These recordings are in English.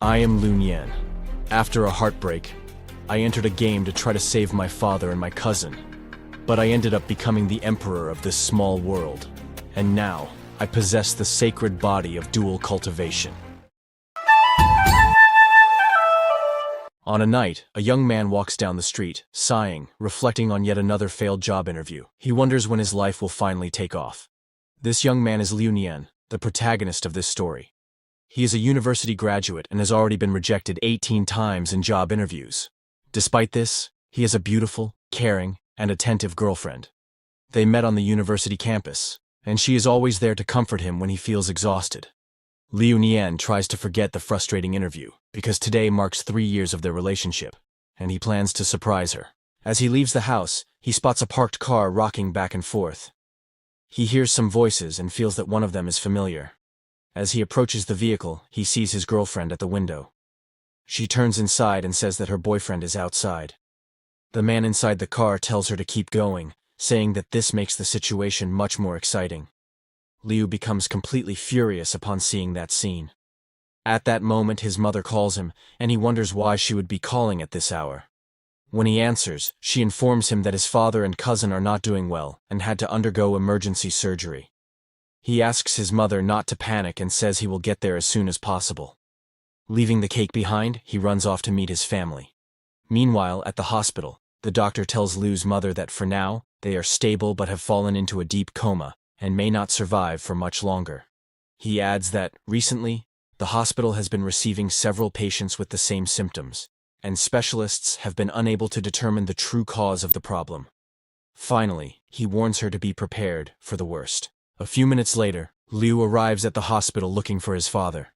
I am Liu Nian. After a heartbreak, I entered a game to try to save my father and my cousin, but I ended up becoming the emperor of this small world, and now I possess the sacred body of dual cultivation. On a night, a young man walks down the street, sighing, reflecting on yet another failed job interview. He wonders when his life will finally take off. This young man is Liu Nian, the protagonist of this story. He is a university graduate and has already been rejected 18 times in job interviews. Despite this, he has a beautiful, caring, and attentive girlfriend. They met on the university campus, and she is always there to comfort him when he feels exhausted. Liu Nian tries to forget the frustrating interview, because today marks 3 years of their relationship, and he plans to surprise her. As he leaves the house, he spots a parked car rocking back and forth. He hears some voices and feels that one of them is familiar. As he approaches the vehicle, he sees his girlfriend at the window. She turns inside and says that her boyfriend is outside. The man inside the car tells her to keep going, saying that this makes the situation much more exciting. Liu becomes completely furious upon seeing that scene. At that moment, his mother calls him, and he wonders why she would be calling at this hour. When he answers, she informs him that his father and cousin are not doing well and had to undergo emergency surgery. He asks his mother not to panic and says he will get there as soon as possible. Leaving the cake behind, he runs off to meet his family. Meanwhile, at the hospital, the doctor tells Liu's mother that for now, they are stable but have fallen into a deep coma and may not survive for much longer. He adds that, recently, the hospital has been receiving several patients with the same symptoms, and specialists have been unable to determine the true cause of the problem. Finally, he warns her to be prepared for the worst. A few minutes later, Liu arrives at the hospital looking for his father.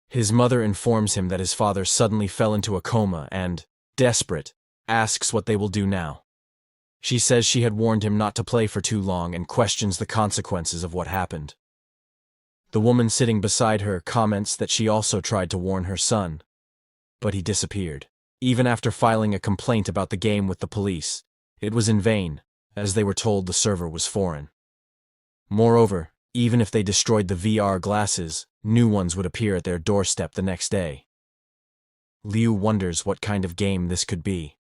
His mother informs him that his father suddenly fell into a coma and, desperate, asks what they will do now. She says she had warned him not to play for too long and questions the consequences of what happened. The woman sitting beside her comments that she also tried to warn her son, but he disappeared. Even after filing a complaint about the game with the police, it was in vain, as they were told the server was foreign. Moreover, even if they destroyed the VR glasses, new ones would appear at their doorstep the next day. Liu wonders what kind of game this could be.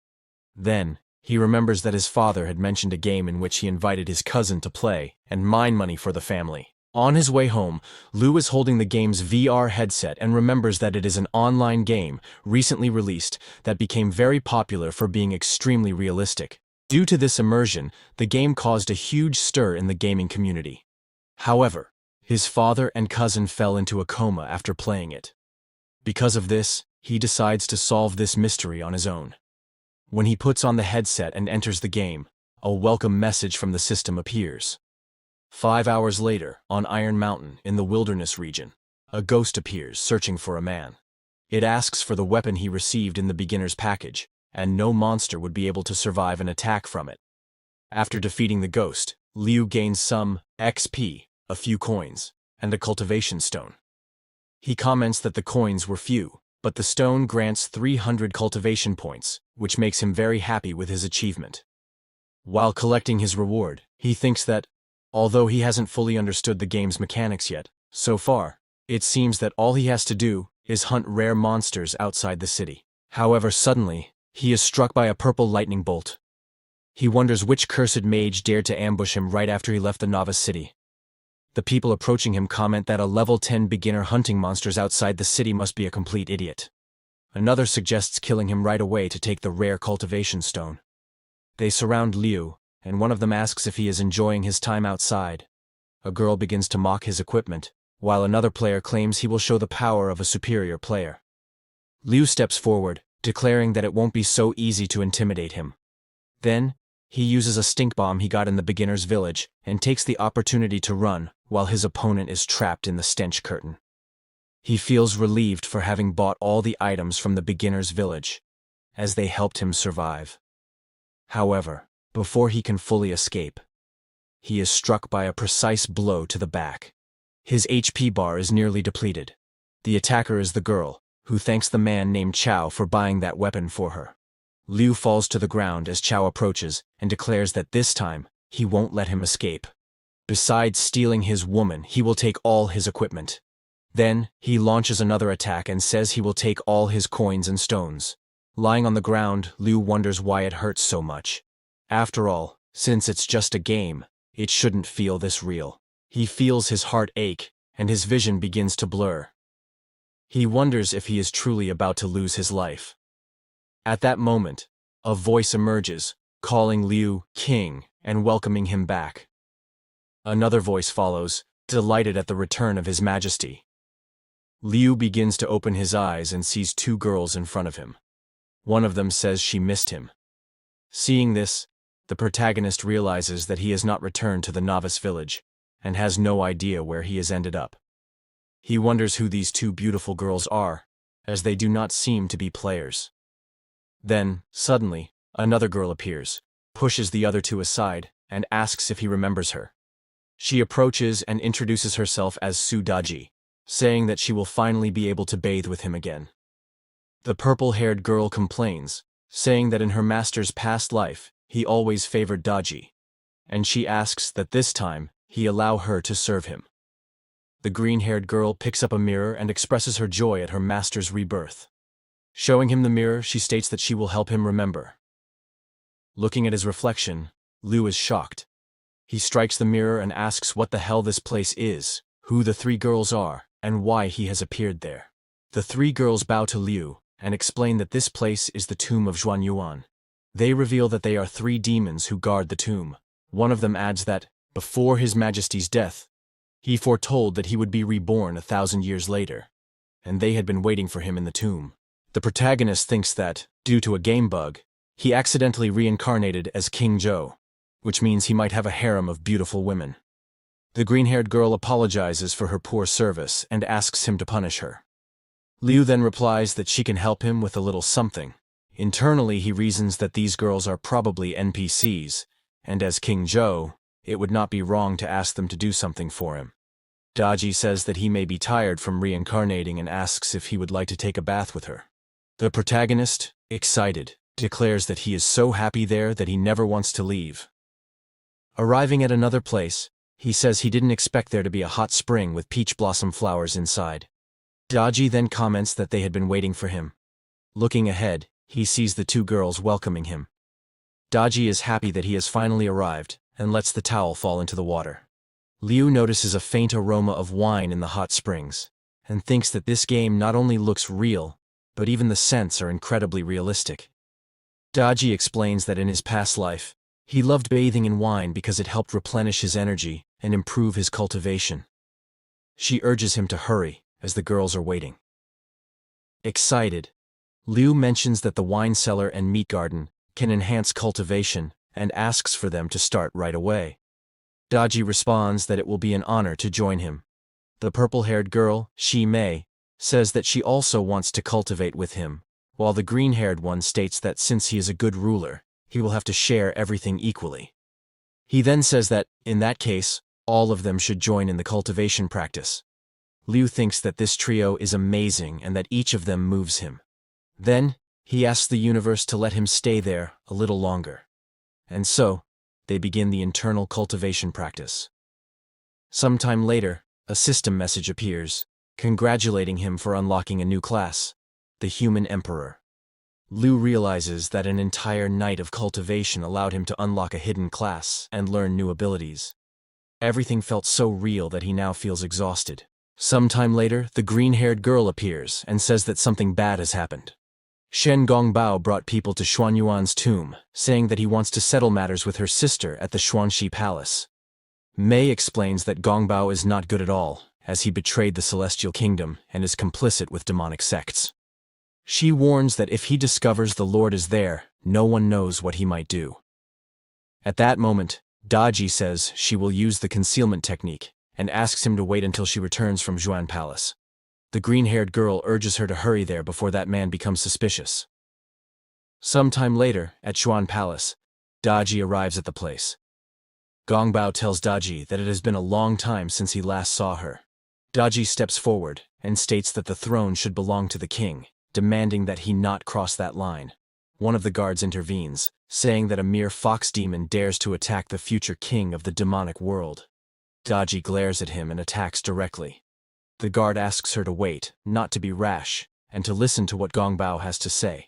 Then, he remembers that his father had mentioned a game in which he invited his cousin to play and mine money for the family. On his way home, Liu is holding the game's VR headset and remembers that it is an online game, recently released, that became very popular for being extremely realistic. Due to this immersion, the game caused a huge stir in the gaming community. However, his father and cousin fell into a coma after playing it. Because of this, he decides to solve this mystery on his own. When he puts on the headset and enters the game, a welcome message from the system appears. 5 hours later, on Iron Mountain in the wilderness region, a ghost appears searching for a man. It asks for the weapon he received in the beginner's package, and no monster would be able to survive an attack from it. After defeating the ghost, Liu gains some XP, a few coins, and a cultivation stone. He comments that the coins were few, but the stone grants 300 cultivation points, which makes him very happy with his achievement. While collecting his reward, he thinks that, although he hasn't fully understood the game's mechanics yet, so far, it seems that all he has to do is hunt rare monsters outside the city. However, suddenly, he is struck by a purple lightning bolt. He wonders which cursed mage dared to ambush him right after he left the novice city. The people approaching him comment that a level 10 beginner hunting monsters outside the city must be a complete idiot. Another suggests killing him right away to take the rare cultivation stone. They surround Liu, and one of them asks if he is enjoying his time outside. A girl begins to mock his equipment, while another player claims he will show the power of a superior player. Liu steps forward, declaring that it won't be so easy to intimidate him. Then, he uses a stink bomb he got in the beginner's village and takes the opportunity to run while his opponent is trapped in the stench curtain. He feels relieved for having bought all the items from the beginner's village, as they helped him survive. However, before he can fully escape, he is struck by a precise blow to the back. His HP bar is nearly depleted. The attacker is the girl, who thanks the man named Chao for buying that weapon for her. Liu falls to the ground as Chao approaches and declares that this time, he won't let him escape. Besides stealing his woman, he will take all his equipment. Then, he launches another attack and says he will take all his coins and stones. Lying on the ground, Liu wonders why it hurts so much. After all, since it's just a game, it shouldn't feel this real. He feels his heart ache, and his vision begins to blur. He wonders if he is truly about to lose his life. At that moment, a voice emerges, calling Liu king and welcoming him back. Another voice follows, delighted at the return of his majesty. Liu begins to open his eyes and sees two girls in front of him. One of them says she missed him. Seeing this, the protagonist realizes that he has not returned to the novice village, and has no idea where he has ended up. He wonders who these two beautiful girls are, as they do not seem to be players. Then, suddenly, another girl appears, pushes the other two aside, and asks if he remembers her. She approaches and introduces herself as Su Daji, saying that she will finally be able to bathe with him again. The purple-haired girl complains, saying that in her master's past life, he always favored Daji, and she asks that this time, he allow her to serve him. The green-haired girl picks up a mirror and expresses her joy at her master's rebirth. Showing him the mirror, she states that she will help him remember. Looking at his reflection, Liu is shocked. He strikes the mirror and asks what the hell this place is, who the three girls are, and why he has appeared there. The three girls bow to Liu and explain that this place is the tomb of Zhuanyuan. They reveal that they are three demons who guard the tomb. One of them adds that, before His Majesty's death, he foretold that he would be reborn 1,000 years later, and they had been waiting for him in the tomb. The protagonist thinks that, due to a game bug, he accidentally reincarnated as King Zhou, which means he might have a harem of beautiful women. The green-haired girl apologizes for her poor service and asks him to punish her. Liu then replies that she can help him with a little something. Internally, he reasons that these girls are probably NPCs, and as King Zhou, it would not be wrong to ask them to do something for him. Daji says that he may be tired from reincarnating and asks if he would like to take a bath with her. The protagonist, excited, declares that he is so happy there that he never wants to leave. Arriving at another place, he says he didn't expect there to be a hot spring with peach blossom flowers inside. Daji then comments that they had been waiting for him. Looking ahead, he sees the two girls welcoming him. Daji is happy that he has finally arrived, and lets the towel fall into the water. Liu notices a faint aroma of wine in the hot springs, and thinks that this game not only looks real, but even the scents are incredibly realistic. Daji explains that in his past life, he loved bathing in wine because it helped replenish his energy and improve his cultivation. She urges him to hurry, as the girls are waiting. Excited, Liu mentions that the wine cellar and meat garden can enhance cultivation and asks for them to start right away. Daji responds that it will be an honor to join him. The purple-haired girl, Shi Mei, says that she also wants to cultivate with him, while the green-haired one states that since he is a good ruler, he will have to share everything equally. He then says that, in that case, all of them should join in the cultivation practice. Liu thinks that this trio is amazing and that each of them moves him. Then, he asks the universe to let him stay there a little longer. And so, they begin the internal cultivation practice. Sometime later, a system message appears, congratulating him for unlocking a new class, the Human Emperor. Liu realizes that an entire night of cultivation allowed him to unlock a hidden class and learn new abilities. Everything felt so real that he now feels exhausted. Sometime later, the green-haired girl appears and says that something bad has happened. Shen Gongbao brought people to Xuanyuan's tomb, saying that he wants to settle matters with her sister at the Xuanxi Palace. Mei explains that Gongbao is not good at all, as he betrayed the Celestial Kingdom and is complicit with demonic sects. She warns that if he discovers the Lord is there, no one knows what he might do. At that moment, Daji says she will use the concealment technique and asks him to wait until she returns from Xuan Palace. The green-haired girl urges her to hurry there before that man becomes suspicious. Sometime later, at Xuan Palace, Daji arrives at the place. Gongbao tells Daji that it has been a long time since he last saw her. Daji steps forward and states that the throne should belong to the king, demanding that he not cross that line. One of the guards intervenes, saying that a mere fox demon dares to attack the future king of the demonic world. Daji glares at him and attacks directly. The guard asks her to wait, not to be rash, and to listen to what Gongbao has to say.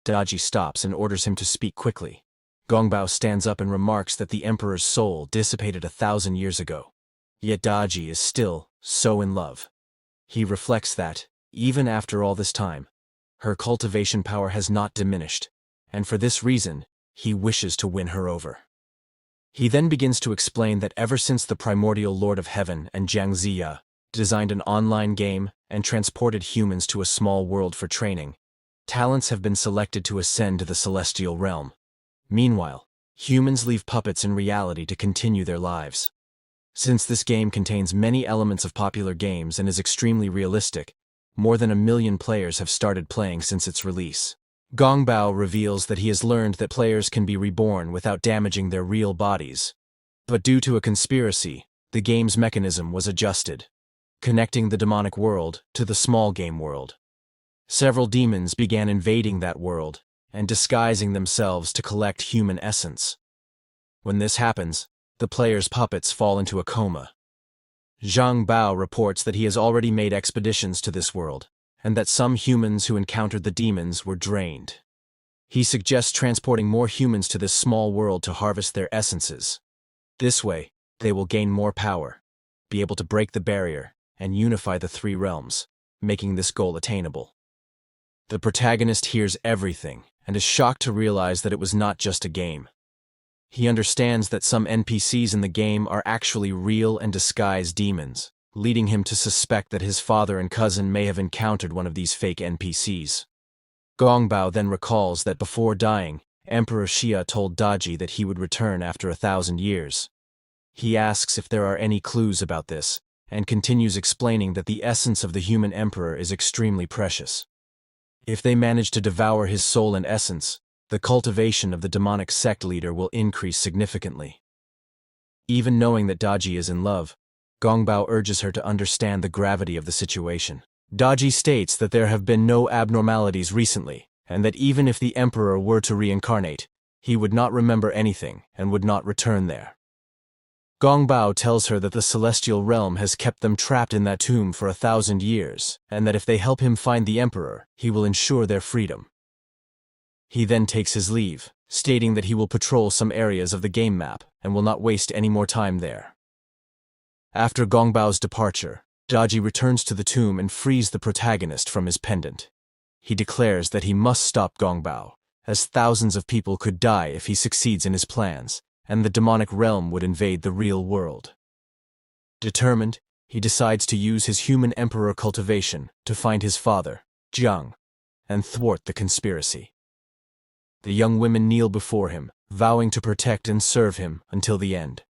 Daji stops and orders him to speak quickly. Gongbao stands up and remarks that the emperor's soul dissipated 1,000 years ago. Yet Daji is still so in love. He reflects that, even after all this time, her cultivation power has not diminished, and for this reason, he wishes to win her over. He then begins to explain that ever since the primordial Lord of Heaven and Jiang Ziya designed an online game and transported humans to a small world for training, talents have been selected to ascend to the celestial realm. Meanwhile, humans leave puppets in reality to continue their lives. Since this game contains many elements of popular games and is extremely realistic, more than 1 million players have started playing since its release. Gongbao reveals that he has learned that players can be reborn without damaging their real bodies. But due to a conspiracy, the game's mechanism was adjusted, connecting the demonic world to the small game world. Several demons began invading that world and disguising themselves to collect human essence. When this happens, the player's puppets fall into a coma. Zhang Bao reports that he has already made expeditions to this world, and that some humans who encountered the demons were drained. He suggests transporting more humans to this small world to harvest their essences. This way, they will gain more power, be able to break the barrier, and unify the 3 realms, making this goal attainable. The protagonist hears everything and is shocked to realize that it was not just a game. He understands that some NPCs in the game are actually real and disguised demons, leading him to suspect that his father and cousin may have encountered one of these fake NPCs. Gongbao then recalls that before dying, Emperor Xia told Daji that he would return after 1,000 years. He asks if there are any clues about this, and continues explaining that the essence of the human emperor is extremely precious. If they manage to devour his soul and essence, the cultivation of the demonic sect leader will increase significantly. Even knowing that Daji is in love, Gongbao urges her to understand the gravity of the situation. Daji states that there have been no abnormalities recently, and that even if the emperor were to reincarnate, he would not remember anything and would not return there. Gongbao tells her that the celestial realm has kept them trapped in that tomb for 1,000 years, and that if they help him find the emperor, he will ensure their freedom. He then takes his leave, stating that he will patrol some areas of the game map and will not waste any more time there. After Gongbao's departure, Daji returns to the tomb and frees the protagonist from his pendant. He declares that he must stop Gongbao, as thousands of people could die if he succeeds in his plans, and the demonic realm would invade the real world. Determined, he decides to use his human emperor cultivation to find his father, Jiang, and thwart the conspiracy. The young women kneel before him, vowing to protect and serve him until the end.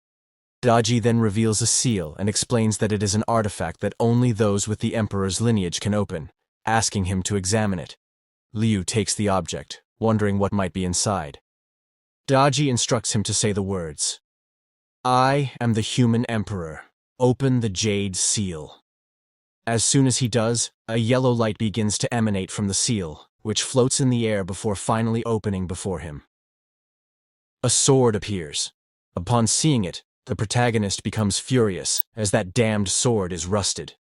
Daji then reveals a seal and explains that it is an artifact that only those with the emperor's lineage can open, asking him to examine it. Liu takes the object, wondering what might be inside. Daji instructs him to say the words, "I am the human emperor. Open the jade seal." As soon as he does, a yellow light begins to emanate from the seal, which floats in the air before finally opening before him. A sword appears. Upon seeing it, the protagonist becomes furious, as that damned sword is rusted.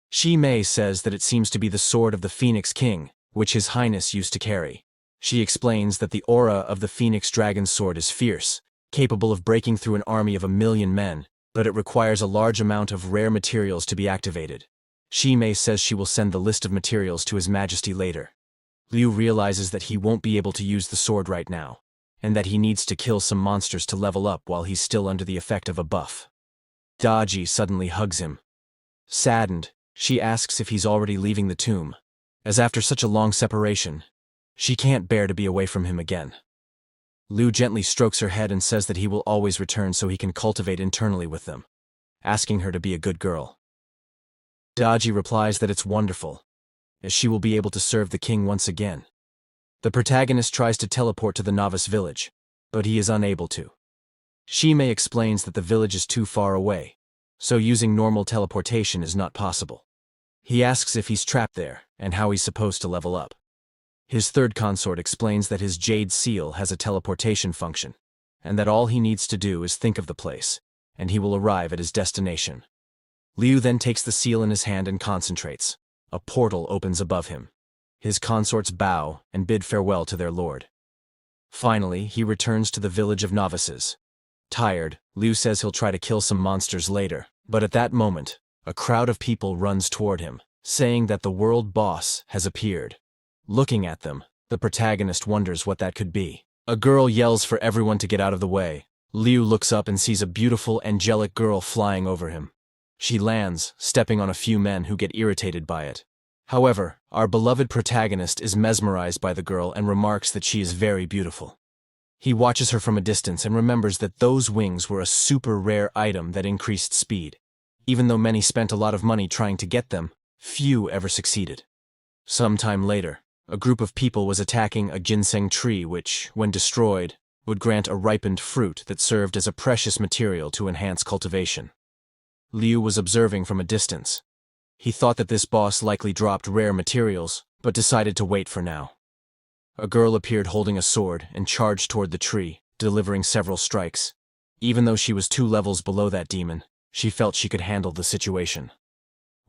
Shi Mei says that it seems to be the sword of the Phoenix King, which His Highness used to carry. She explains that the aura of the Phoenix Dragon's sword is fierce, capable of breaking through an army of 1 million men, but it requires a large amount of rare materials to be activated. Shi Mei says she will send the list of materials to His Majesty later. Liu realizes that he won't be able to use the sword right now, and that he needs to kill some monsters to level up while he's still under the effect of a buff. Daji suddenly hugs him. Saddened, she asks if he's already leaving the tomb, as after such a long separation, she can't bear to be away from him again. Liu gently strokes her head and says that he will always return so he can cultivate internally with them, asking her to be a good girl. Daji replies that it's wonderful, as she will be able to serve the king once again. The protagonist tries to teleport to the novice village, but he is unable to. Shi Mei explains that the village is too far away, so using normal teleportation is not possible. He asks if he's trapped there, and how he's supposed to level up. His third consort explains that his jade seal has a teleportation function, and that all he needs to do is think of the place, and he will arrive at his destination. Liu then takes the seal in his hand and concentrates. A portal opens above him. His consorts bow and bid farewell to their lord. Finally, he returns to the village of novices. Tired, Liu says he'll try to kill some monsters later, but at that moment, a crowd of people runs toward him, saying that the world boss has appeared. Looking at them, the protagonist wonders what that could be. A girl yells for everyone to get out of the way. Liu looks up and sees a beautiful, angelic girl flying over him. She lands, stepping on a few men who get irritated by it. However, our beloved protagonist is mesmerized by the girl and remarks that she is very beautiful. He watches her from a distance and remembers that those wings were a super rare item that increased speed. Even though many spent a lot of money trying to get them, few ever succeeded. Sometime later, a group of people was attacking a ginseng tree which, when destroyed, would grant a ripened fruit that served as a precious material to enhance cultivation. Liu was observing from a distance. He thought that this boss likely dropped rare materials, but decided to wait for now. A girl appeared holding a sword and charged toward the tree, delivering several strikes. Even though she was 2 levels below that demon, she felt she could handle the situation.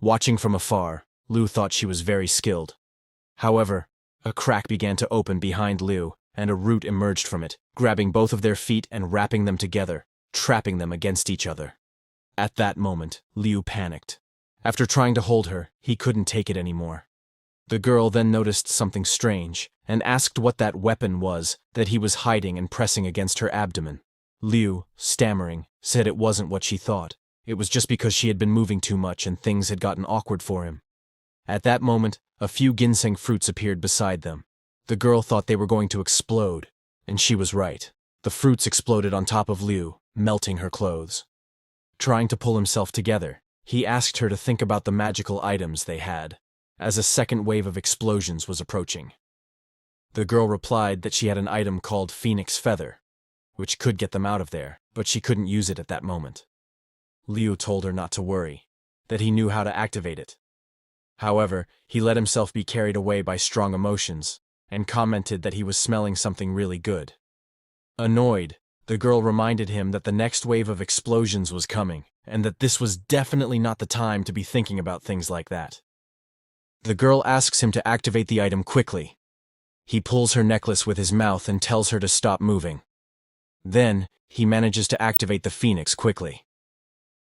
Watching from afar, Liu thought she was very skilled. However, a crack began to open behind Liu, and a root emerged from it, grabbing both of their feet and wrapping them together, trapping them against each other. At that moment, Liu panicked. After trying to hold her, he couldn't take it anymore. The girl then noticed something strange, and asked what that weapon was that he was hiding and pressing against her abdomen. Liu, stammering, said it wasn't what she thought. It was just because she had been moving too much and things had gotten awkward for him. At that moment, a few ginseng fruits appeared beside them. The girl thought they were going to explode, and she was right. The fruits exploded on top of Liu, melting her clothes. Trying to pull himself together, he asked her to think about the magical items they had, as a second wave of explosions was approaching. The girl replied that she had an item called Phoenix Feather, which could get them out of there, but she couldn't use it at that moment. Liu told her not to worry, that he knew how to activate it. However, he let himself be carried away by strong emotions, and commented that he was smelling something really good. Annoyed, the girl reminded him that the next wave of explosions was coming, and that this was definitely not the time to be thinking about things like that. The girl asks him to activate the item quickly. He pulls her necklace with his mouth and tells her to stop moving. Then, he manages to activate the phoenix quickly.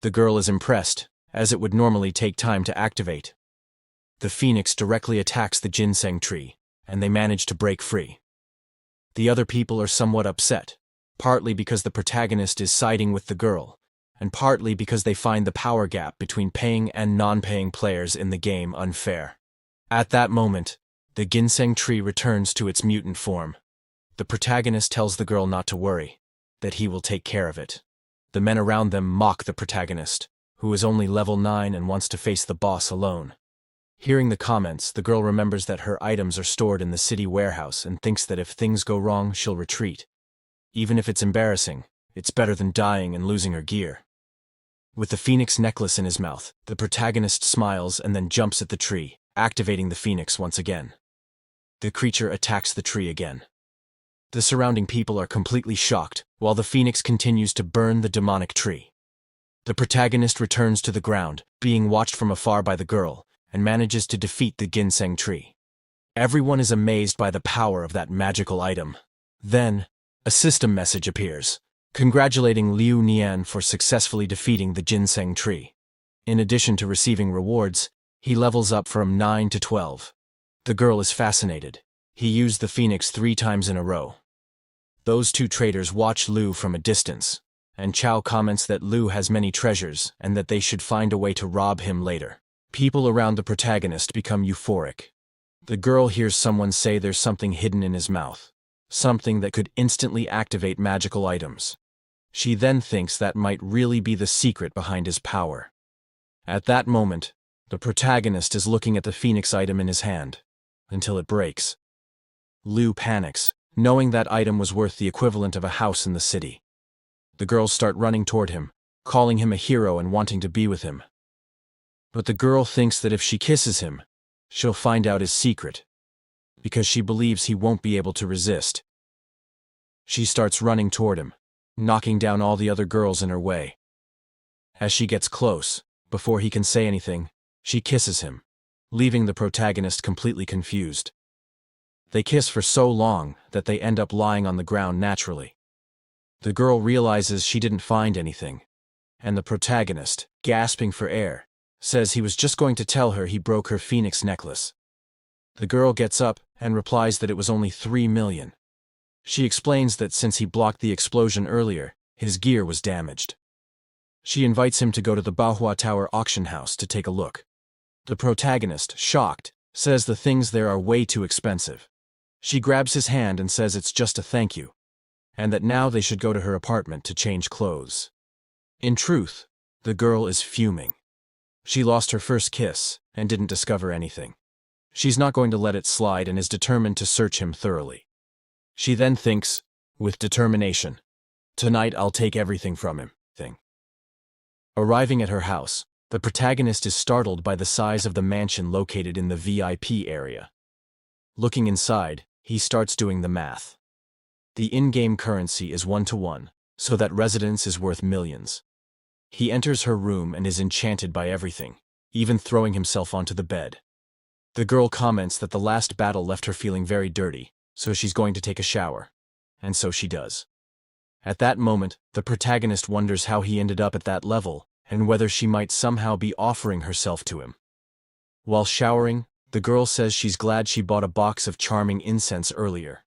The girl is impressed, as it would normally take time to activate. The phoenix directly attacks the ginseng tree, and they manage to break free. The other people are somewhat upset, partly because the protagonist is siding with the girl, and partly because they find the power gap between paying and non-paying players in the game unfair. At that moment, the ginseng tree returns to its mutant form. The protagonist tells the girl not to worry, that he will take care of it. The men around them mock the protagonist, who is only level 9 and wants to face the boss alone. Hearing the comments, the girl remembers that her items are stored in the city warehouse and thinks that if things go wrong, she'll retreat. Even if it's embarrassing, it's better than dying and losing her gear. With the phoenix necklace in his mouth, the protagonist smiles and then jumps at the tree, activating the phoenix once again. The creature attacks the tree again. The surrounding people are completely shocked, while the phoenix continues to burn the demonic tree. The protagonist returns to the ground, being watched from afar by the girl, and manages to defeat the ginseng tree. Everyone is amazed by the power of that magical item. Then, a system message appears, congratulating Liu Nian for successfully defeating the ginseng tree. In addition to receiving rewards, he levels up from 9 to 12. The girl is fascinated. He used the phoenix 3 times in a row. Those 2 traders watch Liu from a distance, and Chao comments that Liu has many treasures and that they should find a way to rob him later. People around the protagonist become euphoric. The girl hears someone say there's something hidden in his mouth, something that could instantly activate magical items. She then thinks that might really be the secret behind his power. At that moment, the protagonist is looking at the phoenix item in his hand, until it breaks. Liu panics, knowing that item was worth the equivalent of a house in the city. The girls start running toward him, calling him a hero and wanting to be with him. But the girl thinks that if she kisses him, she'll find out his secret, because she believes he won't be able to resist. She starts running toward him, knocking down all the other girls in her way. As she gets close, Before he can say anything, she kisses him, leaving the protagonist completely confused. They kiss for so long that they end up lying on the ground naturally. The girl realizes she didn't find anything, and the protagonist, gasping for air, says he was just going to tell her he broke her phoenix necklace. The girl gets up and replies that it was only 3 million. She explains that since he blocked the explosion earlier, his gear was damaged. She invites him to go to the Manhwa Tower auction house to take a look. The protagonist, shocked, says the things there are way too expensive. She grabs his hand and says it's just a thank you, and that now they should go to her apartment to change clothes. In truth, the girl is fuming. She lost her first kiss and didn't discover anything. She's not going to let it slide and is determined to search him thoroughly. She then thinks, with determination, "Tonight I'll take everything from him." Arriving at her house, the protagonist is startled by the size of the mansion located in the VIP area. Looking inside, he starts doing the math. The in-game currency is 1-to-1, so that residence is worth millions. He enters her room and is enchanted by everything, even throwing himself onto the bed. The girl comments that the last battle left her feeling very dirty, so she's going to take a shower. And so she does. At that moment, the protagonist wonders how he ended up at that level, and whether she might somehow be offering herself to him. While showering, the girl says she's glad she bought a box of charming incense earlier.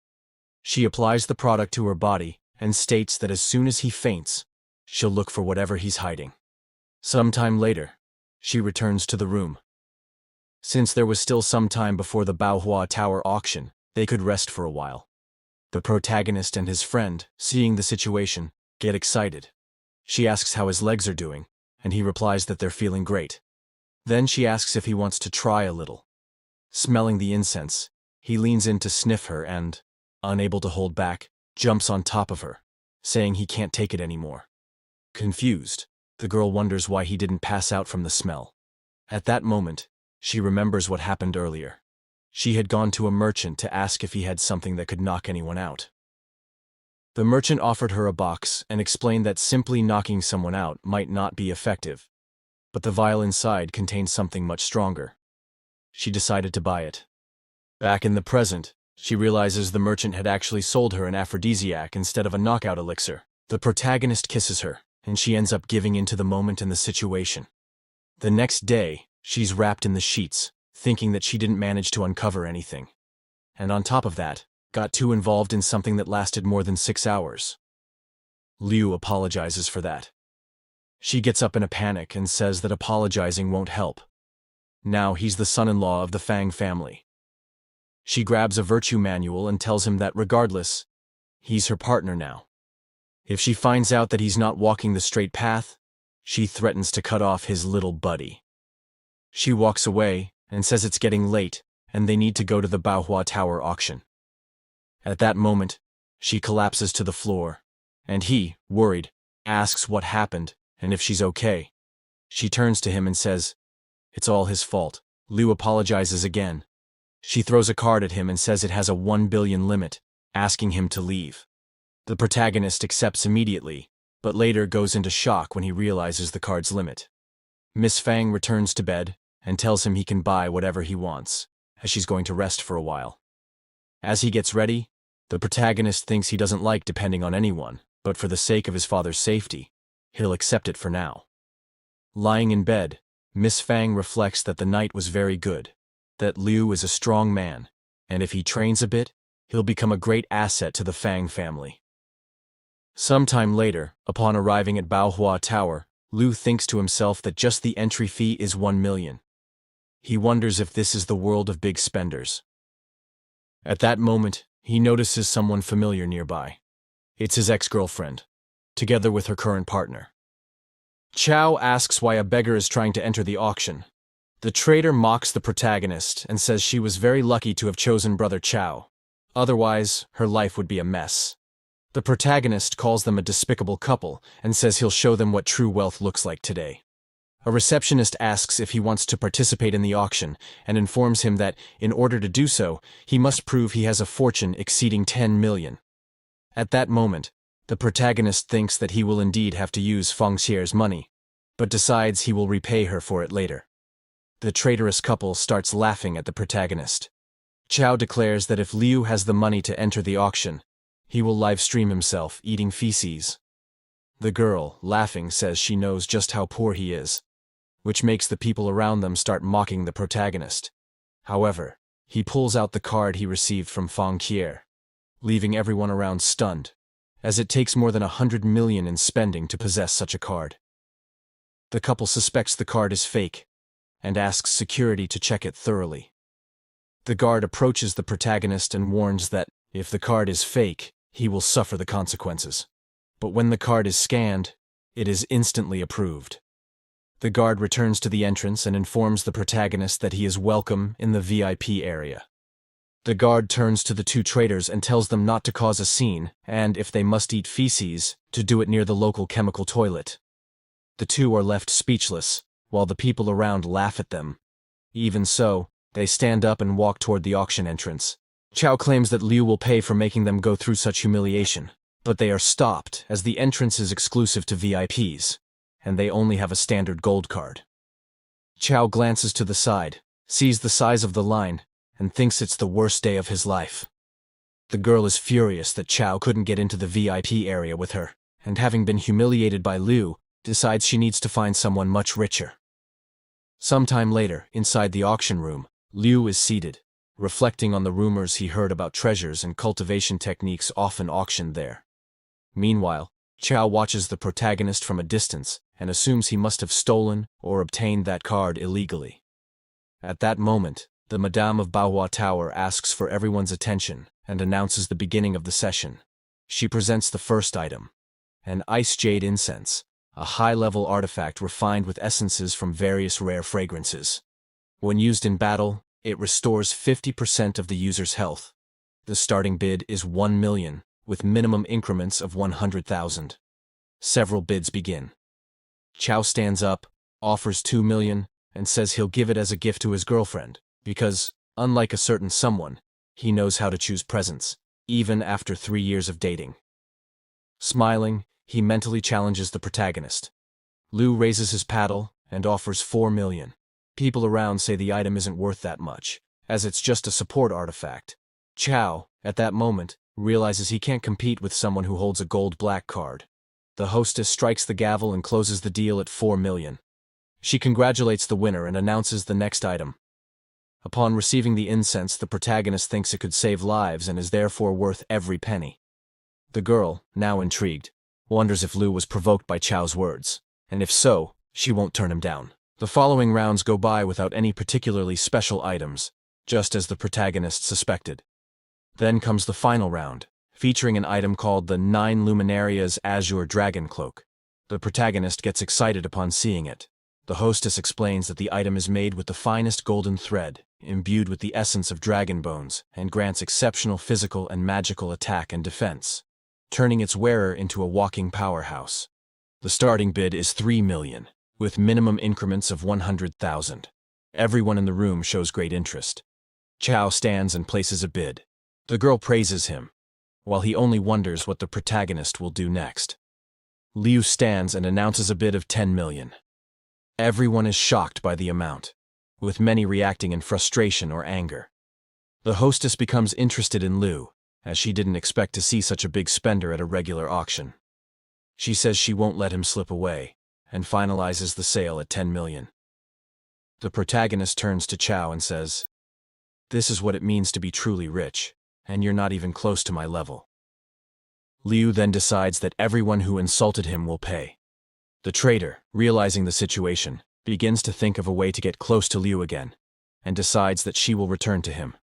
She applies the product to her body and states that as soon as he faints, she'll look for whatever he's hiding. Sometime later, she returns to the room. Since there was still some time before the Manhwa Tower auction, they could rest for a while. The protagonist and his friend, seeing the situation, get excited. She asks how his legs are doing, and he replies that they're feeling great. Then she asks if he wants to try a little. Smelling the incense, he leans in to sniff her and, unable to hold back, jumps on top of her, saying he can't take it anymore. Confused, the girl wonders why he didn't pass out from the smell. At that moment, she remembers what happened earlier. She had gone to a merchant to ask if he had something that could knock anyone out. The merchant offered her a box and explained that simply knocking someone out might not be effective, but the vial inside contained something much stronger. She decided to buy it. Back in the present, she realizes the merchant had actually sold her an aphrodisiac instead of a knockout elixir. The protagonist kisses her, and she ends up giving in to the moment and the situation. The next day, she's wrapped in the sheets, thinking that she didn't manage to uncover anything. And on top of that, got too involved in something that lasted more than 6 hours. Liu apologizes for that. She gets up in a panic and says that apologizing won't help. Now he's the son-in-law of the Fang family. She grabs a virtue manual and tells him that regardless, he's her partner now. If she finds out that he's not walking the straight path, she threatens to cut off his little buddy. She walks away and says it's getting late and they need to go to the Manhwa Tower auction. At that moment, she collapses to the floor, and he, worried, asks what happened and if she's okay. She turns to him and says, "It's all his fault." Liu apologizes again. She throws a card at him and says it has a 1 billion limit, asking him to leave. The protagonist accepts immediately, but later goes into shock when he realizes the card's limit. Miss Fang returns to bed and tells him he can buy whatever he wants, as she's going to rest for a while. As he gets ready, the protagonist thinks he doesn't like depending on anyone, but for the sake of his father's safety, he'll accept it for now. Lying in bed, Miss Fang reflects that the night was very good, that Liu is a strong man, and if he trains a bit, he'll become a great asset to the Fang family. Sometime later, upon arriving at Manhwa Tower, Liu thinks to himself that just the entry fee is 1 million. He wonders if this is the world of big spenders. At that moment, he notices someone familiar nearby. It's his ex-girlfriend, together with her current partner. Chow asks why a beggar is trying to enter the auction. The trader mocks the protagonist and says she was very lucky to have chosen Brother Chow. Otherwise, her life would be a mess. The protagonist calls them a despicable couple and says he'll show them what true wealth looks like today. A receptionist asks if he wants to participate in the auction and informs him that, in order to do so, he must prove he has a fortune exceeding 10 million. At that moment, the protagonist thinks that he will indeed have to use Feng Xie's money. but decides he will repay her for it later. The traitorous couple starts laughing at the protagonist. Chao declares that if Liu has the money to enter the auction, he will live-stream himself eating feces. The girl, laughing, says she knows just how poor he is, which makes the people around them start mocking the protagonist. However, he pulls out the card he received from Feng Qier, leaving everyone around stunned, as it takes more than 100 million in spending to possess such a card. The couple suspects the card is fake, and asks security to check it thoroughly. The guard approaches the protagonist and warns that, if the card is fake, he will suffer the consequences. But when the card is scanned, it is instantly approved. The guard returns to the entrance and informs the protagonist that he is welcome in the VIP area. The guard turns to the two traitors and tells them not to cause a scene, and, if they must eat feces, to do it near the local chemical toilet. The two are left speechless, while the people around laugh at them. Even so, they stand up and walk toward the auction entrance. Chao claims that Liu will pay for making them go through such humiliation, but they are stopped as the entrance is exclusive to VIPs, and they only have a standard gold card. Chao glances to the side, sees the size of the line, and thinks it's the worst day of his life. The girl is furious that Chao couldn't get into the VIP area with her, and having been humiliated by Liu, decides she needs to find someone much richer. Sometime later, inside the auction room, Liu is seated, reflecting on the rumors he heard about treasures and cultivation techniques often auctioned there. Meanwhile, Chao watches the protagonist from a distance and assumes he must have stolen or obtained that card illegally. At that moment, the Madame of Baohua Tower asks for everyone's attention and announces the beginning of the session. She presents the first item, an ice jade incense, a high-level artifact refined with essences from various rare fragrances. When used in battle, it restores 50% of the user's health. The starting bid is 1 million, with minimum increments of 100,000. Several bids begin. Chao stands up, offers 2 million, and says he'll give it as a gift to his girlfriend, because, unlike a certain someone, he knows how to choose presents, even after 3 years of dating. Smiling, he mentally challenges the protagonist. Liu raises his paddle and offers 4 million. People around say the item isn't worth that much, as it's just a support artifact. Chao, at that moment, realizes he can't compete with someone who holds a gold-black card. The hostess strikes the gavel and closes the deal at 4 million. She congratulates the winner and announces the next item. Upon receiving the incense, the protagonist thinks it could save lives and is therefore worth every penny. The girl, now intrigued, wonders if Liu was provoked by Chao's words, and if so, she won't turn him down. The following rounds go by without any particularly special items, just as the protagonist suspected. Then comes the final round, featuring an item called the 9 Luminaria's Azure Dragon Cloak. The protagonist gets excited upon seeing it. The hostess explains that the item is made with the finest golden thread, imbued with the essence of dragon bones, and grants exceptional physical and magical attack and defense, turning its wearer into a walking powerhouse. The starting bid is 3 million, with minimum increments of 100,000. Everyone in the room shows great interest. Chao stands and places a bid. The girl praises him, while he only wonders what the protagonist will do next. Liu stands and announces a bid of 10 million. Everyone is shocked by the amount, with many reacting in frustration or anger. The hostess becomes interested in Liu, as she didn't expect to see such a big spender at a regular auction. She says she won't let him slip away, and finalizes the sale at 10 million. The protagonist turns to Chao and says, "This is what it means to be truly rich, and you're not even close to my level." Liu then decides that everyone who insulted him will pay. The traitor, realizing the situation, begins to think of a way to get close to Liu again, and decides that she will return to him.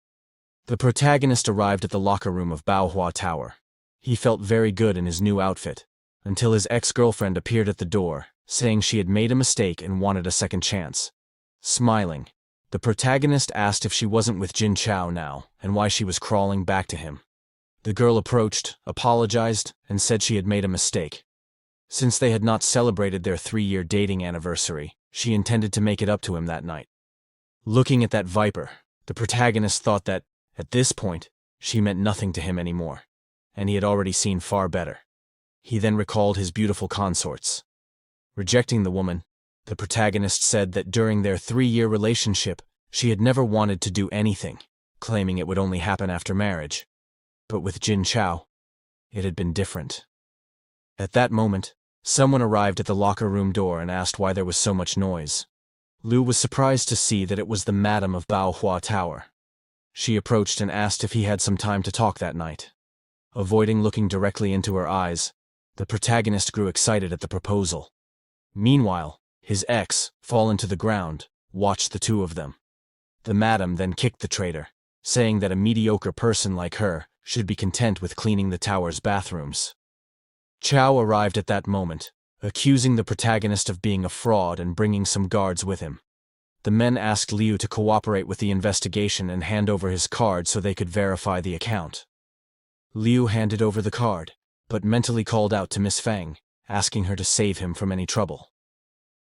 The protagonist arrived at the locker room of Baohua Tower. He felt very good in his new outfit, until his ex-girlfriend appeared at the door, saying she had made a mistake and wanted a second chance. Smiling, the protagonist asked if she wasn't with Jin Chao now, and why she was crawling back to him. The girl approached, apologized, and said she had made a mistake. Since they had not celebrated their 3-year dating anniversary, she intended to make it up to him that night. Looking at that viper, the protagonist thought that, at this point, she meant nothing to him anymore, and he had already seen far better. He then recalled his beautiful consorts. Rejecting the woman, The protagonist said that during their 3-year relationship, she had never wanted to do anything, claiming it would only happen after marriage. But with Jin Chao, it had been different. At that moment, someone arrived at the locker room door and asked why there was so much noise. Liu was surprised to see that it was the madam of Baohua Tower. She approached and asked if he had some time to talk that night. Avoiding looking directly into her eyes, the protagonist grew excited at the proposal. Meanwhile, his ex, fallen to the ground, watched the two of them. The madam then kicked the traitor, saying that a mediocre person like her should be content with cleaning the tower's bathrooms. Chao arrived at that moment, accusing the protagonist of being a fraud and bringing some guards with him. The men asked Liu to cooperate with the investigation and hand over his card so they could verify the account. Liu handed over the card, but mentally called out to Miss Fang, asking her to save him from any trouble.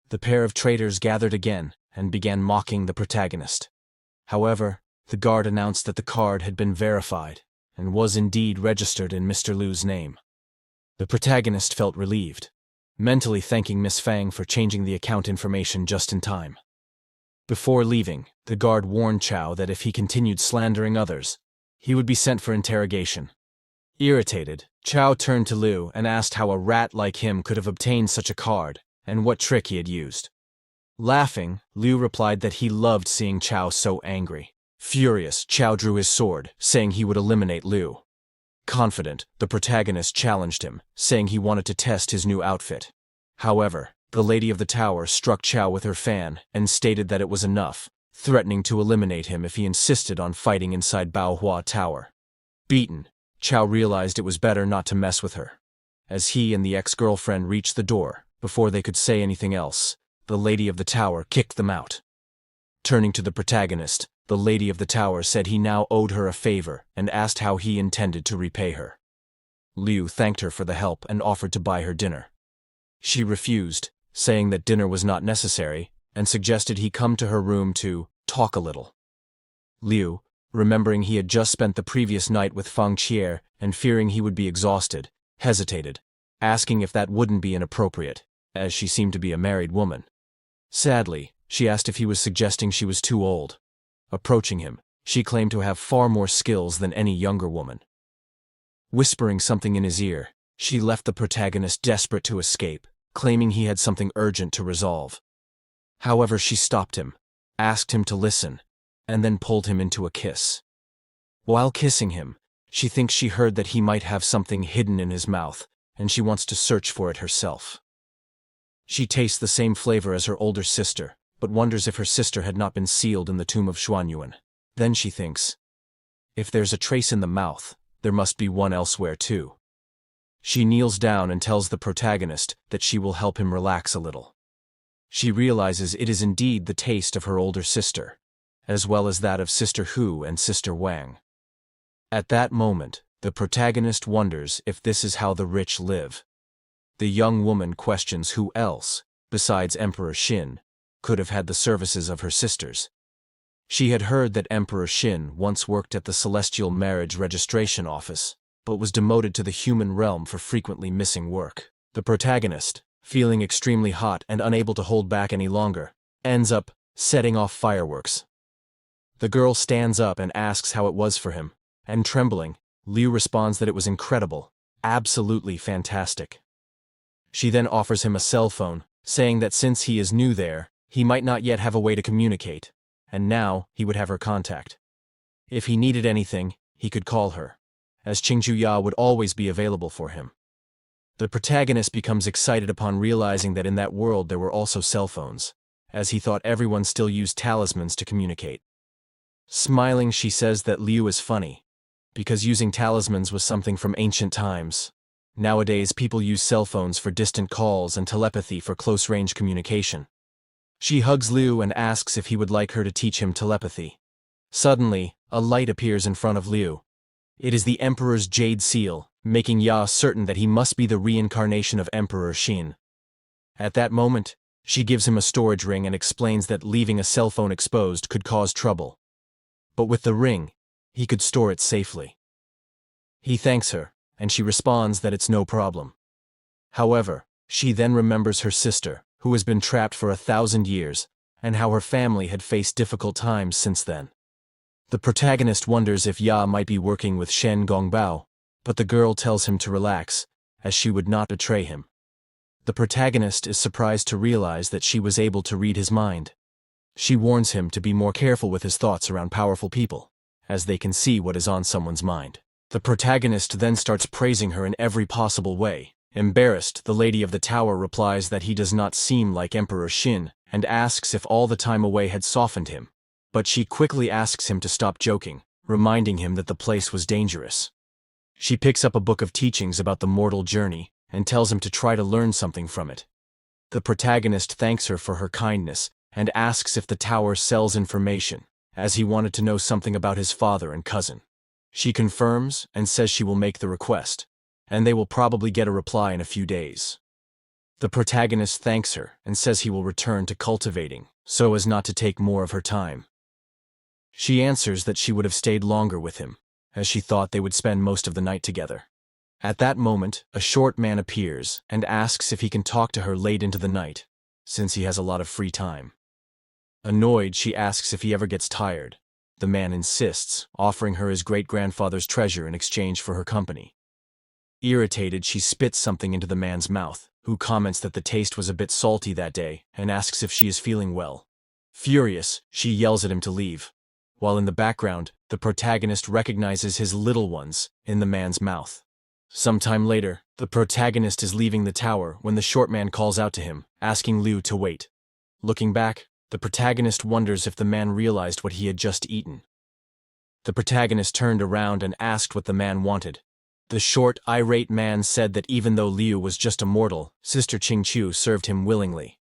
The pair of traitors gathered again and began mocking the protagonist. However, the guard announced that the card had been verified and was indeed registered in Mr. Liu's name. The protagonist felt relieved, mentally thanking Miss Fang for changing the account information just in time. Before leaving, the guard warned Chao that if he continued slandering others, he would be sent for interrogation. Irritated, Chao turned to Liu and asked how a rat like him could have obtained such a card, and what trick he had used. Laughing, Liu replied that he loved seeing Chao so angry. Furious, Chao drew his sword, saying he would eliminate Liu. Confident, the protagonist challenged him, saying he wanted to test his new outfit. However, the lady of the tower struck Chao with her fan and stated that it was enough, threatening to eliminate him if he insisted on fighting inside Baohua Tower. Beaten, Chao realized it was better not to mess with her. As he and the ex-girlfriend reached the door, before they could say anything else, the lady of the tower kicked them out. Turning to the protagonist, the lady of the tower said he now owed her a favor and asked how he intended to repay her. Liu thanked her for the help and offered to buy her dinner. She refused, saying that dinner was not necessary, and suggested he come to her room to talk a little. Liu, remembering he had just spent the previous night with Fang Qier and fearing he would be exhausted, hesitated, asking if that wouldn't be inappropriate, as she seemed to be a married woman. Sadly, she asked if he was suggesting she was too old. Approaching him, she claimed to have far more skills than any younger woman. Whispering something in his ear, she left the protagonist desperate to escape, claiming he had something urgent to resolve. However, she stopped him, asked him to listen, and then pulled him into a kiss. While kissing him, she thinks she heard that he might have something hidden in his mouth, and she wants to search for it herself. She tastes the same flavor as her older sister, but wonders if her sister had not been sealed in the tomb of Xuanyuan. Then she thinks, if there's a trace in the mouth, there must be one elsewhere too. She kneels down and tells the protagonist that she will help him relax a little. She realizes it is indeed the taste of her older sister, as well as that of Sister Hu and Sister Wang. At that moment, the protagonist wonders if this is how the rich live. The young woman questions who else, besides Emperor Xin, could have had the services of her sisters. She had heard that Emperor Xin once worked at the Celestial Marriage Registration Office, but was demoted to the human realm for frequently missing work. The protagonist, feeling extremely hot and unable to hold back any longer, ends up setting off fireworks. The girl stands up and asks how it was for him, and trembling, Liu responds that it was incredible, absolutely fantastic. She then offers him a cell phone, saying that since he is new there, he might not yet have a way to communicate, and now he would have her contact. If he needed anything, he could call her, as Qingjuya would always be available for him. The protagonist becomes excited upon realizing that in that world there were also cell phones, as he thought everyone still used talismans to communicate. Smiling, she says that Liu is funny, because using talismans was something from ancient times. Nowadays, people use cell phones for distant calls and telepathy for close-range communication. She hugs Liu and asks if he would like her to teach him telepathy. Suddenly, a light appears in front of Liu. It is the Emperor's jade seal, making Ya certain that he must be the reincarnation of Emperor Xin. At that moment, she gives him a storage ring and explains that leaving a cell phone exposed could cause trouble. But with the ring, he could store it safely. He thanks her, and she responds that it's no problem. However, she then remembers her sister, who has been trapped for 1,000 years, and how her family had faced difficult times since then. The protagonist wonders if Ya might be working with Shen Gongbao, but the girl tells him to relax, as she would not betray him. The protagonist is surprised to realize that she was able to read his mind. She warns him to be more careful with his thoughts around powerful people, as they can see what is on someone's mind. The protagonist then starts praising her in every possible way. Embarrassed, the Lady of the Tower replies that he does not seem like Emperor Xin, and asks if all the time away had softened him. But she quickly asks him to stop joking, reminding him that the place was dangerous. She picks up a book of teachings about the mortal journey, and tells him to try to learn something from it. The protagonist thanks her for her kindness, and asks if the tower sells information, as he wanted to know something about his father and cousin. She confirms and says she will make the request, and they will probably get a reply in a few days. The protagonist thanks her and says he will return to cultivating, so as not to take more of her time. She answers that she would have stayed longer with him, as she thought they would spend most of the night together. At that moment, a short man appears and asks if he can talk to her late into the night, since he has a lot of free time. Annoyed, she asks if he ever gets tired. The man insists, offering her his great-grandfather's treasure in exchange for her company. Irritated, she spits something into the man's mouth, who comments that the taste was a bit salty that day and asks if she is feeling well. Furious, she yells at him to leave, while in the background, the protagonist recognizes his little ones in the man's mouth. Sometime later, the protagonist is leaving the tower when the short man calls out to him, asking Liu to wait. Looking back, the protagonist wonders if the man realized what he had just eaten. The protagonist turned around and asked what the man wanted. The short, irate man said that even though Liu was just a mortal, Sister Qingqiu served him willingly.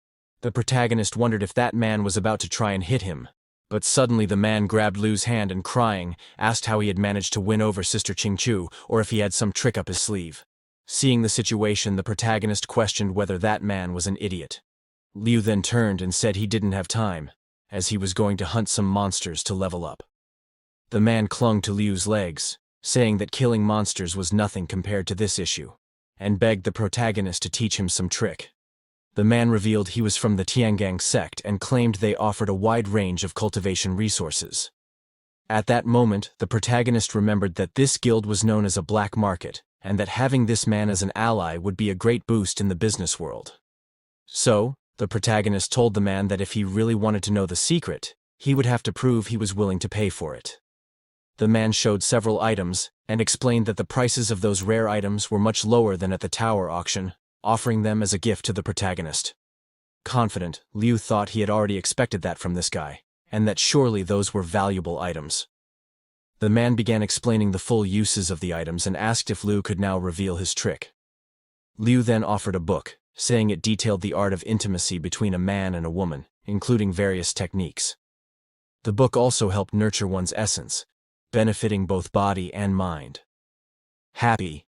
The protagonist wondered if that man was about to try and hit him, but suddenly the man grabbed Liu's hand and, crying, asked how he had managed to win over Sister Qingqiu or if he had some trick up his sleeve. Seeing the situation, the protagonist questioned whether that man was an idiot. Liu then turned and said he didn't have time, as he was going to hunt some monsters to level up. The man clung to Liu's legs, saying that killing monsters was nothing compared to this issue, and begged the protagonist to teach him some trick. The man revealed he was from the Tiangang sect and claimed they offered a wide range of cultivation resources. At that moment, the protagonist remembered that this guild was known as a black market, and that having this man as an ally would be a great boost in the business world. So, the protagonist told the man that if he really wanted to know the secret, he would have to prove he was willing to pay for it. The man showed several items and explained that the prices of those rare items were much lower than at the tower auction, offering them as a gift to the protagonist. Confident, Liu thought he had already expected that from this guy, and that surely those were valuable items. The man began explaining the full uses of the items and asked if Liu could now reveal his trick. Liu then offered a book, saying it detailed the art of intimacy between a man and a woman, including various techniques. The book also helped nurture one's essence, benefiting both body and mind. Happy,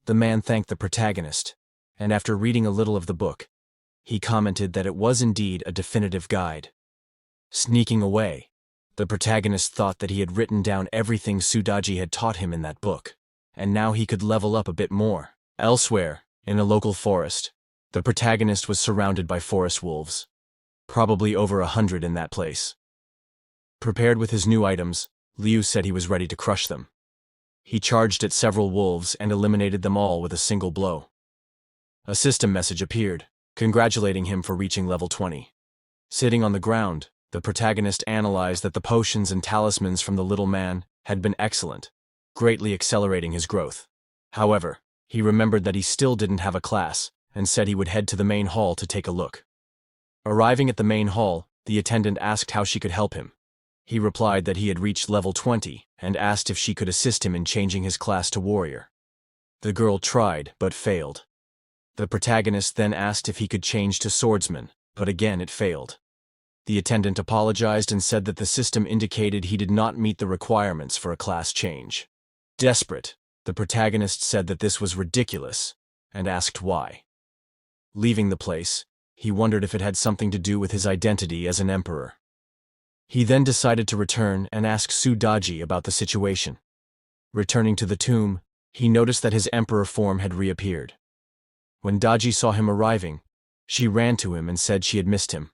the man thanked the protagonist, and after reading a little of the book, he commented that it was indeed a definitive guide. Sneaking away, the protagonist thought that he had written down everything Sudaji had taught him in that book, and now he could level up a bit more. Elsewhere, in a local forest, the protagonist was surrounded by forest wolves. Probably over 100 in that place. Prepared with his new items, Liu said he was ready to crush them. He charged at several wolves and eliminated them all with a single blow. A system message appeared, congratulating him for reaching level 20. Sitting on the ground, the protagonist analyzed that the potions and talismans from the little man had been excellent, greatly accelerating his growth. However, he remembered that he still didn't have a class, and said he would head to the main hall to take a look. Arriving at the main hall, the attendant asked how she could help him. He replied that he had reached level 20, and asked if she could assist him in changing his class to warrior. The girl tried, but failed. The protagonist then asked if he could change to swordsman, but again it failed. The attendant apologized and said that the system indicated he did not meet the requirements for a class change. Desperate, the protagonist said that this was ridiculous, and asked why. Leaving the place, he wondered if it had something to do with his identity as an emperor. He then decided to return and ask Su Daji about the situation. Returning to the tomb, he noticed that his emperor form had reappeared. When Daji saw him arriving, She ran to him and said she had missed him.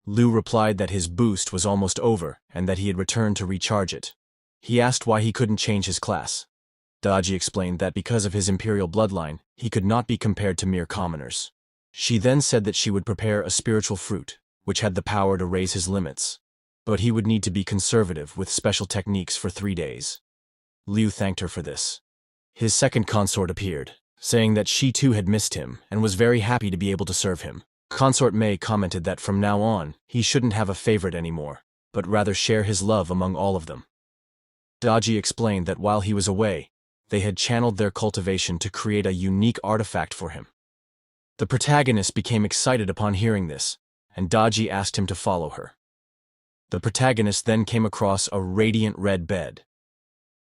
Liu replied that his boost was almost over and that he had returned to recharge it. He asked why he couldn't change his class. Daji explained that because of his imperial bloodline, he could not be compared to mere commoners. She then said that she would prepare a spiritual fruit, which had the power to raise his limits. But he would need to be conservative with special techniques for 3 days. Liu thanked her for this. His second consort appeared, saying that she too had missed him and was very happy to be able to serve him. Consort Mei commented that from now on, he shouldn't have a favorite anymore, but rather share his love among all of them. Daji explained that while he was away, they had channeled their cultivation to create a unique artifact for him. The protagonist became excited upon hearing this, and Daji asked him to follow her. The protagonist then came across a radiant red bed.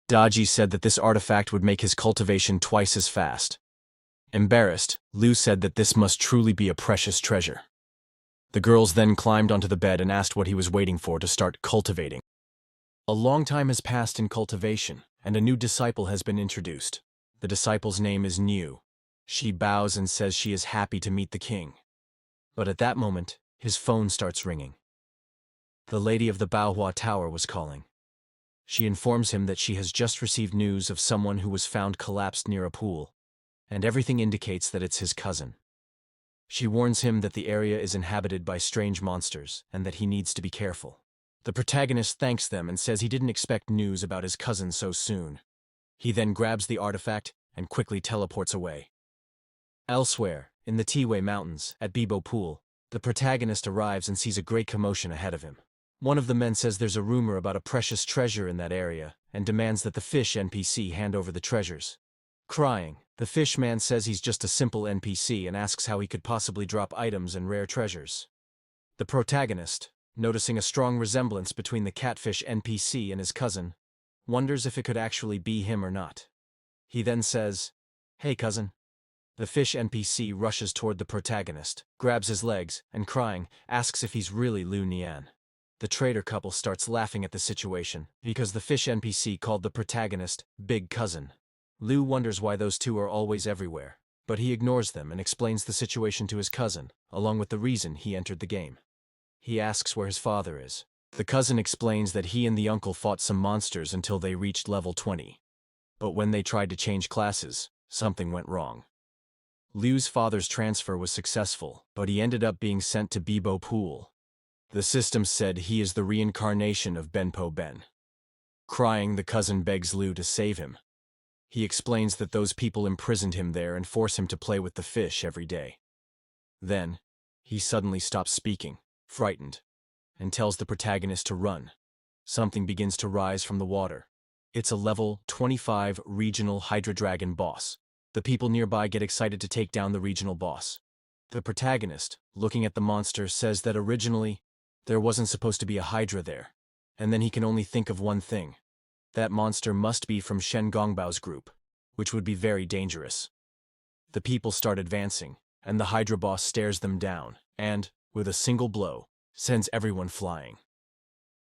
Daji said that this artifact would make his cultivation twice as fast. Embarrassed, Liu said that this must truly be a precious treasure. The girls then climbed onto the bed and asked what he was waiting for to start cultivating. A long time has passed in cultivation, and a new disciple has been introduced. The disciple's name is Niu. She bows and says she is happy to meet the king. But at that moment, his phone starts ringing. The lady of the Baohua Tower was calling. She informs him that she has just received news of someone who was found collapsed near a pool, and everything indicates that it's his cousin. She warns him that the area is inhabited by strange monsters and that he needs to be careful. The protagonist thanks them and says he didn't expect news about his cousin so soon. He then grabs the artifact and quickly teleports away. Elsewhere, in the Tiwei Mountains, at Bibo Pool, the protagonist arrives and sees a great commotion ahead of him. One of the men says there's a rumor about a precious treasure in that area and demands that the fish NPC hand over the treasures. Crying, the fish man says he's just a simple NPC and asks how he could possibly drop items and rare treasures. The protagonist, noticing a strong resemblance between the catfish NPC and his cousin, wonders if it could actually be him or not. He then says, "Hey cousin." The fish NPC rushes toward the protagonist, grabs his legs, and crying, asks if he's really Liu Nian. The traitor couple starts laughing at the situation, because the fish NPC called the protagonist Big Cousin. Liu wonders why those two are always everywhere, but he ignores them and explains the situation to his cousin, along with the reason he entered the game. He asks where his father is. The cousin explains that he and the uncle fought some monsters until they reached level 20. But when they tried to change classes, something went wrong. Liu's father's transfer was successful, but he ended up being sent to Bibo Pool. The system said he is the reincarnation of Benpo Ben. Crying, the cousin begs Liu to save him. He explains that those people imprisoned him there and force him to play with the fish every day. Then, he suddenly stops speaking, frightened, and tells the protagonist to run. Something begins to rise from the water. It's a level 25 regional Hydra Dragon boss. The people nearby get excited to take down the regional boss. The protagonist, looking at the monster, says that originally, there wasn't supposed to be a Hydra there, and then he can only think of one thing. That monster must be from Shen Gongbao's group, which would be very dangerous. The people start advancing, and the Hydra boss stares them down, and, with a single blow, sends everyone flying.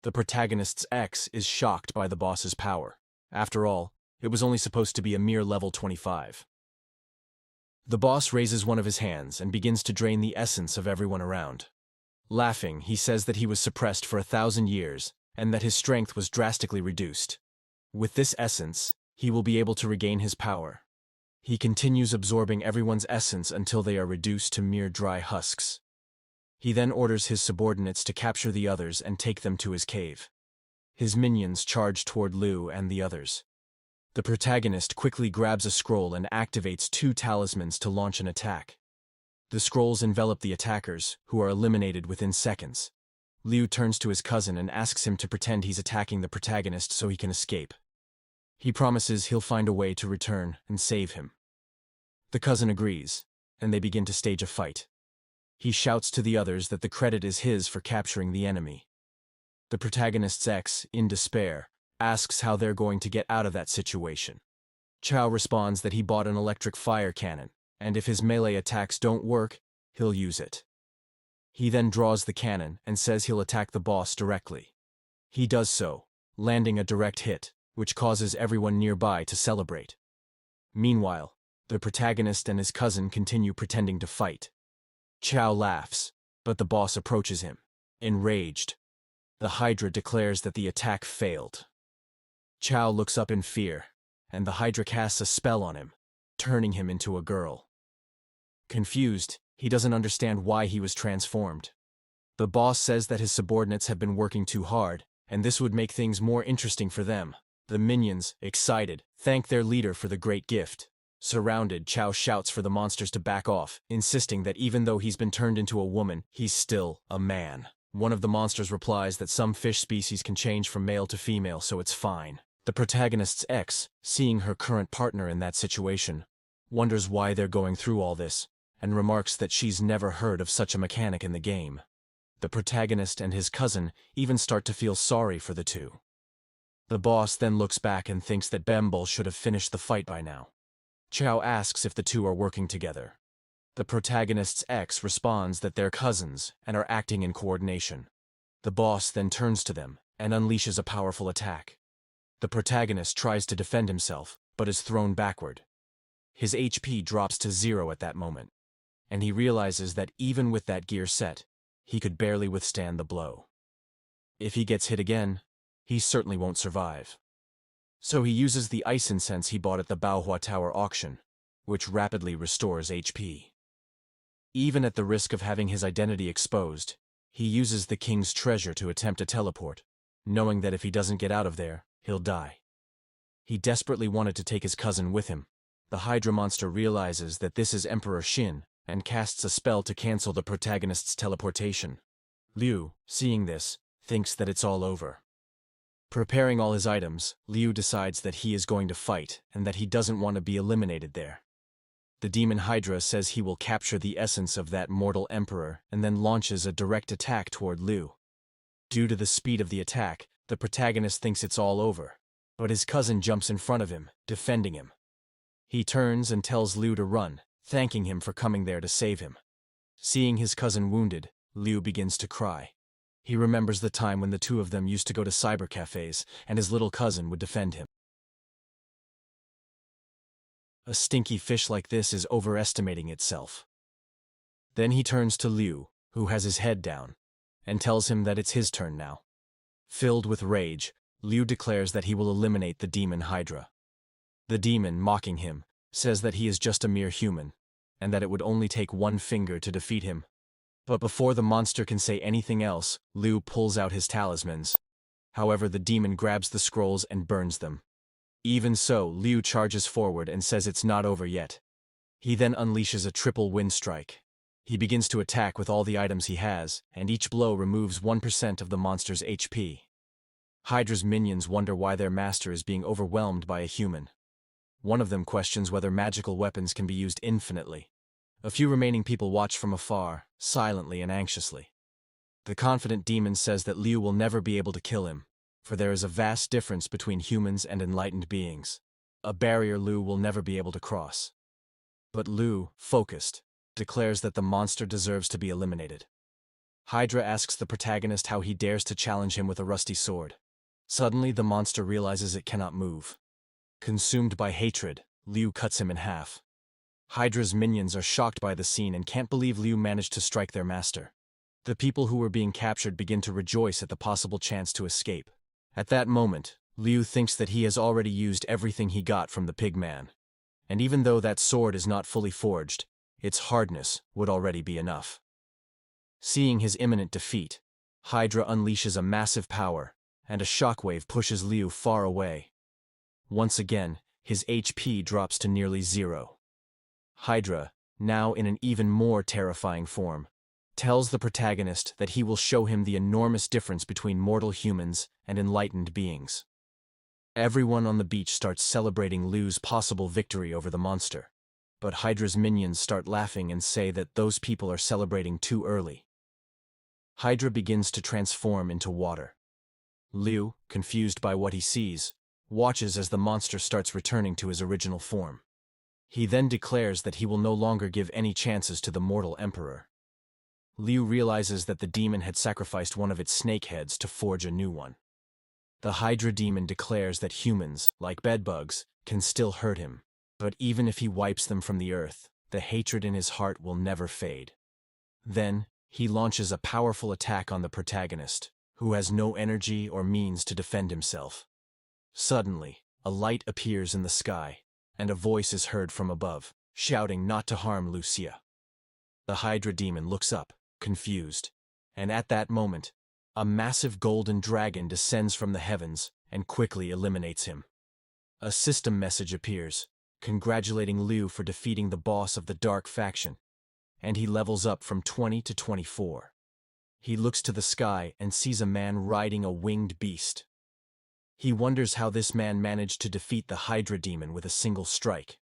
The protagonist's ex is shocked by the boss's power. After all, it was only supposed to be a mere level 25. The boss raises one of his hands and begins to drain the essence of everyone around. Laughing, he says that he was suppressed for 1,000 years, and that his strength was drastically reduced. With this essence, he will be able to regain his power. He continues absorbing everyone's essence until they are reduced to mere dry husks. He then orders his subordinates to capture the others and take them to his cave. His minions charge toward Liu and the others. The protagonist quickly grabs a scroll and activates 2 talismans to launch an attack. The scrolls envelop the attackers, who are eliminated within seconds. Liu turns to his cousin and asks him to pretend he's attacking the protagonist so he can escape. He promises he'll find a way to return and save him. The cousin agrees, and they begin to stage a fight. He shouts to the others that the credit is his for capturing the enemy. The protagonist's ex, in despair, asks how they're going to get out of that situation. Chao responds that he bought an electric fire cannon, and if his melee attacks don't work, he'll use it. He then draws the cannon and says he'll attack the boss directly. He does so, landing a direct hit, which causes everyone nearby to celebrate. Meanwhile, the protagonist and his cousin continue pretending to fight. Chow laughs, but the boss approaches him. Enraged, the Hydra declares that the attack failed. Chow looks up in fear, and the Hydra casts a spell on him, turning him into a girl. Confused, he doesn't understand why he was transformed. The boss says that his subordinates have been working too hard, and this would make things more interesting for them. The minions, excited, thank their leader for the great gift. Surrounded, Chow shouts for the monsters to back off, insisting that even though he's been turned into a woman, he's still a man. One of the monsters replies that some fish species can change from male to female, so it's fine. The protagonist's ex, seeing her current partner in that situation, wonders why they're going through all this, and remarks that she's never heard of such a mechanic in the game. The protagonist and his cousin even start to feel sorry for the two. The boss then looks back and thinks that Bembol should have finished the fight by now. Chow asks if the two are working together. The protagonist's ex responds that they're cousins and are acting in coordination. The boss then turns to them and unleashes a powerful attack. The protagonist tries to defend himself, but is thrown backward. His HP drops to 0 at that moment, and he realizes that even with that gear set, he could barely withstand the blow. If he gets hit again, he certainly won't survive. So he uses the ice incense he bought at the Baohua Tower auction, which rapidly restores HP. Even at the risk of having his identity exposed, he uses the king's treasure to attempt a teleport, knowing that if he doesn't get out of there, he'll die. He desperately wanted to take his cousin with him. The Hydra monster realizes that this is Emperor Shin, and casts a spell to cancel the protagonist's teleportation. Liu, seeing this, thinks that it's all over. Preparing all his items, Liu decides that he is going to fight and that he doesn't want to be eliminated there. The demon Hydra says he will capture the essence of that mortal emperor and then launches a direct attack toward Liu. Due to the speed of the attack, the protagonist thinks it's all over, but his cousin jumps in front of him, defending him. He turns and tells Liu to run, thanking him for coming there to save him. Seeing his cousin wounded, Liu begins to cry. He remembers the time when the two of them used to go to cyber cafes, and his little cousin would defend him. A stinky fish like this is overestimating itself. Then he turns to Liu, who has his head down, and tells him that it's his turn now. Filled with rage, Liu declares that he will eliminate the demon Hydra. The demon, mocking him, says that he is just a mere human, and that it would only take one finger to defeat him. But before the monster can say anything else, Liu pulls out his talismans. However, the demon grabs the scrolls and burns them. Even so, Liu charges forward and says it's not over yet. He then unleashes a triple wind strike. He begins to attack with all the items he has, and each blow removes 1% of the monster's HP. Hydra's minions wonder why their master is being overwhelmed by a human. One of them questions whether magical weapons can be used infinitely. A few remaining people watch from afar, silently and anxiously. The confident demon says that Liu will never be able to kill him, for there is a vast difference between humans and enlightened beings, a barrier Liu will never be able to cross. But Liu, focused, declares that the monster deserves to be eliminated. Hydra asks the protagonist how he dares to challenge him with a rusty sword. Suddenly, the monster realizes it cannot move. Consumed by hatred, Liu cuts him in half. Hydra's minions are shocked by the scene and can't believe Liu managed to strike their master. The people who were being captured begin to rejoice at the possible chance to escape. At that moment, Liu thinks that he has already used everything he got from the pig man. And even though that sword is not fully forged, its hardness would already be enough. Seeing his imminent defeat, Hydra unleashes a massive power, and a shockwave pushes Liu far away. Once again, his HP drops to nearly 0. Hydra, now in an even more terrifying form, tells the protagonist that he will show him the enormous difference between mortal humans and enlightened beings. Everyone on the beach starts celebrating Liu's possible victory over the monster, but Hydra's minions start laughing and say that those people are celebrating too early. Hydra begins to transform into water. Liu, confused by what he sees, watches as the monster starts returning to his original form. He then declares that he will no longer give any chances to the mortal emperor. Liu realizes that the demon had sacrificed one of its snake heads to forge a new one. The Hydra demon declares that humans, like bedbugs, can still hurt him, but even if he wipes them from the earth, the hatred in his heart will never fade. Then, he launches a powerful attack on the protagonist, who has no energy or means to defend himself. Suddenly, a light appears in the sky, and a voice is heard from above, shouting not to harm Lucia. The Hydra demon looks up, confused, and at that moment, a massive golden dragon descends from the heavens and quickly eliminates him. A system message appears, congratulating Liu for defeating the boss of the dark faction, and he levels up from 20 to 24. He looks to the sky and sees a man riding a winged beast. He wonders how this man managed to defeat the Hydra demon with a single strike.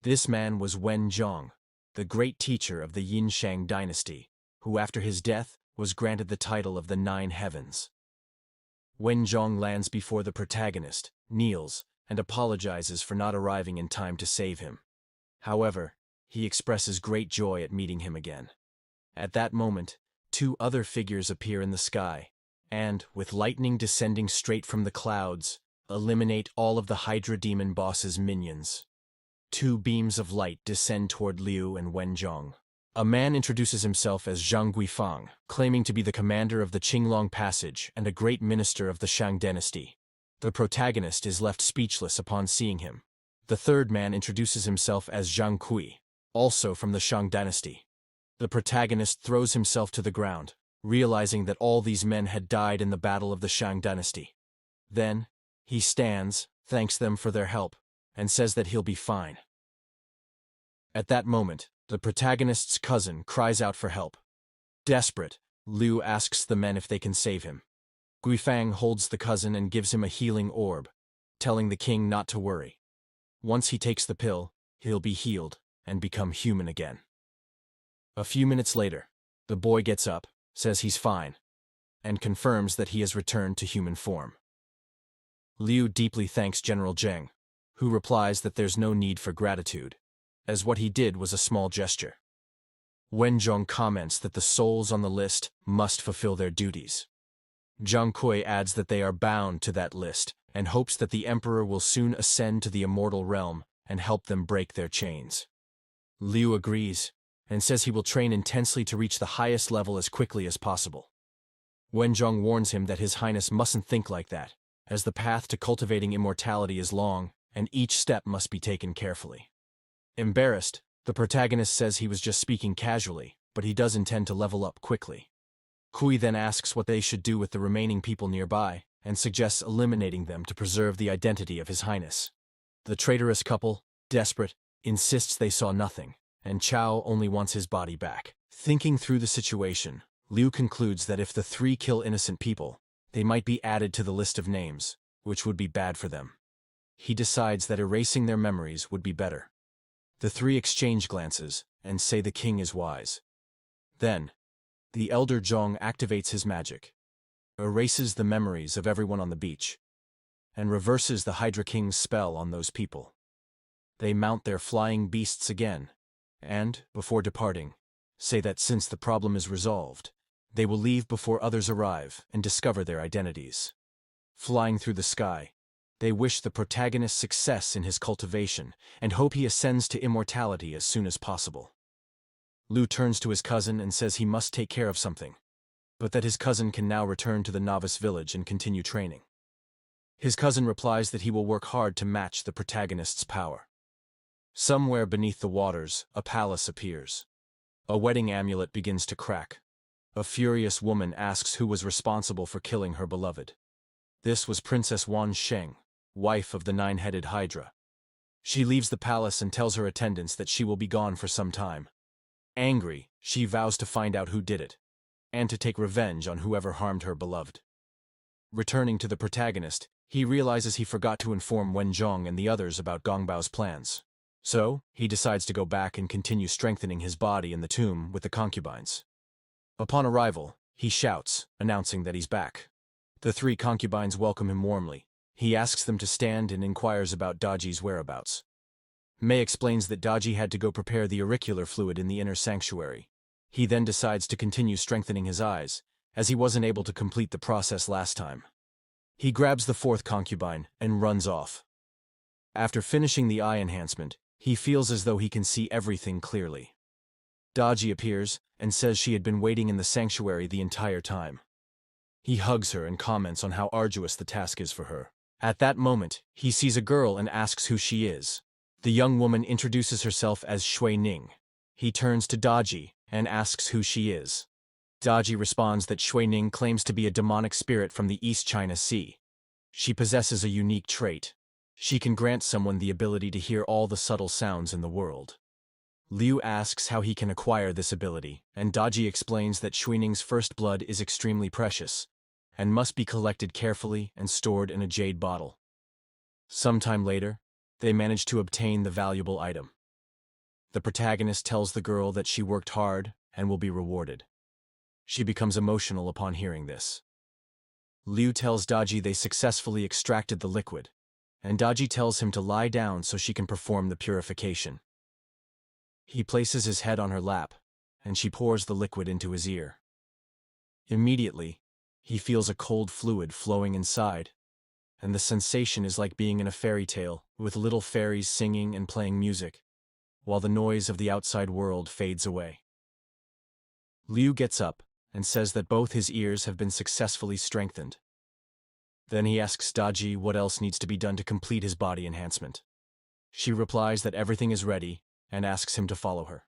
This man was Wen Zhong, the great teacher of the Yinshang dynasty, who after his death was granted the title of the Nine Heavens. Wen Zhong lands before the protagonist, kneels, and apologizes for not arriving in time to save him. However, he expresses great joy at meeting him again. At that moment, two other figures appear in the sky, and, with lightning descending straight from the clouds, eliminate all of the Hydra demon boss's minions. Two beams of light descend toward Liu and Wen Zhong. A man introduces himself as Zhang Guifang, claiming to be the commander of the Qinglong Passage and a great minister of the Shang dynasty. The protagonist is left speechless upon seeing him. The third man introduces himself as Zhang Kui, also from the Shang dynasty. The protagonist throws himself to the ground, realizing that all these men had died in the battle of the Shang dynasty. Then, he stands, thanks them for their help, and says that he'll be fine. At that moment, the protagonist's cousin cries out for help. Desperate, Liu asks the men if they can save him. Guifang holds the cousin and gives him a healing orb, telling the king not to worry. Once he takes the pill, he'll be healed and become human again. A few minutes later, the boy gets up, says he's fine, and confirms that he has returned to human form. Liu deeply thanks General Zheng, who replies that there's no need for gratitude, as what he did was a small gesture. Wen Zhong comments that the souls on the list must fulfill their duties. Zhang Kui adds that they are bound to that list and hopes that the emperor will soon ascend to the immortal realm and help them break their chains. Liu agrees and says he will train intensely to reach the highest level as quickly as possible. Wen Zhong warns him that His Highness mustn't think like that, as the path to cultivating immortality is long and each step must be taken carefully. Embarrassed, the protagonist says he was just speaking casually, but he does intend to level up quickly. Kui then asks what they should do with the remaining people nearby, and suggests eliminating them to preserve the identity of His Highness. The traitorous couple, desperate, insists they saw nothing, and Chao only wants his body back. Thinking through the situation, Liu concludes that if the three kill innocent people, they might be added to the list of names, which would be bad for them. He decides that erasing their memories would be better. The three exchange glances and say the king is wise. Then, the elder Zhong activates his magic, erases the memories of everyone on the beach, and reverses the Hydra King's spell on those people. They mount their flying beasts again, and, before departing, say that since the problem is resolved, they will leave before others arrive and discover their identities. Flying through the sky, they wish the protagonist success in his cultivation and hope he ascends to immortality as soon as possible. Liu turns to his cousin and says he must take care of something, but that his cousin can now return to the novice village and continue training. His cousin replies that he will work hard to match the protagonist's power. Somewhere beneath the waters, a palace appears. A wedding amulet begins to crack. A furious woman asks who was responsible for killing her beloved. This was Princess Wan Sheng, wife of the nine-headed Hydra. She leaves the palace and tells her attendants that she will be gone for some time. Angry, she vows to find out who did it, and to take revenge on whoever harmed her beloved. Returning to the protagonist, he realizes he forgot to inform Wen Zhong and the others about Gongbao's plans. So, he decides to go back and continue strengthening his body in the tomb with the concubines. Upon arrival, he shouts, announcing that he's back. The three concubines welcome him warmly. He asks them to stand and inquires about Daji's whereabouts. Mei explains that Daji had to go prepare the auricular fluid in the inner sanctuary. He then decides to continue strengthening his eyes, as he wasn't able to complete the process last time. He grabs the fourth concubine and runs off. After finishing the eye enhancement, he feels as though he can see everything clearly. Daji appears and says she had been waiting in the sanctuary the entire time. He hugs her and comments on how arduous the task is for her. At that moment, he sees a girl and asks who she is. The young woman introduces herself as Shui Ning. He turns to Daji and asks who she is. Daji responds that Shui Ning claims to be a demonic spirit from the East China Sea. She possesses a unique trait. She can grant someone the ability to hear all the subtle sounds in the world. Liu asks how he can acquire this ability, and Daji explains that Shui Ning's first blood is extremely precious and must be collected carefully and stored in a jade bottle. Sometime later, they manage to obtain the valuable item. The protagonist tells the girl that she worked hard and will be rewarded. She becomes emotional upon hearing this. Liu tells Daji they successfully extracted the liquid, and Daji tells him to lie down so she can perform the purification. He places his head on her lap, and she pours the liquid into his ear. Immediately, he feels a cold fluid flowing inside, and the sensation is like being in a fairy tale with little fairies singing and playing music, while the noise of the outside world fades away. Liu gets up and says that both his ears have been successfully strengthened. Then he asks Daji what else needs to be done to complete his body enhancement. She replies that everything is ready and asks him to follow her.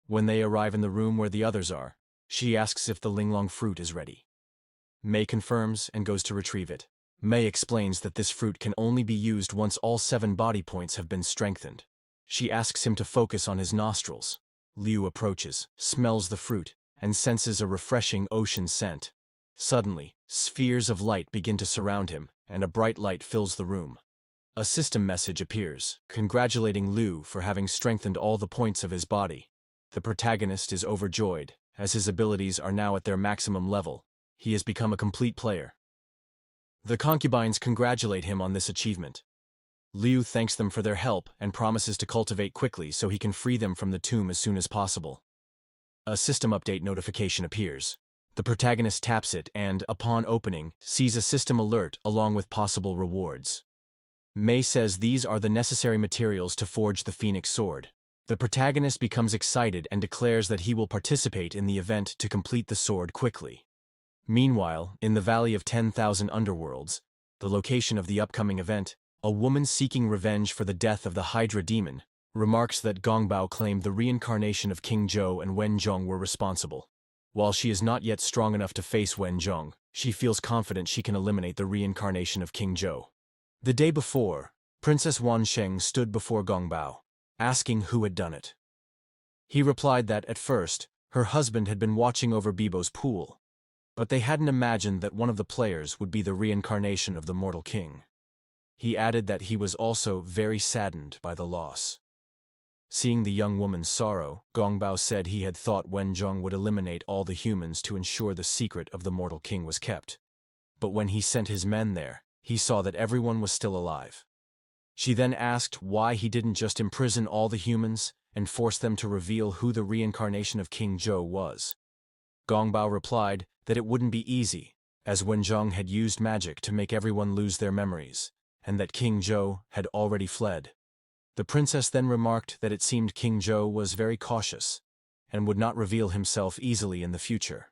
When they arrive in the room where the others are, she asks if the linglong fruit is ready. Mei confirms and goes to retrieve it. Mei explains that this fruit can only be used once all 7 body points have been strengthened. She asks him to focus on his nostrils. Liu approaches, smells the fruit, and senses a refreshing ocean scent. Suddenly, spheres of light begin to surround him, and a bright light fills the room. A system message appears, congratulating Liu for having strengthened all the points of his body. The protagonist is overjoyed, as his abilities are now at their maximum level. He has become a complete player. The concubines congratulate him on this achievement. Liu thanks them for their help and promises to cultivate quickly so he can free them from the tomb as soon as possible. A system update notification appears. The protagonist taps it and, upon opening, sees a system alert along with possible rewards. Mei says these are the necessary materials to forge the Phoenix Sword. The protagonist becomes excited and declares that he will participate in the event to complete the sword quickly. Meanwhile, in the Valley of 10,000 Underworlds, the location of the upcoming event, a woman seeking revenge for the death of the Hydra demon remarks that Gongbao claimed the reincarnation of King Zhou and Wen Zhong were responsible. While she is not yet strong enough to face Wen Zhong, she feels confident she can eliminate the reincarnation of King Zhou. The day before, Princess Wansheng stood before Gongbao, asking who had done it. He replied that, at first, her husband had been watching over Bibo's pool, but they hadn't imagined that one of the players would be the reincarnation of the mortal king. He added that he was also very saddened by the loss. Seeing the young woman's sorrow, Gongbao said he had thought Wen Zhong would eliminate all the humans to ensure the secret of the mortal king was kept. But when he sent his men there, he saw that everyone was still alive. She then asked why he didn't just imprison all the humans and force them to reveal who the reincarnation of King Zhou was. Gongbao replied that it wouldn't be easy, as Wen Zhong had used magic to make everyone lose their memories, and that King Zhou had already fled. The princess then remarked that it seemed King Zhou was very cautious and would not reveal himself easily in the future.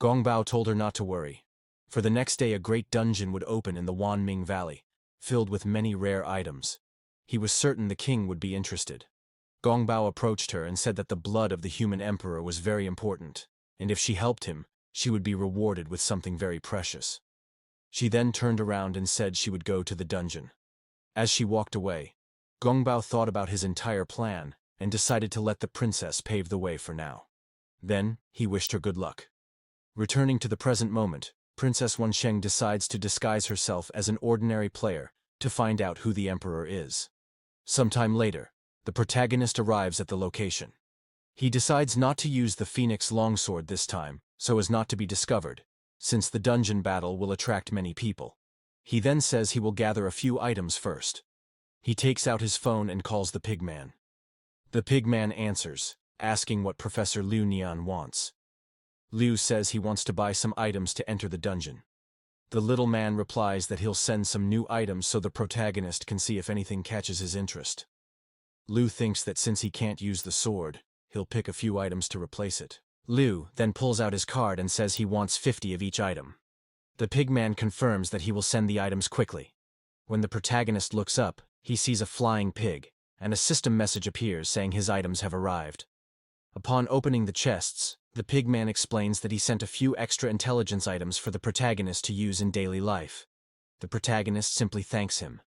Gongbao told her not to worry, for the next day a great dungeon would open in the Wanming Valley, filled with many rare items. He was certain the king would be interested. Gongbao approached her and said that the blood of the human emperor was very important, and if she helped him, she would be rewarded with something very precious. She then turned around and said she would go to the dungeon. As she walked away, Gongbao thought about his entire plan and decided to let the princess pave the way for now. Then, he wished her good luck. Returning to the present moment, Princess Wansheng decides to disguise herself as an ordinary player to find out who the emperor is. Sometime later, the protagonist arrives at the location. He decides not to use the Phoenix longsword this time, so as not to be discovered, since the dungeon battle will attract many people. He then says he will gather a few items first. He takes out his phone and calls the pigman. The pigman answers, asking what Professor Liu Nian wants. Liu says he wants to buy some items to enter the dungeon. The little man replies that he'll send some new items so the protagonist can see if anything catches his interest. Liu thinks that since he can't use the sword, he'll pick a few items to replace it. Liu then pulls out his card and says he wants 50 of each item. The pigman confirms that he will send the items quickly. When the protagonist looks up, he sees a flying pig, and a system message appears saying his items have arrived. Upon opening the chests, the pigman explains that he sent a few extra intelligence items for the protagonist to use in daily life. The protagonist simply thanks him.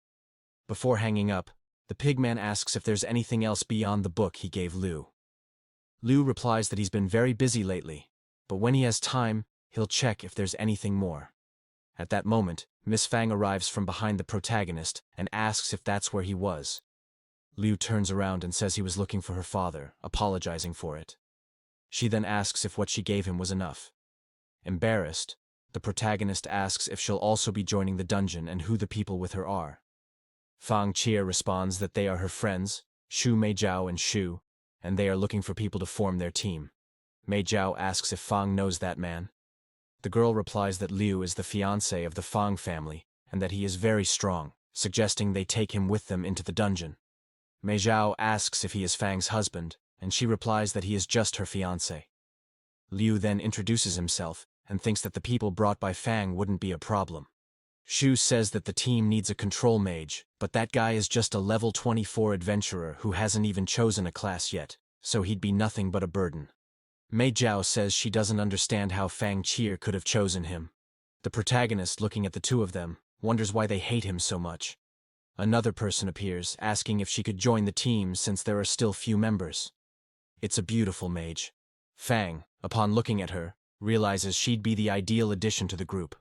Before hanging up, the pigman asks if there's anything else beyond the book he gave Liu. Liu replies that he's been very busy lately, but when he has time, he'll check if there's anything more. At that moment, Miss Fang arrives from behind the protagonist and asks if that's where he was. Liu turns around and says he was looking for her father, apologizing for it. She then asks if what she gave him was enough. Embarrassed, the protagonist asks if she'll also be joining the dungeon and who the people with her are. Fang Qie responds that they are her friends, Shu Meijiao and Shu, and they are looking for people to form their team. Meijiao asks if Fang knows that man. The girl replies that Liu is the fiancé of the Fang family and that he is very strong, suggesting they take him with them into the dungeon. Meijiao asks if he is Fang's husband, and she replies that he is just her fiancé. Liu then introduces himself and thinks that the people brought by Fang wouldn't be a problem. Shu says that the team needs a control mage, but that guy is just a level 24 adventurer who hasn't even chosen a class yet, so he'd be nothing but a burden. Meijiao says she doesn't understand how Fang Qie could have chosen him. The protagonist, looking at the two of them, wonders why they hate him so much. Another person appears, asking if she could join the team since there are still few members. It's a beautiful mage. Fang, upon looking at her, realizes she'd be the ideal addition to the group.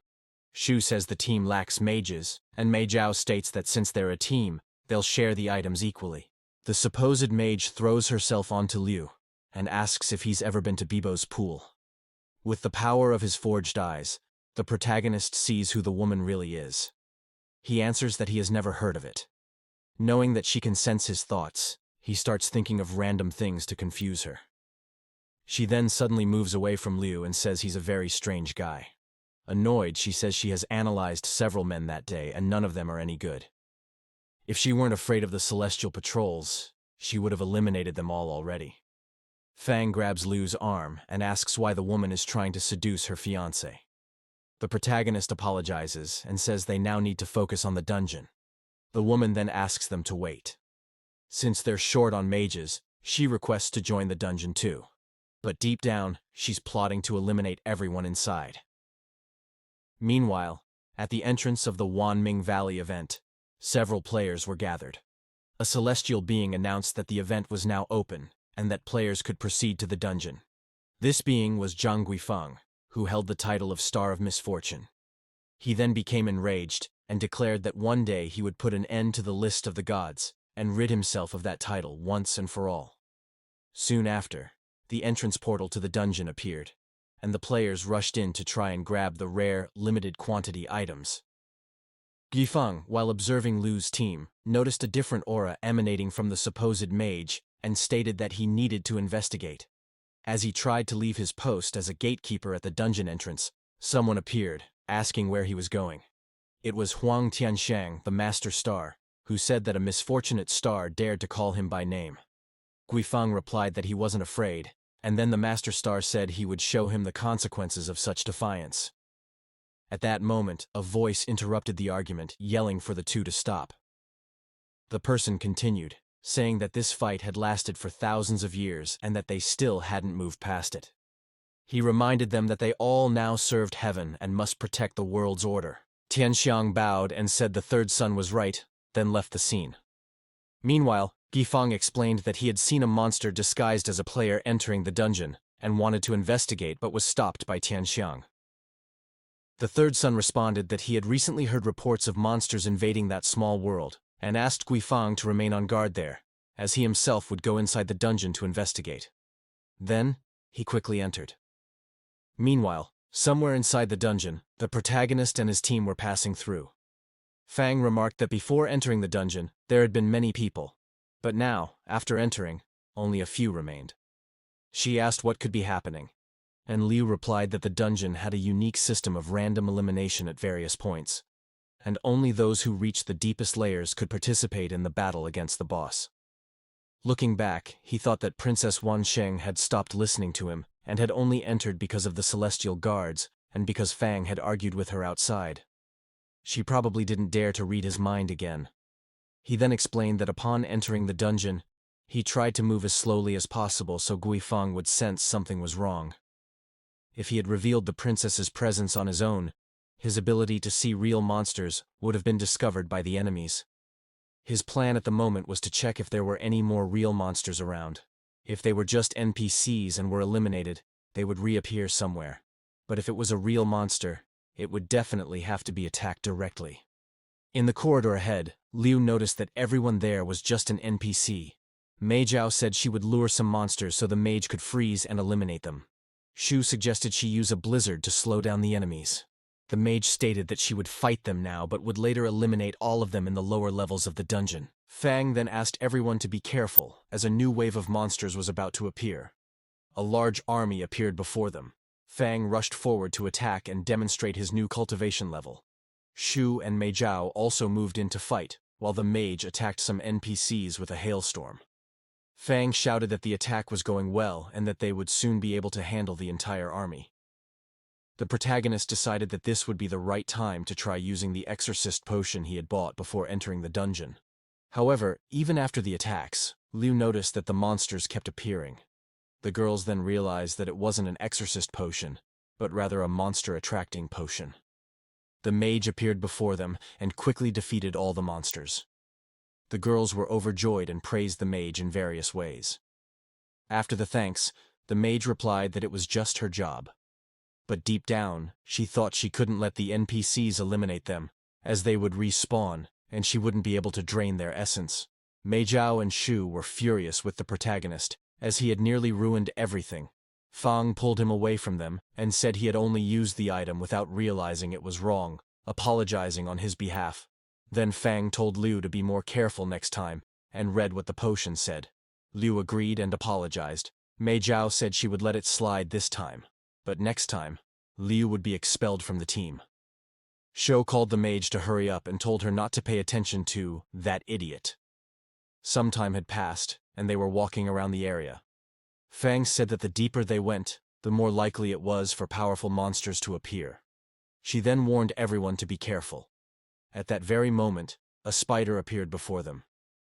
Shu says the team lacks mages, and Meijiao states that since they're a team, they'll share the items equally. The supposed mage throws herself onto Liu and asks if he's ever been to Bibo's pool. With the power of his forged eyes, the protagonist sees who the woman really is. He answers that he has never heard of it. Knowing that she can sense his thoughts, he starts thinking of random things to confuse her. She then suddenly moves away from Liu and says he's a very strange guy. Annoyed, she says she has analyzed several men that day and none of them are any good. If she weren't afraid of the celestial patrols, she would have eliminated them all already. Fang grabs Liu's arm and asks why the woman is trying to seduce her fiancé. The protagonist apologizes and says they now need to focus on the dungeon. The woman then asks them to wait. Since they're short on mages, she requests to join the dungeon too. But deep down, she's plotting to eliminate everyone inside. Meanwhile, at the entrance of the Wanming Valley event, several players were gathered. A celestial being announced that the event was now open, and that players could proceed to the dungeon. This being was Zhang Guifeng, who held the title of Star of Misfortune. He then became enraged, and declared that one day he would put an end to the list of the gods, and rid himself of that title once and for all. Soon after, the entrance portal to the dungeon appeared, and the players rushed in to try and grab the rare, limited-quantity items. Guifeng, while observing Liu's team, noticed a different aura emanating from the supposed mage and stated that he needed to investigate. As he tried to leave his post as a gatekeeper at the dungeon entrance, someone appeared, asking where he was going. It was Huang Tianxiang, the Master Star, who said that a misfortunate star dared to call him by name. Guifeng replied that he wasn't afraid, and then the Master Star said he would show him the consequences of such defiance. At that moment, a voice interrupted the argument, yelling for the two to stop. The person continued, saying that this fight had lasted for thousands of years and that they still hadn't moved past it. He reminded them that they all now served heaven and must protect the world's order. Tianxiang bowed and said the third son was right, then left the scene. Meanwhile, Guifeng explained that he had seen a monster disguised as a player entering the dungeon and wanted to investigate but was stopped by Tianxiang. The third son responded that he had recently heard reports of monsters invading that small world, and asked Guifeng to remain on guard there, as he himself would go inside the dungeon to investigate. Then, he quickly entered. Meanwhile, somewhere inside the dungeon, the protagonist and his team were passing through. Fang remarked that before entering the dungeon, there had been many people, but now, after entering, only a few remained. She asked what could be happening, and Liu replied that the dungeon had a unique system of random elimination at various points, and only those who reached the deepest layers could participate in the battle against the boss. Looking back, he thought that Princess Wansheng had stopped listening to him and had only entered because of the celestial guards and because Fang had argued with her outside. She probably didn't dare to read his mind again. He then explained that upon entering the dungeon, he tried to move as slowly as possible so Guifang would sense something was wrong. If he had revealed the princess's presence on his own, his ability to see real monsters would have been discovered by the enemies. His plan at the moment was to check if there were any more real monsters around. If they were just NPCs and were eliminated, they would reappear somewhere. But if it was a real monster, it would definitely have to be attacked directly. In the corridor ahead, Liu noticed that everyone there was just an NPC. Mei Zhao said she would lure some monsters so the mage could freeze and eliminate them. Shu suggested she use a blizzard to slow down the enemies. The mage stated that she would fight them now but would later eliminate all of them in the lower levels of the dungeon. Fang then asked everyone to be careful, as a new wave of monsters was about to appear. A large army appeared before them. Fang rushed forward to attack and demonstrate his new cultivation level. Shu and Mei Zhao also moved in to fight, while the mage attacked some NPCs with a hailstorm. Fang shouted that the attack was going well and that they would soon be able to handle the entire army. The protagonist decided that this would be the right time to try using the exorcist potion he had bought before entering the dungeon. However, even after the attacks, Liu noticed that the monsters kept appearing. The girls then realized that it wasn't an exorcist potion, but rather a monster-attracting potion. The mage appeared before them and quickly defeated all the monsters. The girls were overjoyed and praised the mage in various ways. After the thanks, the mage replied that it was just her job. But deep down, she thought she couldn't let the NPCs eliminate them, as they would respawn, and she wouldn't be able to drain their essence. Mei Zhao and Shu were furious with the protagonist, as he had nearly ruined everything. Fang pulled him away from them and said he had only used the item without realizing it was wrong, apologizing on his behalf. Then Fang told Liu to be more careful next time and read what the potion said. Liu agreed and apologized. Mei Zhao said she would let it slide this time, but next time, Liu would be expelled from the team. Shou called the mage to hurry up and told her not to pay attention to that idiot. Some time had passed, and they were walking around the area. Fang said that the deeper they went, the more likely it was for powerful monsters to appear. She then warned everyone to be careful. At that very moment, a spider appeared before them.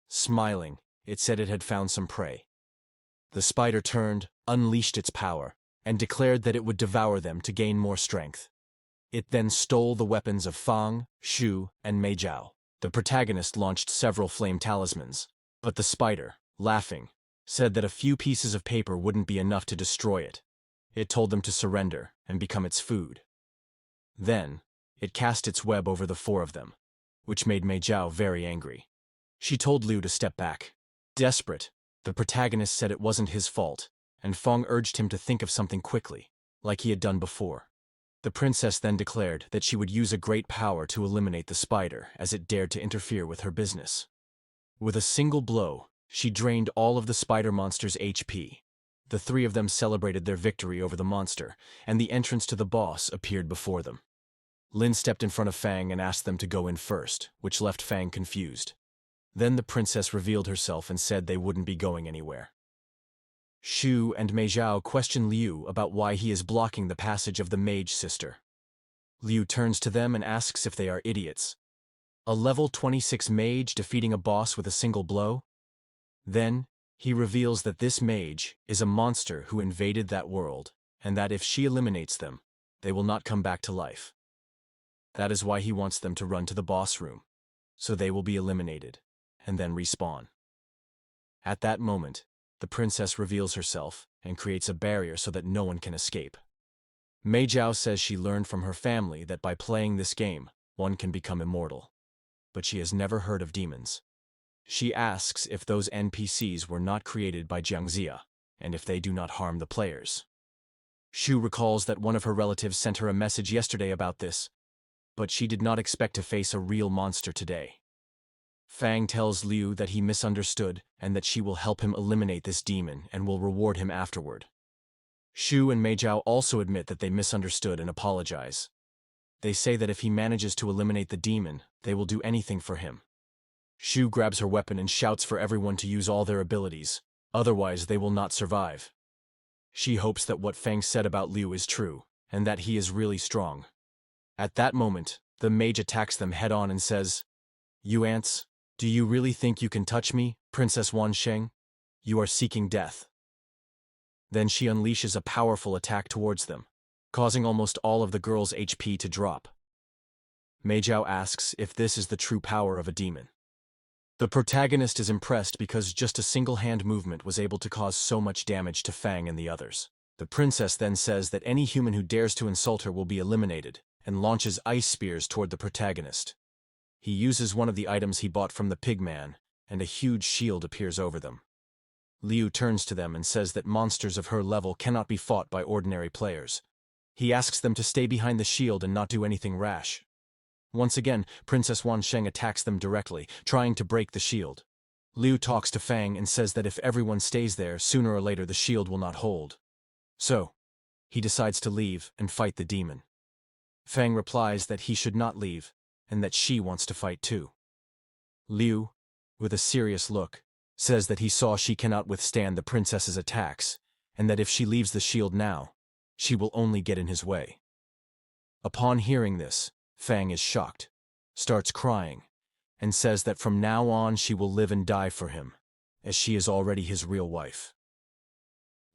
Smiling, it said it had found some prey. The spider turned, unleashed its power, and declared that it would devour them to gain more strength. It then stole the weapons of Fang, Shu, and Mei Zhao. The protagonist launched several flame talismans, but the spider, laughing, said that a few pieces of paper wouldn't be enough to destroy it. It told them to surrender and become its food. Then, it cast its web over the four of them, which made Mei Zhao very angry. She told Liu to step back. Desperate, the protagonist said it wasn't his fault, and Fang urged him to think of something quickly, like he had done before. The princess then declared that she would use a great power to eliminate the spider as it dared to interfere with her business. With a single blow, she drained all of the spider monster's HP. The three of them celebrated their victory over the monster, and the entrance to the boss appeared before them. Lin stepped in front of Fang and asked them to go in first, which left Fang confused. Then the princess revealed herself and said they wouldn't be going anywhere. Shu and Mei Zhao question Liu about why he is blocking the passage of the mage sister. Liu turns to them and asks if they are idiots. A level 26 mage defeating a boss with a single blow? Then, he reveals that this mage is a monster who invaded that world, and that if she eliminates them, they will not come back to life. That is why he wants them to run to the boss room, so they will be eliminated, and then respawn. At that moment, the princess reveals herself and creates a barrier so that no one can escape. Mei Zhao says she learned from her family that by playing this game, one can become immortal. But she has never heard of demons. She asks if those NPCs were not created by Jiangxia, and if they do not harm the players. Shu recalls that one of her relatives sent her a message yesterday about this, but she did not expect to face a real monster today. Fang tells Liu that he misunderstood and that she will help him eliminate this demon and will reward him afterward. Shu and Mei Zhao also admit that they misunderstood and apologize. They say that if he manages to eliminate the demon, they will do anything for him. Shu grabs her weapon and shouts for everyone to use all their abilities, otherwise they will not survive. She hopes that what Fang said about Liu is true, and that he is really strong. At that moment, the mage attacks them head-on and says, "You ants, do you really think you can touch me, Princess Wansheng? You are seeking death." Then she unleashes a powerful attack towards them, causing almost all of the girls' HP to drop. Mei Zhao asks if this is the true power of a demon. The protagonist is impressed because just a single hand movement was able to cause so much damage to Fang and the others. The princess then says that any human who dares to insult her will be eliminated, and launches ice spears toward the protagonist. He uses one of the items he bought from the pigman, and a huge shield appears over them. Liu turns to them and says that monsters of her level cannot be fought by ordinary players. He asks them to stay behind the shield and not do anything rash. Once again, Princess Wansheng attacks them directly, trying to break the shield. Liu talks to Fang and says that if everyone stays there, sooner or later the shield will not hold. So, he decides to leave and fight the demon. Fang replies that he should not leave, and that she wants to fight too. Liu, with a serious look, says that he saw she cannot withstand the princess's attacks, and that if she leaves the shield now, she will only get in his way. Upon hearing this, Fang is shocked, starts crying, and says that from now on she will live and die for him, as she is already his real wife.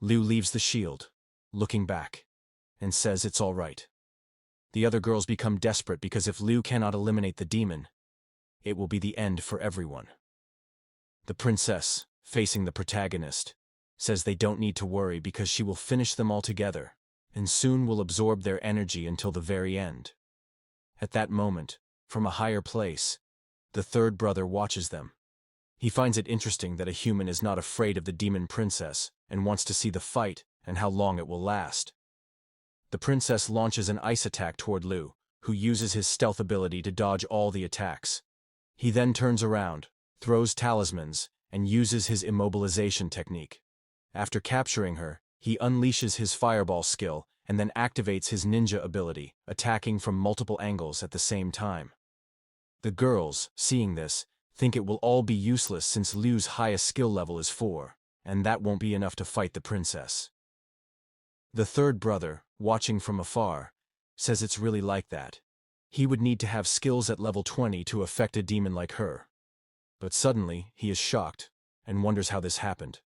Liu leaves the shield, looking back, and says it's all right. The other girls become desperate because if Liu cannot eliminate the demon, it will be the end for everyone. The princess, facing the protagonist, says they don't need to worry because she will finish them all together, and soon will absorb their energy until the very end. At that moment, from a higher place, the third brother watches them. He finds it interesting that a human is not afraid of the demon princess and wants to see the fight and how long it will last. The princess launches an ice attack toward Liu, who uses his stealth ability to dodge all the attacks. He then turns around, throws talismans, and uses his immobilization technique. After capturing her, he unleashes his fireball skill and then activates his ninja ability, attacking from multiple angles at the same time. The girls, seeing this, think it will all be useless since Liu's highest skill level is 4, and that won't be enough to fight the princess. The third brother, watching from afar, says it's really like that. He would need to have skills at level 20 to affect a demon like her. But suddenly, he is shocked, and wonders how this happened.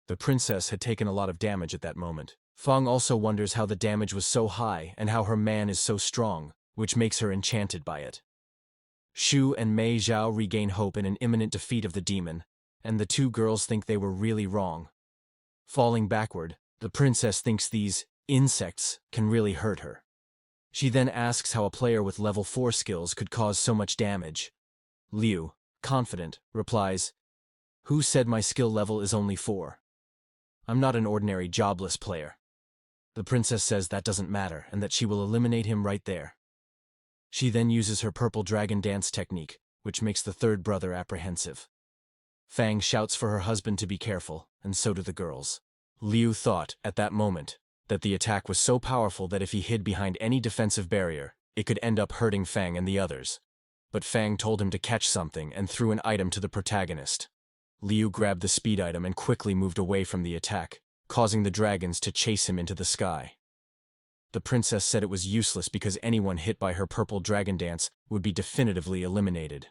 The princess had taken a lot of damage at that moment. Fang also wonders how the damage was so high and how her man is so strong, which makes her enchanted by it. Shu and Mei Zhao regain hope in an imminent defeat of the demon, and the two girls think they were really wrong. Falling backward, the princess thinks these insects can really hurt her. She then asks how a player with level 4 skills could cause so much damage. Liu, confident, replies, "Who said my skill level is only 4? I'm not an ordinary jobless player." The princess says that doesn't matter and that she will eliminate him right there. She then uses her purple dragon dance technique, which makes the third brother apprehensive. Fang shouts for her husband to be careful, and so do the girls. Liu thought, at that moment, that the attack was so powerful that if he hid behind any defensive barrier, it could end up hurting Fang and the others. But Fang told him to catch something and threw an item to the protagonist. Liu grabbed the speed item and quickly moved away from the attack, causing the dragons to chase him into the sky. The princess said it was useless because anyone hit by her purple dragon dance would be definitively eliminated.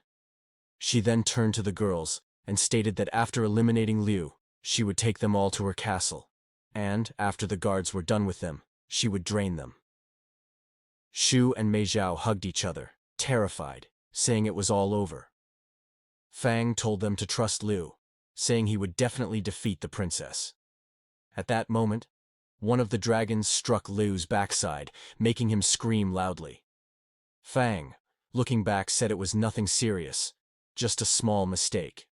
She then turned to the girls and stated that after eliminating Liu, she would take them all to her castle, and, after the guards were done with them, she would drain them. Shu and Mei Zhao hugged each other, terrified, saying it was all over. Fang told them to trust Liu, saying he would definitely defeat the princess. At that moment, one of the dragons struck Liu's backside, making him scream loudly. Fang, looking back, said it was nothing serious, just a small mistake.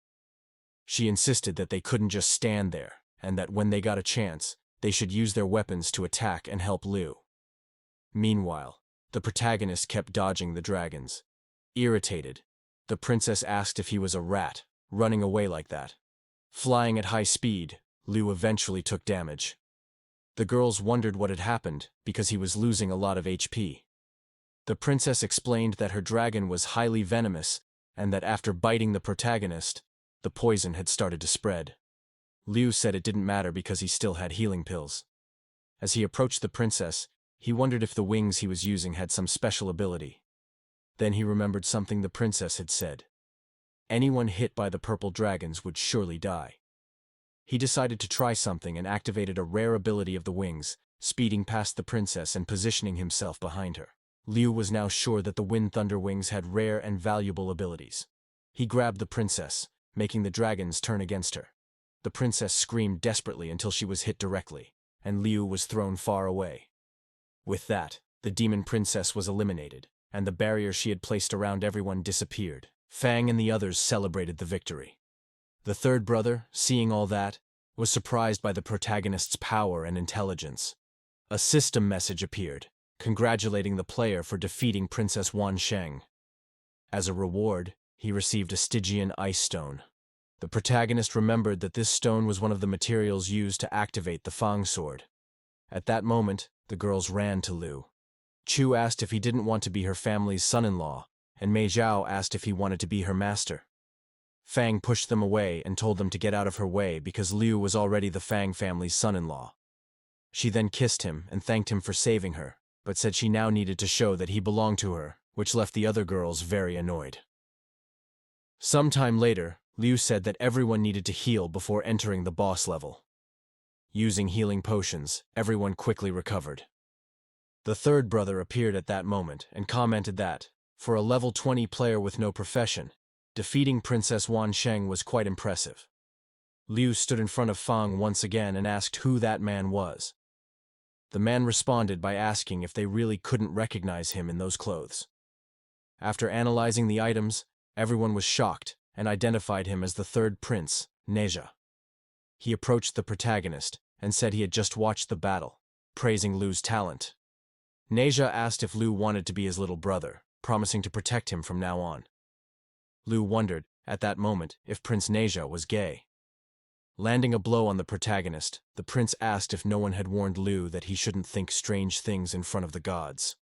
She insisted that they couldn't just stand there, and that when they got a chance, they should use their weapons to attack and help Liu. Meanwhile, the protagonist kept dodging the dragons. Irritated, the princess asked if he was a rat, running away like that. Flying at high speed, Liu eventually took damage. The girls wondered what had happened because he was losing a lot of HP. The princess explained that her dragon was highly venomous and that after biting the protagonist, the poison had started to spread. Liu said it didn't matter because he still had healing pills. As he approached the princess, he wondered if the wings he was using had some special ability. Then he remembered something the princess had said. Anyone hit by the purple dragons would surely die. He decided to try something and activated a rare ability of the wings, speeding past the princess and positioning himself behind her. Liu was now sure that the Wind Thunder Wings had rare and valuable abilities. He grabbed the princess, making the dragons turn against her. The princess screamed desperately until she was hit directly, and Liu was thrown far away. With that, the demon princess was eliminated, and the barrier she had placed around everyone disappeared. Fang and the others celebrated the victory. The third brother, seeing all that, was surprised by the protagonist's power and intelligence. A system message appeared, congratulating the player for defeating Princess Wan Sheng. As a reward, he received a Stygian ice stone. The protagonist remembered that this stone was one of the materials used to activate the Fang sword. At that moment, the girls ran to Liu. Chu asked if he didn't want to be her family's son-in-law, and Mei Zhao asked if he wanted to be her master. Fang pushed them away and told them to get out of her way because Liu was already the Fang family's son-in-law. She then kissed him and thanked him for saving her, but said she now needed to show that he belonged to her, which left the other girls very annoyed. Sometime later, Liu said that everyone needed to heal before entering the boss level. Using healing potions, everyone quickly recovered. The third brother appeared at that moment and commented that, for a level 20 player with no profession, defeating Princess Wan Sheng was quite impressive. Liu stood in front of Fang once again and asked who that man was. The man responded by asking if they really couldn't recognize him in those clothes. After analyzing the items, everyone was shocked and identified him as the third prince, Neja. He approached the protagonist and said he had just watched the battle, praising Liu's talent. Neja asked if Liu wanted to be his little brother, promising to protect him from now on. Liu wondered, at that moment, if Prince Neja was gay. Landing a blow on the protagonist, the prince asked if no one had warned Liu that he shouldn't think strange things in front of the gods.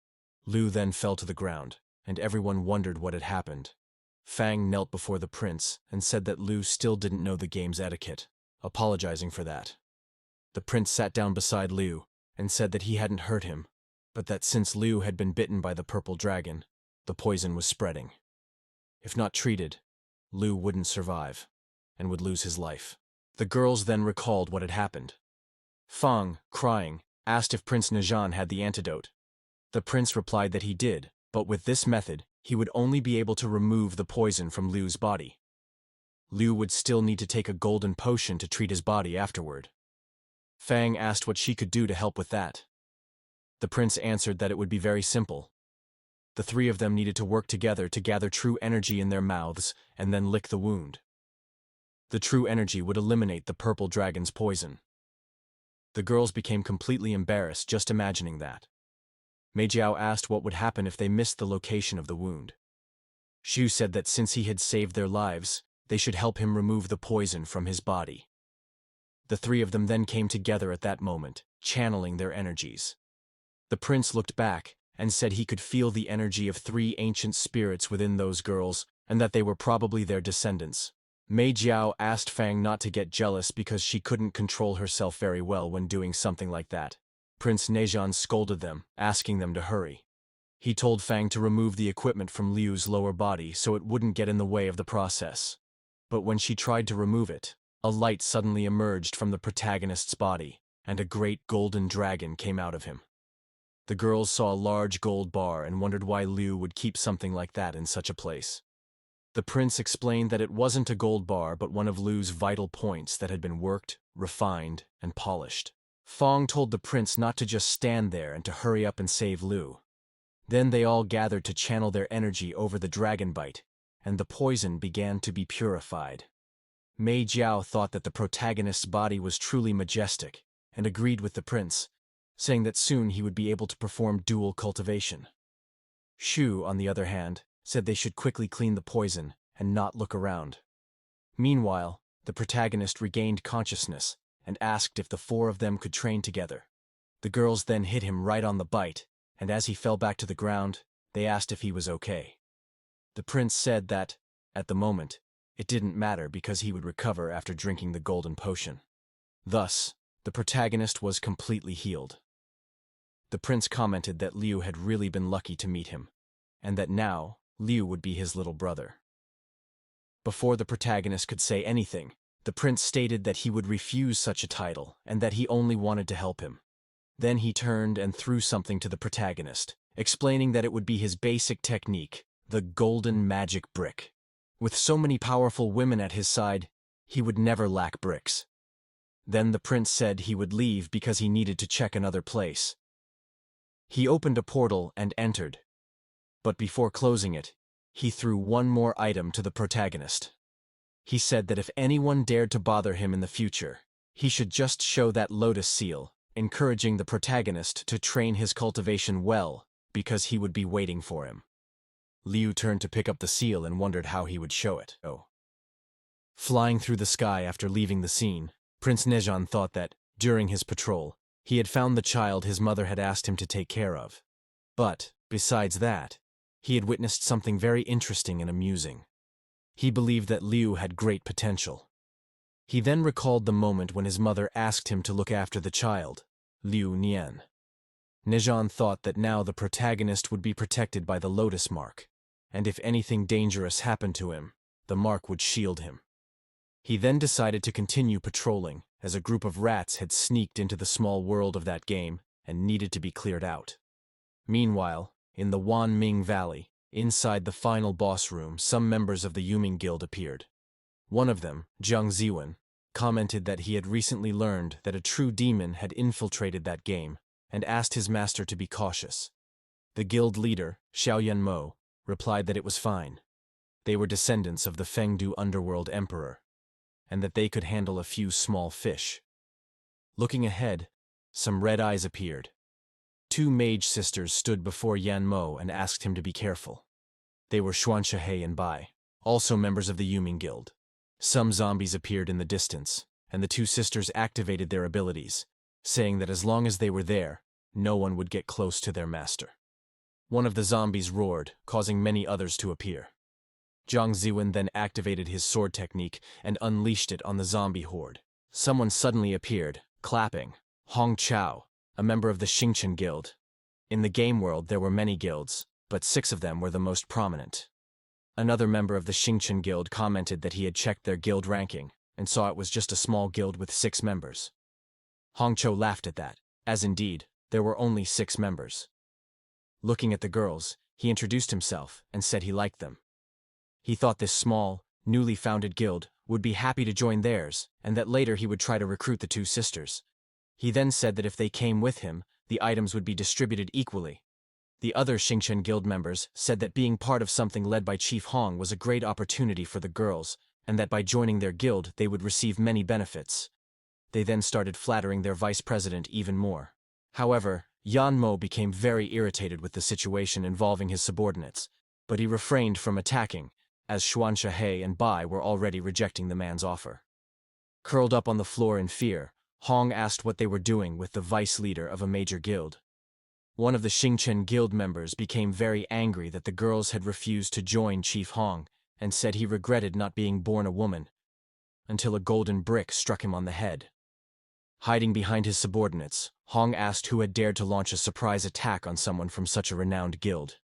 Liu then fell to the ground, and everyone wondered what had happened. Fang knelt before the prince and said that Liu still didn't know the game's etiquette, apologizing for that. The prince sat down beside Liu and said that he hadn't hurt him, but that since Liu had been bitten by the purple dragon, the poison was spreading. If not treated, Liu wouldn't survive and would lose his life. The girls then recalled what had happened. Fang, crying, asked if Prince Nejan had the antidote. The prince replied that he did, but with this method, he would only be able to remove the poison from Liu's body. Liu would still need to take a golden potion to treat his body afterward. Fang asked what she could do to help with that. The prince answered that it would be very simple. The three of them needed to work together to gather true energy in their mouths and then lick the wound. The true energy would eliminate the purple dragon's poison. The girls became completely embarrassed just imagining that. Mei Jiao asked what would happen if they missed the location of the wound. Xu said that since he had saved their lives, they should help him remove the poison from his body. The three of them then came together at that moment, channeling their energies. The prince looked back and said he could feel the energy of 3 ancient spirits within those girls and that they were probably their descendants. Mei Jiao asked Fang not to get jealous because she couldn't control herself very well when doing something like that. Prince Nejan scolded them, asking them to hurry. He told Fang to remove the equipment from Liu's lower body so it wouldn't get in the way of the process. But when she tried to remove it, a light suddenly emerged from the protagonist's body, and a great golden dragon came out of him. The girls saw a large gold bar and wondered why Liu would keep something like that in such a place. The prince explained that it wasn't a gold bar but one of Liu's vital points that had been worked, refined, and polished. Fang told the prince not to just stand there and to hurry up and save Liu. Then they all gathered to channel their energy over the dragon bite, and the poison began to be purified. Mei Jiao thought that the protagonist's body was truly majestic, and agreed with the prince, saying that soon he would be able to perform dual cultivation. Xu, on the other hand, said they should quickly clean the poison and not look around. Meanwhile, the protagonist regained consciousness and asked if the 4 of them could train together. The girls then hit him right on the bite, and as he fell back to the ground, they asked if he was okay. The prince said that, At the moment, it didn't matter because he would recover after drinking the golden potion. Thus, the protagonist was completely healed. The prince commented that Liu had really been lucky to meet him, and that now Liu would be his little brother. Before the protagonist could say anything, the prince stated that he would refuse such a title and that he only wanted to help him. Then he turned and threw something to the protagonist, explaining that it would be his basic technique, the golden magic brick. With so many powerful women at his side, he would never lack bricks. Then the prince said he would leave because he needed to check another place. He opened a portal and entered. But before closing it, he threw one more item to the protagonist. He said that if anyone dared to bother him in the future, he should just show that lotus seal, encouraging the protagonist to train his cultivation well, because he would be waiting for him. Liu turned to pick up the seal and wondered how he would show it. Flying through the sky after leaving the scene, Prince Nejan thought that, during his patrol, he had found the child his mother had asked him to take care of. But, besides that, he had witnessed something very interesting and amusing. He believed that Liu had great potential. He then recalled the moment when his mother asked him to look after the child, Liu Nian. Nejan thought that now the protagonist would be protected by the lotus mark, and if anything dangerous happened to him, the mark would shield him. He then decided to continue patrolling, as a group of rats had sneaked into the small world of that game and needed to be cleared out. Meanwhile, in the Wanming Valley, inside the final boss room, some members of the Yuming Guild appeared. One of them, Jiang Ziwen, commented that he had recently learned that a true demon had infiltrated that game and asked his master to be cautious. The guild leader, Xiao Yanmo, replied that it was fine. They were descendants of the Fengdu underworld emperor, and that they could handle a few small fish. Looking ahead, some red eyes appeared. Two mage sisters stood before Yanmo and asked him to be careful. They were Xuanshihei and Bai, also members of the Yuming Guild. Some zombies appeared in the distance, and the two sisters activated their abilities, saying that as long as they were there, no one would get close to their master. One of the zombies roared, causing many others to appear. Jiang Ziwen then activated his sword technique and unleashed it on the zombie horde. Someone suddenly appeared, clapping. Hong Chao, a member of the Xingchen Guild. In the game world there were many guilds, but 6 of them were the most prominent. Another member of the Xingchen Guild commented that he had checked their guild ranking and saw it was just a small guild with 6 members. Hong Chao laughed at that, as indeed, there were only 6 members. Looking at the girls, he introduced himself and said he liked them. He thought this small, newly founded guild would be happy to join theirs, and that later he would try to recruit the 2 sisters. He then said that if they came with him, the items would be distributed equally. The other Xingchen Guild members said that being part of something led by Chief Hong was a great opportunity for the girls, and that by joining their guild they would receive many benefits. They then started flattering their vice president even more. However, Yan Mo became very irritated with the situation involving his subordinates, but he refrained from attacking, as Xuanshihei and Bai were already rejecting the man's offer. Curled up on the floor in fear, Hong asked what they were doing with the vice leader of a major guild. One of the Xingchen Guild members became very angry that the girls had refused to join Chief Hong and said he regretted not being born a woman, until a golden brick struck him on the head. Hiding behind his subordinates, Hong asked who had dared to launch a surprise attack on someone from such a renowned guild.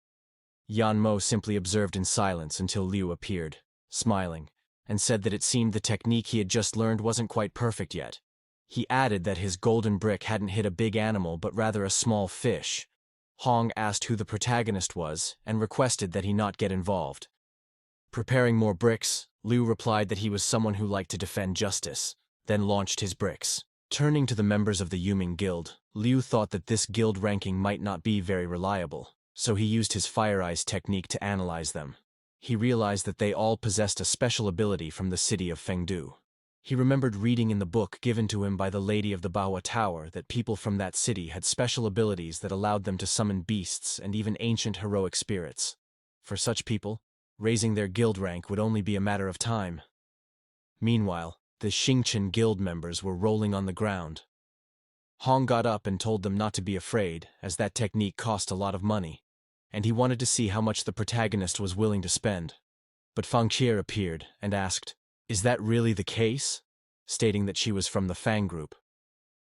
Yan Mo simply observed in silence until Liu appeared, smiling, and said that it seemed the technique he had just learned wasn't quite perfect yet. He added that his golden brick hadn't hit a big animal but rather a small fish. Hong asked who the protagonist was and requested that he not get involved. Preparing more bricks, Liu replied that he was someone who liked to defend justice, then launched his bricks. Turning to the members of the Yuming Guild, Liu thought that this guild ranking might not be very reliable, so he used his Fire Eyes technique to analyze them. He realized that they all possessed a special ability from the city of Fengdu. He remembered reading in the book given to him by the Lady of the Baoa Tower that people from that city had special abilities that allowed them to summon beasts and even ancient heroic spirits. For such people, raising their guild rank would only be a matter of time. Meanwhile, the Xingchen Guild members were rolling on the ground. Hong got up and told them not to be afraid, as that technique cost a lot of money, and he wanted to see how much the protagonist was willing to spend. But Fang Qie appeared and asked, "Is that really the case?" stating that she was from the Fang group.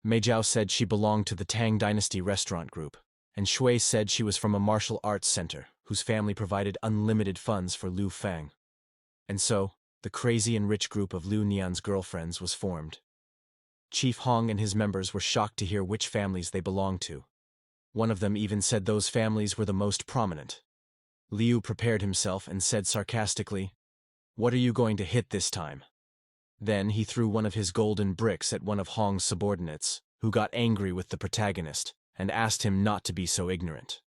Mei Zhao said she belonged to the Tang Dynasty restaurant group, and Shui said she was from a martial arts center whose family provided unlimited funds for Liu Fang. And so, the crazy and rich group of Liu Nian's girlfriends was formed. Chief Hong and his members were shocked to hear which families they belonged to. One of them even said those families were the most prominent. Liu prepared himself and said sarcastically, "What are you going to hit this time?" Then he threw one of his golden bricks at one of Hong's subordinates, who got angry with the protagonist and asked him not to be so ignorant.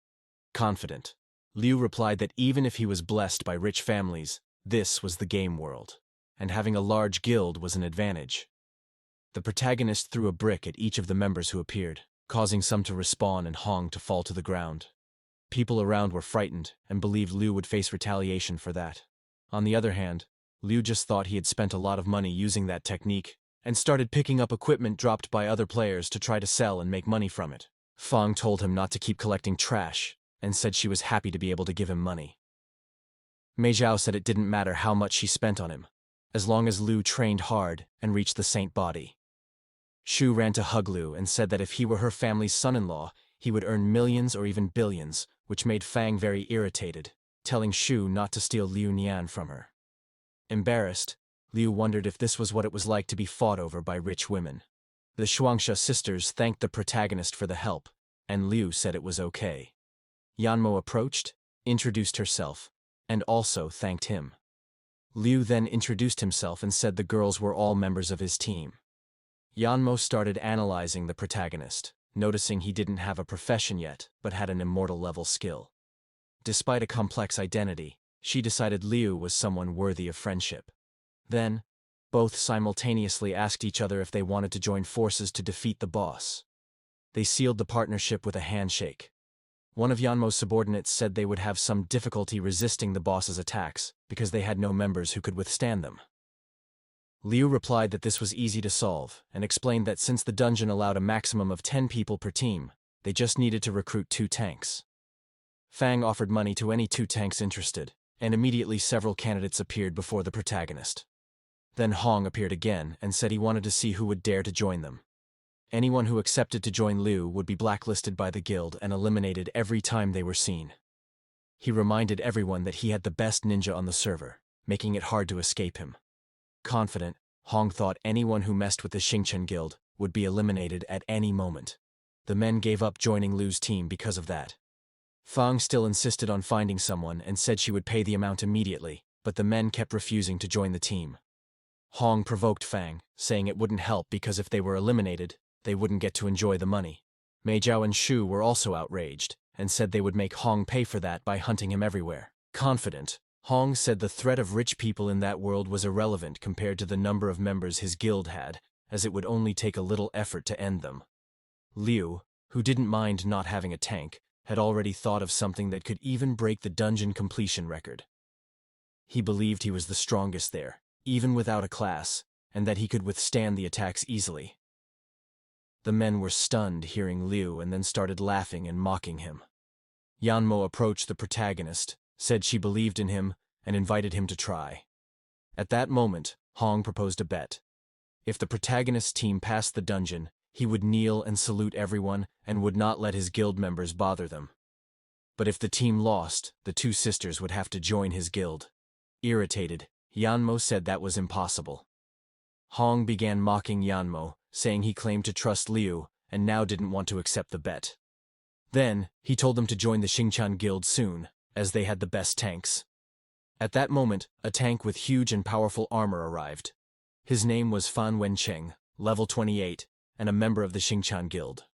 Confident, Liu replied that even if he was blessed by rich families, this was the game world, and having a large guild was an advantage. The protagonist threw a brick at each of the members who appeared, causing some to respawn and Hong to fall to the ground. People around were frightened and believed Liu would face retaliation for that. On the other hand, Liu just thought he had spent a lot of money using that technique and started picking up equipment dropped by other players to try to sell and make money from it. Fang told him not to keep collecting trash and said she was happy to be able to give him money. Mei Zhao said it didn't matter how much she spent on him, as long as Liu trained hard and reached the saint body. Shu ran to hug Liu and said that if he were her family's son-in-law, he would earn millions or even billions, which made Fang very irritated, telling Shu not to steal Liu Nian from her. Embarrassed, Liu wondered if this was what it was like to be fought over by rich women. The Shuangxia sisters thanked the protagonist for the help, and Liu said it was okay. Yanmo approached, introduced herself, and also thanked him. Liu then introduced himself and said the girls were all members of his team. Yanmo started analyzing the protagonist, noticing he didn't have a profession yet, but had an immortal-level skill. Despite a complex identity, she decided Liu was someone worthy of friendship. Then, both simultaneously asked each other if they wanted to join forces to defeat the boss. They sealed the partnership with a handshake. One of Yanmo's subordinates said they would have some difficulty resisting the boss's attacks because they had no members who could withstand them. Liu replied that this was easy to solve and explained that since the dungeon allowed a maximum of 10 people per team, they just needed to recruit 2 tanks. Fang offered money to any 2 tanks interested, and immediately several candidates appeared before the protagonist. Then Hong appeared again and said he wanted to see who would dare to join them. Anyone who accepted to join Liu would be blacklisted by the guild and eliminated every time they were seen. He reminded everyone that he had the best ninja on the server, making it hard to escape him. Confident, Hong thought anyone who messed with the Xingchen guild would be eliminated at any moment. The men gave up joining Liu's team because of that. Fang still insisted on finding someone and said she would pay the amount immediately, but the men kept refusing to join the team. Hong provoked Fang, saying it wouldn't help because if they were eliminated, they wouldn't get to enjoy the money. Mei Zhao and Shu were also outraged and said they would make Hong pay for that by hunting him everywhere. Confident, Hong said the threat of rich people in that world was irrelevant compared to the number of members his guild had, as it would only take a little effort to end them. Liu, who didn't mind not having a tank, had already thought of something that could even break the dungeon completion record. He believed he was the strongest there, even without a class, and that he could withstand the attacks easily. The men were stunned hearing Liu and then started laughing and mocking him. Yanmo approached the protagonist, said she believed in him, and invited him to try. At that moment, Hong proposed a bet. If the protagonist's team passed the dungeon, he would kneel and salute everyone and would not let his guild members bother them. But if the team lost, the 2 sisters would have to join his guild. Irritated, Yanmo said that was impossible. Hong began mocking Yanmo, saying he claimed to trust Liu and now didn't want to accept the bet. Then, he told them to join the Xingchen guild soon, as they had the best tanks. At that moment, a tank with huge and powerful armor arrived. His name was Fan Wencheng, level 28, and a member of the Xingchen guild.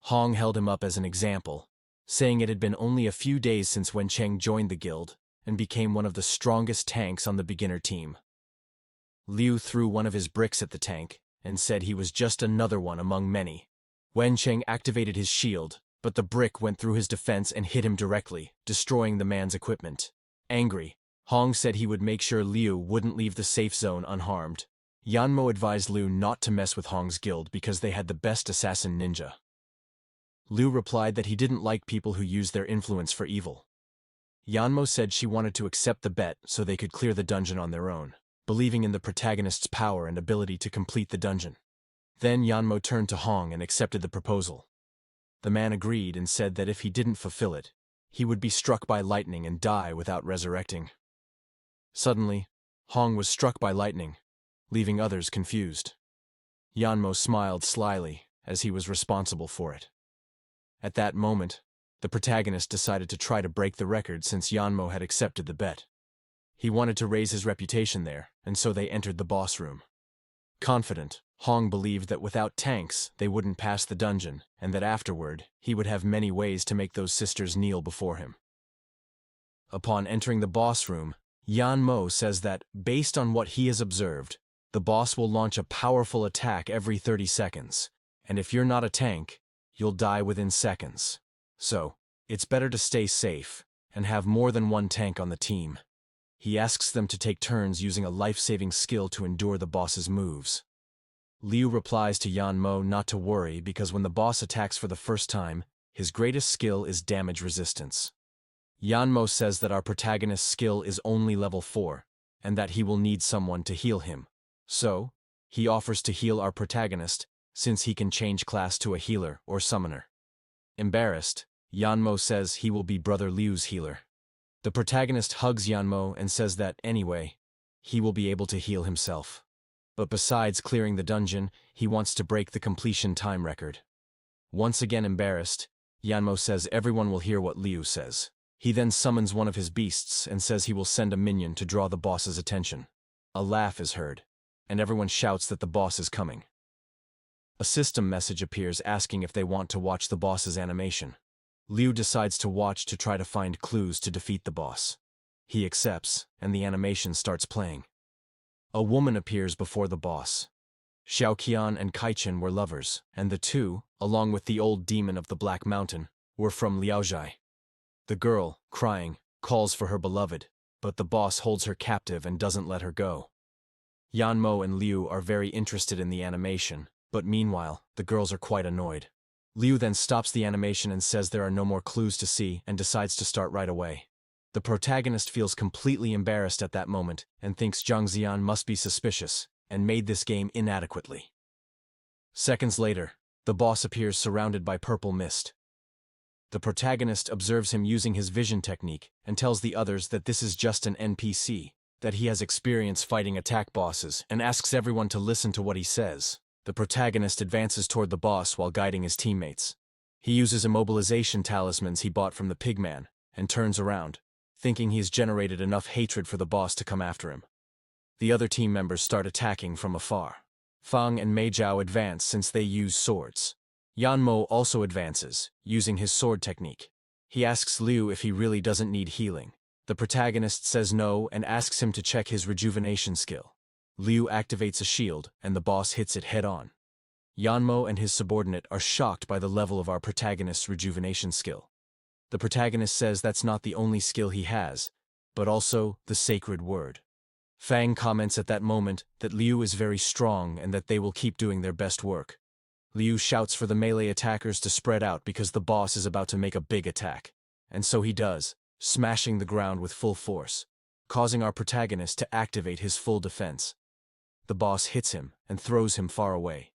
Hong held him up as an example, saying it had been only a few days since Wencheng joined the guild and became one of the strongest tanks on the beginner team. Liu threw one of his bricks at the tank and said he was just another one among many. Wencheng activated his shield, but the brick went through his defense and hit him directly, destroying the man's equipment. Angry, Hong said he would make sure Liu wouldn't leave the safe zone unharmed. Yanmo advised Liu not to mess with Hong's guild because they had the best assassin ninja. Liu replied that he didn't like people who used their influence for evil. Yanmo said she wanted to accept the bet so they could clear the dungeon on their own, believing in the protagonist's power and ability to complete the dungeon. Then Yanmo turned to Hong and accepted the proposal. The man agreed and said that if he didn't fulfill it, he would be struck by lightning and die without resurrecting. Suddenly, Hong was struck by lightning, leaving others confused. Yanmo smiled slyly, as he was responsible for it. At that moment, the protagonist decided to try to break the record since Yanmo had accepted the bet. He wanted to raise his reputation there, and so they entered the boss room. Confident, Hong believed that without tanks, they wouldn't pass the dungeon, and that afterward, he would have many ways to make those sisters kneel before him. Upon entering the boss room, Yanmo says that, based on what he has observed, the boss will launch a powerful attack every 30 seconds, and if you're not a tank, you'll die within seconds. So, it's better to stay safe and have more than one tank on the team. He asks them to take turns using a life-saving skill to endure the boss's moves. Liu replies to Yanmo not to worry because when the boss attacks for the first time, his greatest skill is damage resistance. Yanmo says that our protagonist's skill is only level 4, and that he will need someone to heal him. So, he offers to heal our protagonist, since he can change class to a healer or summoner. Embarrassed, Yanmo says he will be Brother Liu's healer. The protagonist hugs Yanmo and says that, anyway, he will be able to heal himself. But besides clearing the dungeon, he wants to break the completion time record. Once again embarrassed, Yanmo says everyone will hear what Liu says. He then summons one of his beasts and says he will send a minion to draw the boss's attention. A laugh is heard, and everyone shouts that the boss is coming. A system message appears asking if they want to watch the boss's animation. Liu decides to watch to try to find clues to defeat the boss. He accepts, and the animation starts playing. A woman appears before the boss. Xiaoqian and Kaichen were lovers, and the two, along with the old demon of the Black Mountain, were from Liaozhai. The girl, crying, calls for her beloved, but the boss holds her captive and doesn't let her go. Yanmo and Liu are very interested in the animation, but meanwhile, the girls are quite annoyed. Liu then stops the animation and says there are no more clues to see and decides to start right away. The protagonist feels completely embarrassed at that moment and thinks Zhang Xian must be suspicious and made this game inadequately. Seconds later, the boss appears surrounded by purple mist. The protagonist observes him using his vision technique and tells the others that this is just an NPC, that he has experience fighting attack bosses, and asks everyone to listen to what he says. The protagonist advances toward the boss while guiding his teammates. He uses immobilization talismans he bought from the pigman, and turns around, thinking he's generated enough hatred for the boss to come after him. The other team members start attacking from afar. Fang and Mei Zhao advance since they use swords. Yanmo also advances, using his sword technique. He asks Liu if he really doesn't need healing. The protagonist says no and asks him to check his rejuvenation skill. Liu activates a shield, and the boss hits it head-on. Yanmo and his subordinate are shocked by the level of our protagonist's rejuvenation skill. The protagonist says that's not the only skill he has, but also the sacred word. Fang comments at that moment that Liu is very strong and that they will keep doing their best work. Liu shouts for the melee attackers to spread out because the boss is about to make a big attack. And so he does, smashing the ground with full force, causing our protagonist to activate his full defense. The boss hits him and throws him far away.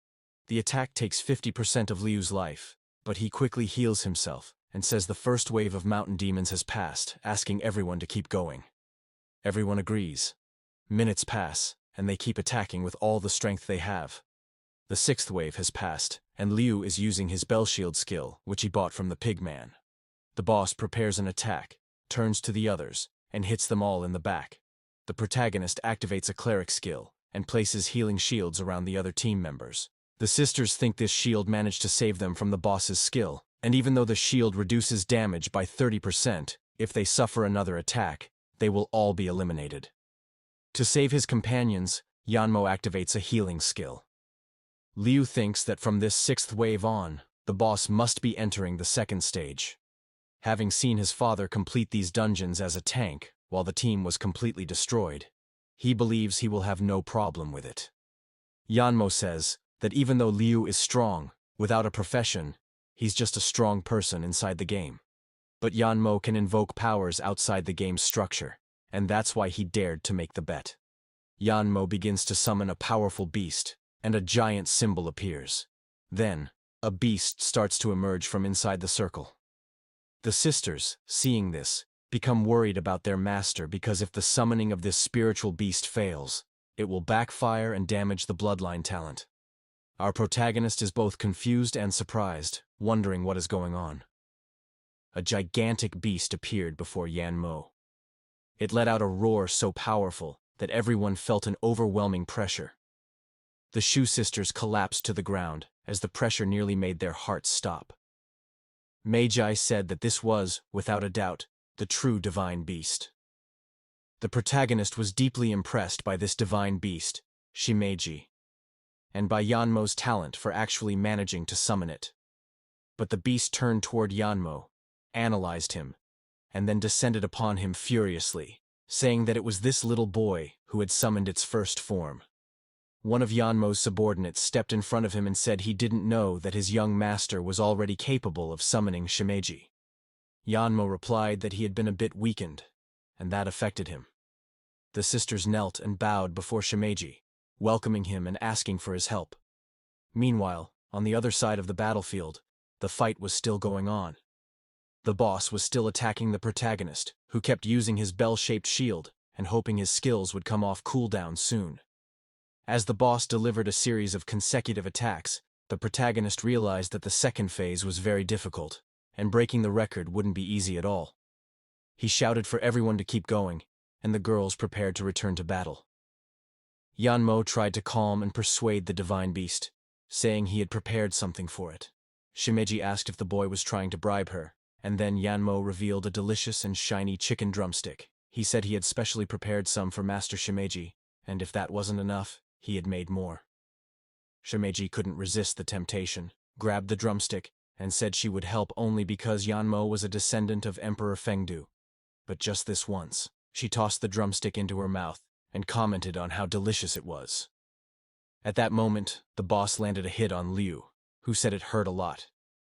The attack takes 50% of Liu's life, but he quickly heals himself and says the first wave of mountain demons has passed, asking everyone to keep going. Everyone agrees. Minutes pass, and they keep attacking with all the strength they have. The sixth wave has passed, and Liu is using his bell shield skill, which he bought from the pigman. The boss prepares an attack, turns to the others, and hits them all in the back. The protagonist activates a cleric skill, and places healing shields around the other team members. The sisters think this shield managed to save them from the boss's skill, and even though the shield reduces damage by 30%, if they suffer another attack, they will all be eliminated. To save his companions, Yanmo activates a healing skill. Liu thinks that from this sixth wave on, the boss must be entering the second stage. Having seen his father complete these dungeons as a tank, while the team was completely destroyed, he believes he will have no problem with it. Yanmo says that even though Liu is strong, without a profession, he's just a strong person inside the game. But Yanmo can invoke powers outside the game's structure, and that's why he dared to make the bet. Yanmo begins to summon a powerful beast, and a giant symbol appears. Then, a beast starts to emerge from inside the circle. The sisters, seeing this, become worried about their master because if the summoning of this spiritual beast fails, it will backfire and damage the bloodline talent. Our protagonist is both confused and surprised, wondering what is going on. A gigantic beast appeared before Yanmo. It let out a roar so powerful that everyone felt an overwhelming pressure. The Shu sisters collapsed to the ground as the pressure nearly made their hearts stop. Magi said that this was, without a doubt, the true divine beast. The protagonist was deeply impressed by this divine beast, Shimeji, and by Yanmo's talent for actually managing to summon it. But the beast turned toward Yanmo, analyzed him, and then descended upon him furiously, saying that it was this little boy who had summoned its first form. One of Yanmo's subordinates stepped in front of him and said he didn't know that his young master was already capable of summoning Shimeji. Yanmo replied that he had been a bit weakened, and that affected him. The sisters knelt and bowed before Shimeji, welcoming him and asking for his help. Meanwhile, on the other side of the battlefield, the fight was still going on. The boss was still attacking the protagonist, who kept using his bell-shaped shield and hoping his skills would come off cooldown soon. As the boss delivered a series of consecutive attacks, the protagonist realized that the second phase was very difficult, and breaking the record wouldn't be easy at all. He shouted for everyone to keep going, and the girls prepared to return to battle. Yanmo tried to calm and persuade the divine beast, saying he had prepared something for it. Shimeji asked if the boy was trying to bribe her, and then Yanmo revealed a delicious and shiny chicken drumstick. He said he had specially prepared some for Master Shimeji, and if that wasn't enough, he had made more. Shimeji couldn't resist the temptation, grabbed the drumstick, and said she would help only because Yanmo was a descendant of Emperor Fengdu. But just this once, she tossed the drumstick into her mouth and commented on how delicious it was. At that moment, the boss landed a hit on Liu, who said it hurt a lot.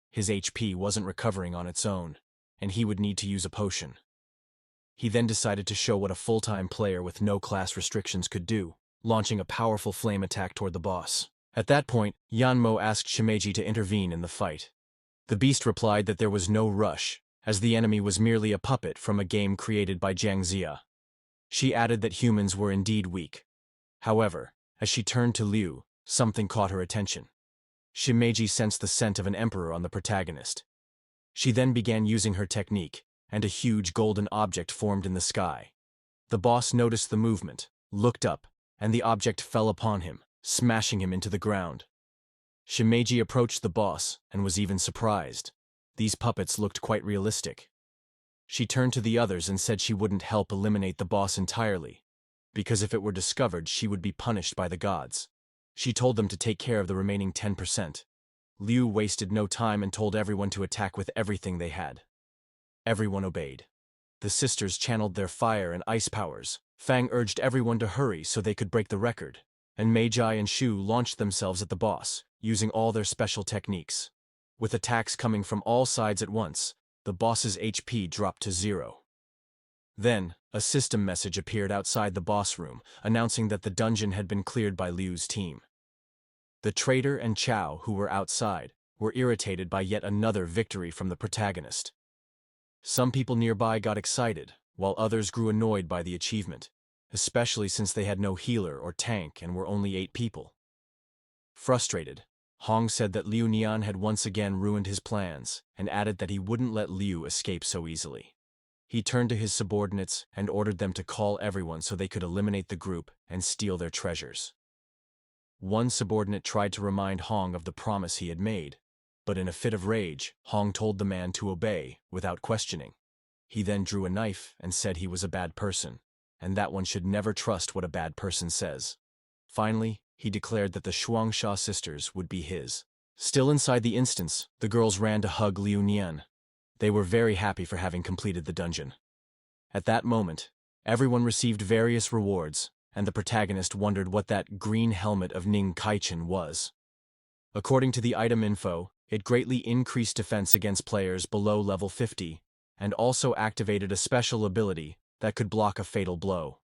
His HP wasn't recovering on its own, and he would need to use a potion. He then decided to show what a full-time player with no class restrictions could do, launching a powerful flame attack toward the boss. At that point, Yanmo asked Shimeji to intervene in the fight. The beast replied that there was no rush, as the enemy was merely a puppet from a game created by Jiang Xia. She added that humans were indeed weak. However, as she turned to Liu, something caught her attention. Shimeji sensed the scent of an emperor on the protagonist. She then began using her technique, and a huge golden object formed in the sky. The boss noticed the movement, looked up, and the object fell upon him, smashing him into the ground. Shimeji approached the boss and was even surprised. These puppets looked quite realistic. She turned to the others and said she wouldn't help eliminate the boss entirely, because if it were discovered she would be punished by the gods. She told them to take care of the remaining 10%. Liu wasted no time and told everyone to attack with everything they had. Everyone obeyed. The sisters channeled their fire and ice powers. Fang urged everyone to hurry so they could break the record, and Magi and Shu launched themselves at the boss, using all their special techniques. With attacks coming from all sides at once, the boss's HP dropped to 0. Then, a system message appeared outside the boss room, announcing that the dungeon had been cleared by Liu's team. The traitor and Chao, who were outside, were irritated by yet another victory from the protagonist. Some people nearby got excited, while others grew annoyed by the achievement, especially since they had no healer or tank and were only 8 people. Frustrated, Hong said that Liu Nian had once again ruined his plans, and added that he wouldn't let Liu escape so easily. He turned to his subordinates and ordered them to call everyone so they could eliminate the group and steal their treasures. One subordinate tried to remind Hong of the promise he had made, but in a fit of rage, Hong told the man to obey without questioning. He then drew a knife and said he was a bad person, and that one should never trust what a bad person says. Finally, he declared that the Shuangsha sisters would be his. Still inside the instance, the girls ran to hug Liu Nian. They were very happy for having completed the dungeon. At that moment, everyone received various rewards, and the protagonist wondered what that green helmet of Ning Kaichen was. According to the item info, it greatly increased defense against players below level 50, and also activated a special ability that could block a fatal blow.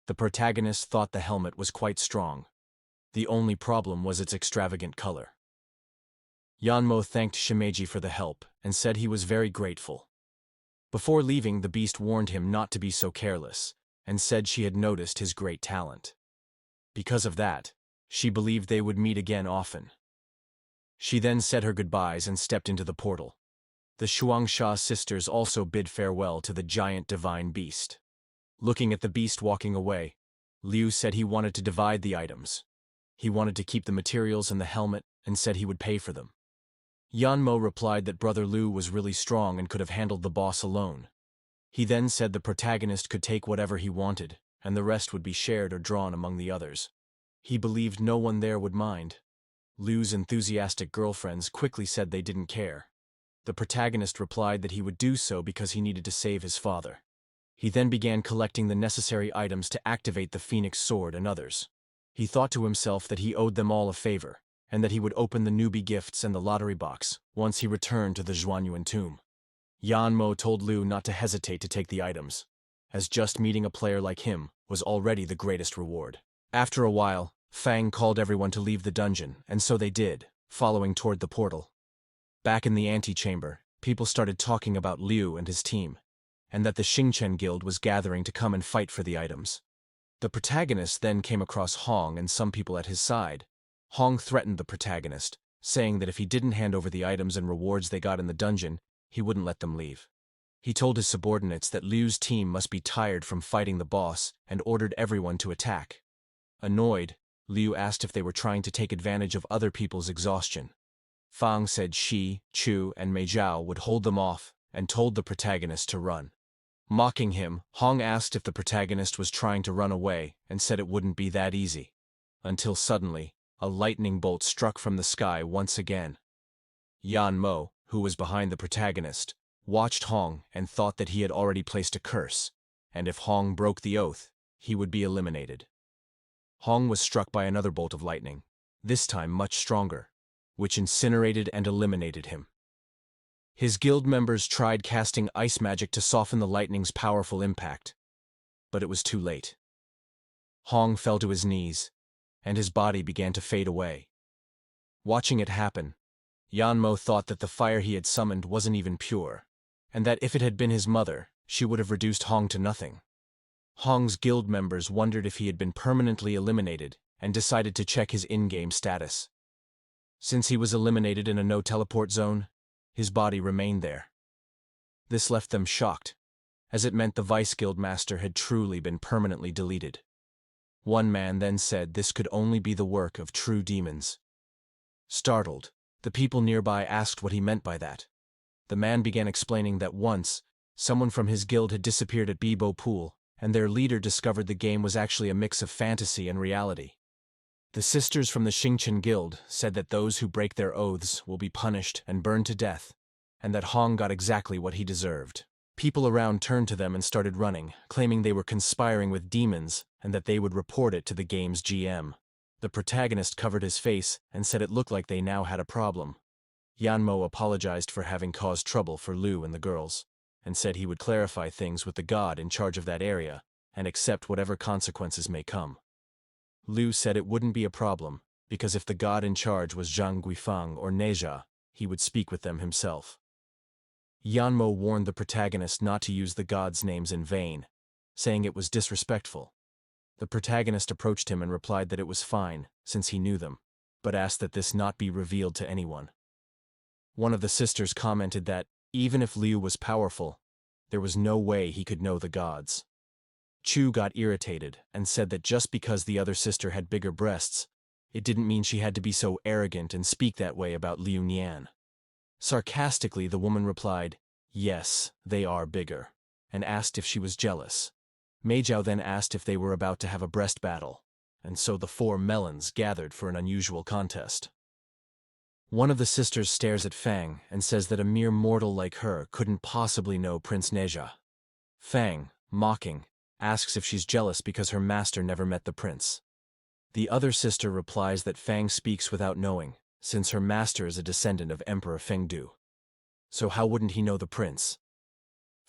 The protagonist thought the helmet was quite strong. The only problem was its extravagant color. Yanmo thanked Shimeji for the help and said he was very grateful. Before leaving, the beast warned him not to be so careless, and said she had noticed his great talent. Because of that, she believed they would meet again often. She then said her goodbyes and stepped into the portal. The Shuangsha sisters also bid farewell to the giant divine beast. Looking at the beast walking away, Liu said he wanted to divide the items. He wanted to keep the materials and the helmet and said he would pay for them. Yanmo replied that brother Liu was really strong and could have handled the boss alone. He then said the protagonist could take whatever he wanted, and the rest would be shared or drawn among the others. He believed no one there would mind. Liu's enthusiastic girlfriends quickly said they didn't care. The protagonist replied that he would do so because he needed to save his father. He then began collecting the necessary items to activate the Phoenix Sword and others. He thought to himself that he owed them all a favor, and that he would open the newbie gifts and the lottery box once he returned to the Zhuanyuan tomb. Yanmo told Liu not to hesitate to take the items, as just meeting a player like him was already the greatest reward. After a while, Fang called everyone to leave the dungeon, and so they did, following toward the portal. Back in the antechamber, people started talking about Liu and his team, and that the Xingchen Guild was gathering to come and fight for the items. The protagonist then came across Hong and some people at his side. Hong threatened the protagonist, saying that if he didn't hand over the items and rewards they got in the dungeon, he wouldn't let them leave. He told his subordinates that Liu's team must be tired from fighting the boss and ordered everyone to attack. Annoyed, Liu asked if they were trying to take advantage of other people's exhaustion. Fang said she, Chu, and Mei Zhao would hold them off and told the protagonist to run. Mocking him, Hong asked if the protagonist was trying to run away and said it wouldn't be that easy. Until suddenly, a lightning bolt struck from the sky once again. Yanmo, who was behind the protagonist, watched Hong and thought that he had already placed a curse, and if Hong broke the oath, he would be eliminated. Hong was struck by another bolt of lightning, this time much stronger, which incinerated and eliminated him. His guild members tried casting ice magic to soften the lightning's powerful impact, but it was too late. Hong fell to his knees, and his body began to fade away. Watching it happen, Yanmo thought that the fire he had summoned wasn't even pure, and that if it had been his mother, she would have reduced Hong to nothing. Hong's guild members wondered if he had been permanently eliminated and decided to check his in-game status. Since he was eliminated in a no-teleport zone, his body remained there. This left them shocked, as it meant the Vice Guild Master had truly been permanently deleted. One man then said this could only be the work of true demons. Startled, the people nearby asked what he meant by that. The man began explaining that once, someone from his guild had disappeared at Bibo Pool, and their leader discovered the game was actually a mix of fantasy and reality. The sisters from the Xingchen Guild said that those who break their oaths will be punished and burned to death, and that Hong got exactly what he deserved. People around turned to them and started running, claiming they were conspiring with demons and that they would report it to the game's GM. The protagonist covered his face and said it looked like they now had a problem. Yanmo apologized for having caused trouble for Liu and the girls, and said he would clarify things with the god in charge of that area and accept whatever consequences may come. Liu said it wouldn't be a problem, because if the god in charge was Zhang Guifang or Neja, he would speak with them himself. Yanmo warned the protagonist not to use the gods' names in vain, saying it was disrespectful. The protagonist approached him and replied that it was fine, since he knew them, but asked that this not be revealed to anyone. One of the sisters commented that, even if Liu was powerful, there was no way he could know the gods. Chu got irritated and said that just because the other sister had bigger breasts, it didn't mean she had to be so arrogant and speak that way about Liu Nian. Sarcastically, the woman replied, "Yes, they are bigger," and asked if she was jealous. Mei Zhao then asked if they were about to have a breast battle, and so the four melons gathered for an unusual contest. One of the sisters stares at Fang and says that a mere mortal like her couldn't possibly know Prince Neja. Fang, mocking, asks if she's jealous because her master never met the prince. The other sister replies that Fang speaks without knowing, since her master is a descendant of Emperor Fengdu. So how wouldn't he know the prince?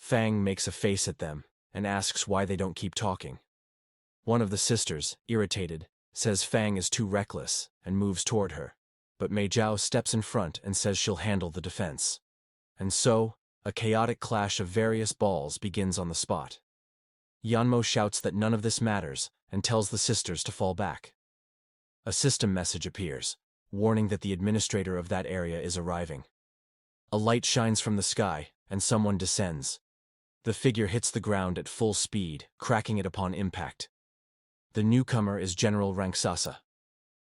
Fang makes a face at them and asks why they don't keep talking. One of the sisters, irritated, says Fang is too reckless and moves toward her, but Mei Zhao steps in front and says she'll handle the defense. And so, a chaotic clash of various balls begins on the spot. Yanmo shouts that none of this matters and tells the sisters to fall back. A system message appears, warning that the administrator of that area is arriving. A light shines from the sky, and someone descends. The figure hits the ground at full speed, cracking it upon impact. The newcomer is General Rangsasa.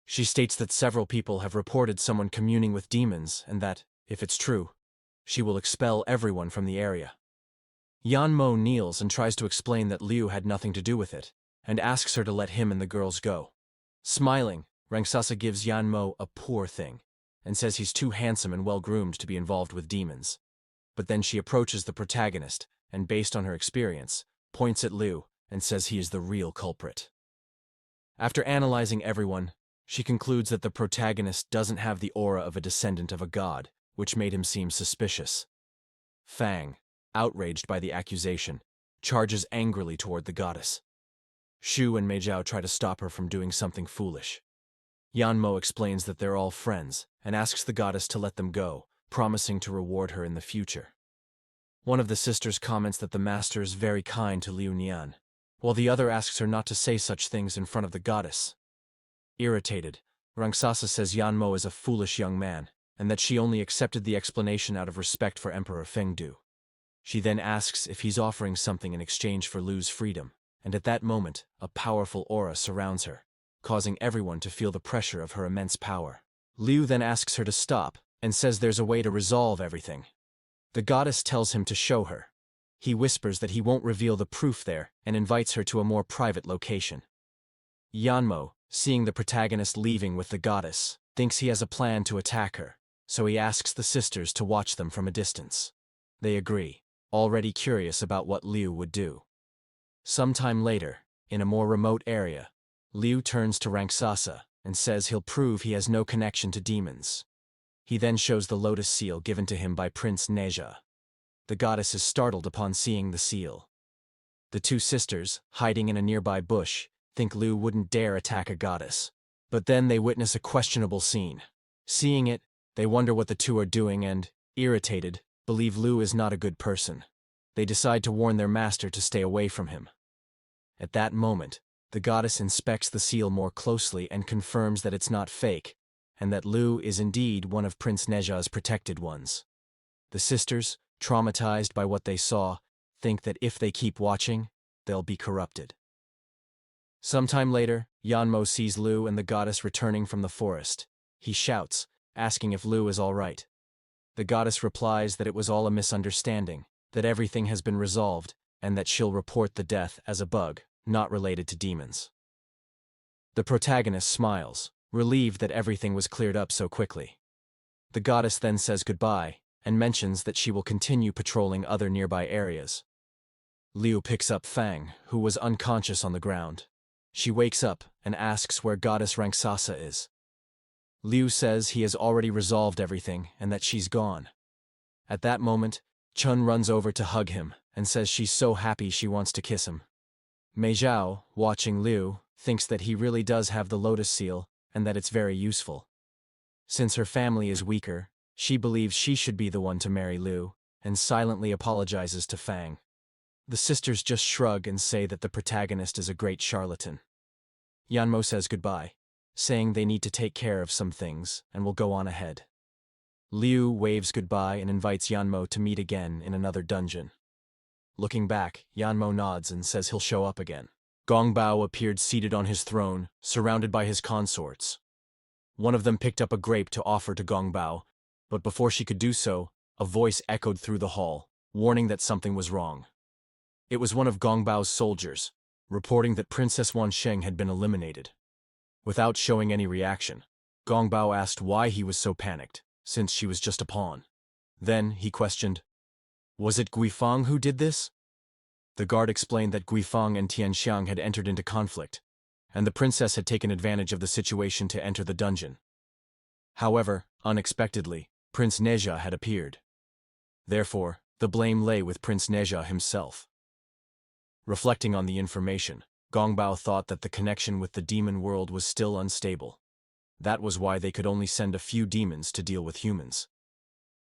She states that several people have reported someone communing with demons and that, if it's true, she will expel everyone from the area. Yanmo kneels and tries to explain that Liu had nothing to do with it, and asks her to let him and the girls go. Smiling, Rangsasa gives Yanmo a poor thing, and says he's too handsome and well-groomed to be involved with demons. But then she approaches the protagonist, and based on her experience, points at Liu and says he is the real culprit. After analyzing everyone, she concludes that the protagonist doesn't have the aura of a descendant of a god, which made him seem suspicious. Fang, outraged by the accusation, charges angrily toward the goddess. Shu and Mei Zhao try to stop her from doing something foolish. Yanmo explains that they're all friends and asks the goddess to let them go, promising to reward her in the future. One of the sisters comments that the master is very kind to Liu Nian, while the other asks her not to say such things in front of the goddess. Irritated, Rangsasa says Yanmo is a foolish young man, and that she only accepted the explanation out of respect for Emperor Fengdu. She then asks if he's offering something in exchange for Liu's freedom, and at that moment, a powerful aura surrounds her, causing everyone to feel the pressure of her immense power. Liu then asks her to stop, and says there's a way to resolve everything. The goddess tells him to show her. He whispers that he won't reveal the proof there, and invites her to a more private location. Yanmo, seeing the protagonist leaving with the goddess, thinks he has a plan to attack her, so he asks the sisters to watch them from a distance. They agree, already curious about what Liu would do. Sometime later, in a more remote area, Liu turns to Rangsasa and says he'll prove he has no connection to demons. He then shows the lotus seal given to him by Prince Neja. The goddess is startled upon seeing the seal. The two sisters, hiding in a nearby bush, think Liu wouldn't dare attack a goddess. But then they witness a questionable scene. Seeing it, they wonder what the two are doing and, irritated, believe Liu is not a good person. They decide to warn their master to stay away from him. At that moment, the goddess inspects the seal more closely and confirms that it's not fake, and that Liu is indeed one of Prince Neja's protected ones. The sisters, traumatized by what they saw, think that if they keep watching, they'll be corrupted. Sometime later, Yanmo sees Liu and the goddess returning from the forest. He shouts, asking if Liu is all right. The goddess replies that it was all a misunderstanding, that everything has been resolved, and that she'll report the death as a bug, not related to demons. The protagonist smiles, relieved that everything was cleared up so quickly. The goddess then says goodbye, and mentions that she will continue patrolling other nearby areas. Liu picks up Fang, who was unconscious on the ground. She wakes up and asks where Goddess Rangsasa is. Liu says he has already resolved everything and that she's gone. At that moment, Chun runs over to hug him and says she's so happy she wants to kiss him. Mei Zhao, watching Liu, thinks that he really does have the lotus seal and that it's very useful. Since her family is weaker, she believes she should be the one to marry Liu, and silently apologizes to Fang. The sisters just shrug and say that the protagonist is a great charlatan. Yanmo says goodbye, saying they need to take care of some things and will go on ahead. Liu waves goodbye and invites Yanmo to meet again in another dungeon. Looking back, Yanmo nods and says he'll show up again. Gongbao appeared seated on his throne, surrounded by his consorts. One of them picked up a grape to offer to Gongbao, but before she could do so, a voice echoed through the hall, warning that something was wrong. It was one of Gongbao's soldiers, reporting that Princess Wansheng had been eliminated. Without showing any reaction, Gongbao asked why he was so panicked, since she was just a pawn. Then, he questioned, "Was it Guifang who did this?" The guard explained that Guifang and Tianxiang had entered into conflict, and the princess had taken advantage of the situation to enter the dungeon. However, unexpectedly, Prince Neja had appeared. Therefore, The blame lay with Prince Neja himself. Reflecting on the information, Gongbao thought that the connection with the demon world was still unstable. That was why they could only send a few demons to deal with humans.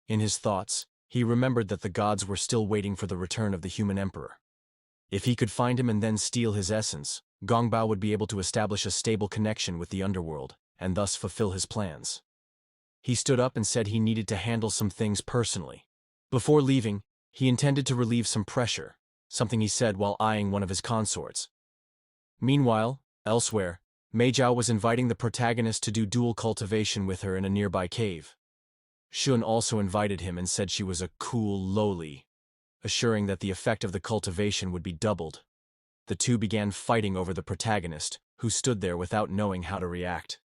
In his thoughts, he remembered that the gods were still waiting for the return of the human emperor. If he could find him and then steal his essence, Gongbao would be able to establish a stable connection with the underworld, and thus fulfill his plans. He stood up and said he needed to handle some things personally. Before leaving, he intended to relieve some pressure, something he said while eyeing one of his consorts. Meanwhile, elsewhere, Mei Zhao was inviting the protagonist to do dual cultivation with her in a nearby cave. Shun also invited him and said she was a cool loli, assuring that the effect of the cultivation would be doubled. The two began fighting over the protagonist, who stood there without knowing how to react.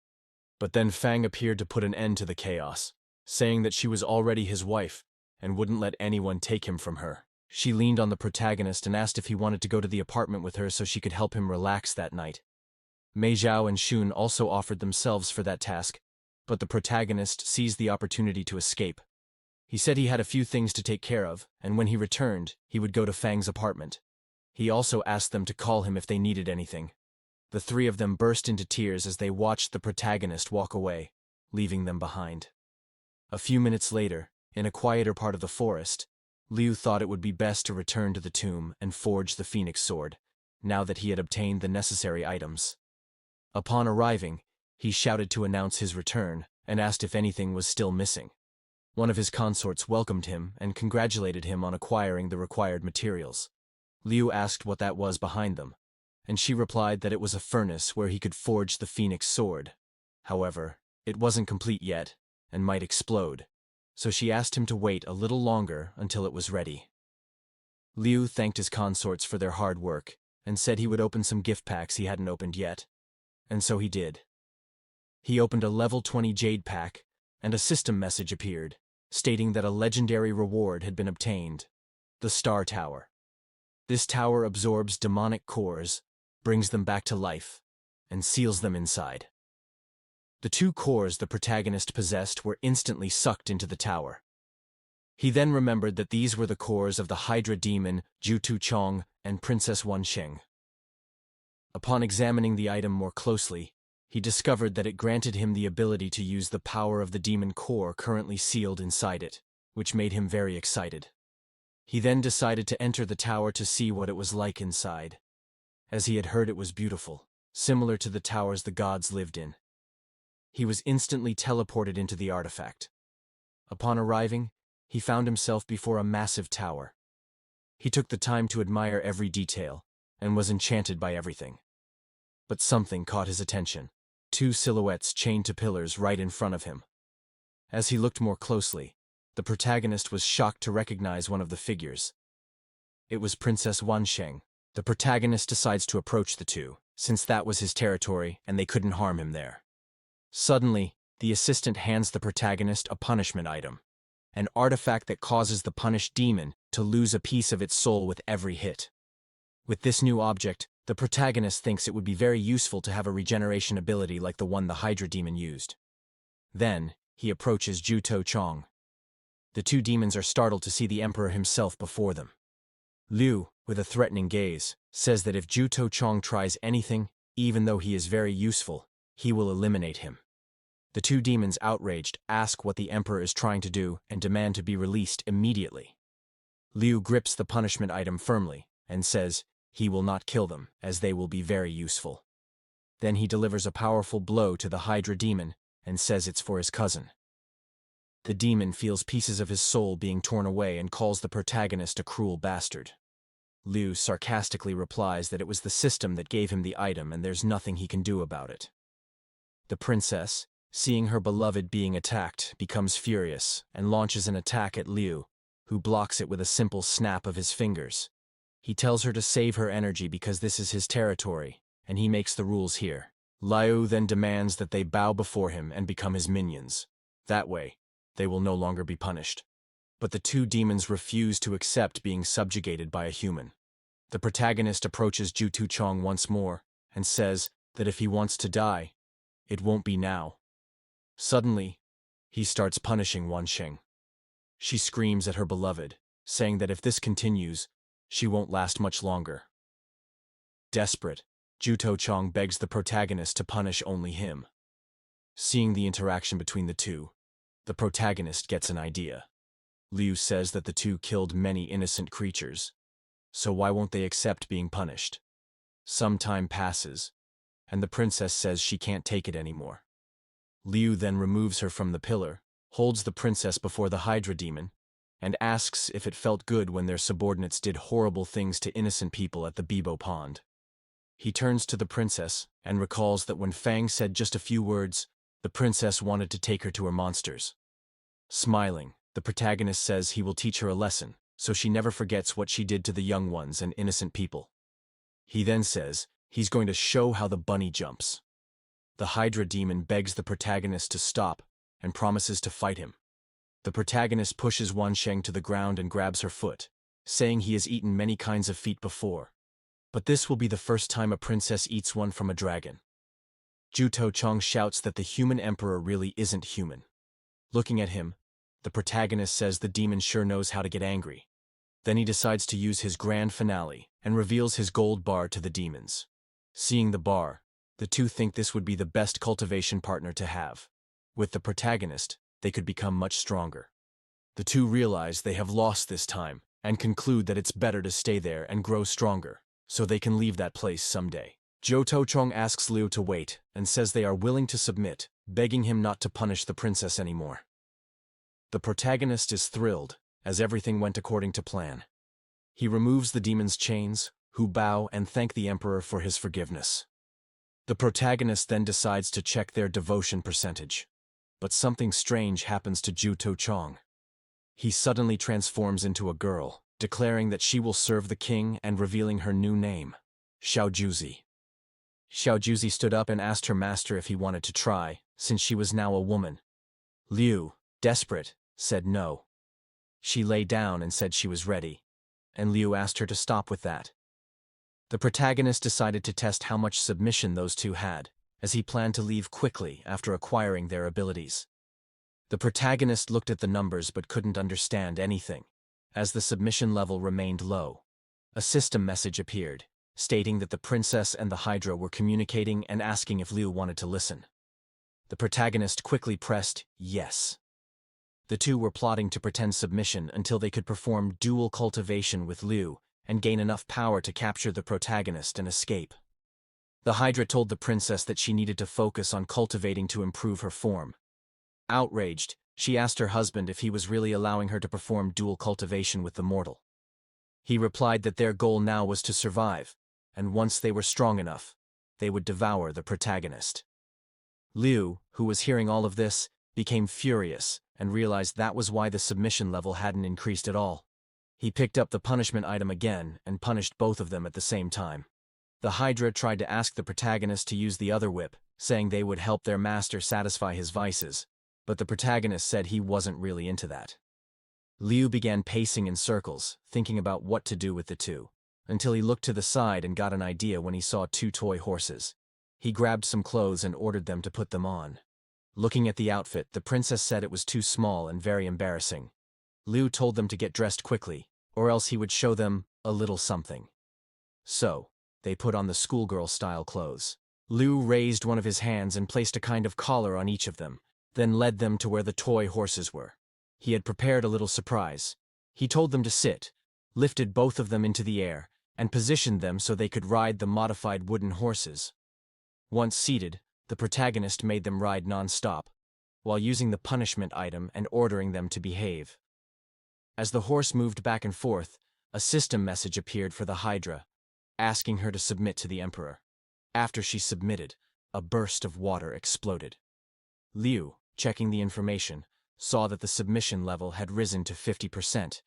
But then Fang appeared to put an end to the chaos, saying that she was already his wife and wouldn't let anyone take him from her. She leaned on the protagonist and asked if he wanted to go to the apartment with her so she could help him relax that night. Mei Zhao and Shun also offered themselves for that task, but the protagonist seized the opportunity to escape. He said he had a few things to take care of, and when he returned, he would go to Fang's apartment. He also asked them to call him if they needed anything. The three of them burst into tears as they watched the protagonist walk away, leaving them behind. A few minutes later, in a quieter part of the forest, Liu thought it would be best to return to the tomb and forge the phoenix sword, now that he had obtained the necessary items. Upon arriving, he shouted to announce his return and asked if anything was still missing. One of his consorts welcomed him and congratulated him on acquiring the required materials. Liu asked what that was behind them, and she replied that it was a furnace where he could forge the phoenix sword. However, it wasn't complete yet and might explode, so she asked him to wait a little longer until it was ready. Liu thanked his consorts for their hard work and said he would open some gift packs he hadn't opened yet, and so he did. He opened a level 20 jade pack, and a system message appeared, stating that a legendary reward had been obtained: the Star Tower. This tower absorbs demonic cores, brings them back to life, and seals them inside. The two cores the protagonist possessed were instantly sucked into the tower. He then remembered that these were the cores of the Hydra demon Zhu Tuchong and Princess Wansheng. Upon examining the item more closely, he discovered that it granted him the ability to use the power of the demon core currently sealed inside it, which made him very excited. He then decided to enter the tower to see what it was like inside, as he had heard it was beautiful, similar to the towers the gods lived in. He was instantly teleported into the artifact. Upon arriving, he found himself before a massive tower. He took the time to admire every detail, and was enchanted by everything. But something caught his attention: two silhouettes chained to pillars right in front of him. As he looked more closely, the protagonist was shocked to recognize one of the figures. It was Princess Wansheng. The protagonist decides to approach the two, since that was his territory and they couldn't harm him there. Suddenly, the assistant hands the protagonist a punishment item, an artifact that causes the punished demon to lose a piece of its soul with every hit. With this new object, the protagonist thinks it would be very useful to have a regeneration ability like the one the Hydra demon used. Then, he approaches Zhu Tuchong. The two demons are startled to see the emperor himself before them. Liu, with a threatening gaze, says that if Zhu Tuchong tries anything, even though he is very useful, he will eliminate him. The two demons, outraged, ask what the emperor is trying to do and demand to be released immediately. Liu grips the punishment item firmly and says he will not kill them, as they will be very useful. Then he delivers a powerful blow to the Hydra demon and says it's for his cousin. The demon feels pieces of his soul being torn away and calls the protagonist a cruel bastard. Liu sarcastically replies that it was the system that gave him the item and there's nothing he can do about it. The princess, seeing her beloved being attacked, becomes furious and launches an attack at Liu, who blocks it with a simple snap of his fingers. He tells her to save her energy because this is his territory, and he makes the rules here. Liu then demands that they bow before him and become his minions. That way, they will no longer be punished. But the two demons refuse to accept being subjugated by a human. The protagonist approaches Zhu Tuchong once more and says that if he wants to die, it won't be now. Suddenly, he starts punishing Wansheng. She screams at her beloved, saying that if this continues, she won't last much longer. Desperate, Zhu Chong begs the protagonist to punish only him. Seeing the interaction between the two, the protagonist gets an idea. Liu says that the two killed many innocent creatures, so why won't they accept being punished? Some time passes, and the princess says she can't take it anymore. Liu then removes her from the pillar, holds the princess before the Hydra demon, and asks if it felt good when their subordinates did horrible things to innocent people at the Bibo pond. He turns to the princess and recalls that when Fang said just a few words, the princess wanted to take her to her monsters. Smiling, the protagonist says he will teach her a lesson, so she never forgets what she did to the young ones and innocent people. He then says he's going to show how the bunny jumps. The Hydra demon begs the protagonist to stop and promises to fight him. The protagonist pushes Wansheng to the ground and grabs her foot, saying he has eaten many kinds of feet before, but this will be the first time a princess eats one from a dragon. Zhu Chong shouts that the human emperor really isn't human. Looking at him, the protagonist says the demon sure knows how to get angry. Then he decides to use his grand finale and reveals his gold bar to the demons. Seeing the bar, the two think this would be the best cultivation partner to have. With the protagonist, they could become much stronger. The two realize they have lost this time and conclude that it's better to stay there and grow stronger, so they can leave that place someday. Zhu Chong asks Liu to wait and says they are willing to submit, begging him not to punish the princess anymore. The protagonist is thrilled, as everything went according to plan. He removes the demon's chains, who bow and thank the emperor for his forgiveness. The protagonist then decides to check their devotion percentage. But something strange happens to Zhu Chong. He suddenly transforms into a girl, declaring that she will serve the king and revealing her new name, Xiaojuzi. Xiaojuzi stood up and asked her master if he wanted to try, since she was now a woman. Liu, desperate, said no. She lay down and said she was ready, and Liu asked her to stop with that. The protagonist decided to test how much submission those two had, as he planned to leave quickly after acquiring their abilities. The protagonist looked at the numbers but couldn't understand anything, as the submission level remained low. A system message appeared, stating that the princess and the Hydra were communicating and asking if Liu wanted to listen. The protagonist quickly pressed yes. The two were plotting to pretend submission until they could perform dual cultivation with Liu and gain enough power to capture the protagonist and escape. The Hydra told the princess that she needed to focus on cultivating to improve her form. Outraged, she asked her husband if he was really allowing her to perform dual cultivation with the mortal. He replied that their goal now was to survive, and once they were strong enough, they would devour the protagonist. Liu, who was hearing all of this, became furious and realized that was why the submission level hadn't increased at all. He picked up the punishment item again and punished both of them at the same time. The Hydra tried to ask the protagonist to use the other whip, saying they would help their master satisfy his vices, but the protagonist said he wasn't really into that. Liu began pacing in circles, thinking about what to do with the two, until he looked to the side and got an idea when he saw two toy horses. He grabbed some clothes and ordered them to put them on. Looking at the outfit, the princess said it was too small and very embarrassing. Liu told them to get dressed quickly, or else he would show them a little something. So, they put on the schoolgirl-style clothes. Liu raised one of his hands and placed a kind of collar on each of them, then led them to where the toy horses were. He had prepared a little surprise. He told them to sit, lifted both of them into the air, and positioned them so they could ride the modified wooden horses. Once seated, the protagonist made them ride non-stop, while using the punishment item and ordering them to behave. As the horse moved back and forth, a system message appeared for the Hydra, asking her to submit to the emperor. After she submitted, a burst of water exploded. Liu, checking the information, saw that the submission level had risen to 50%,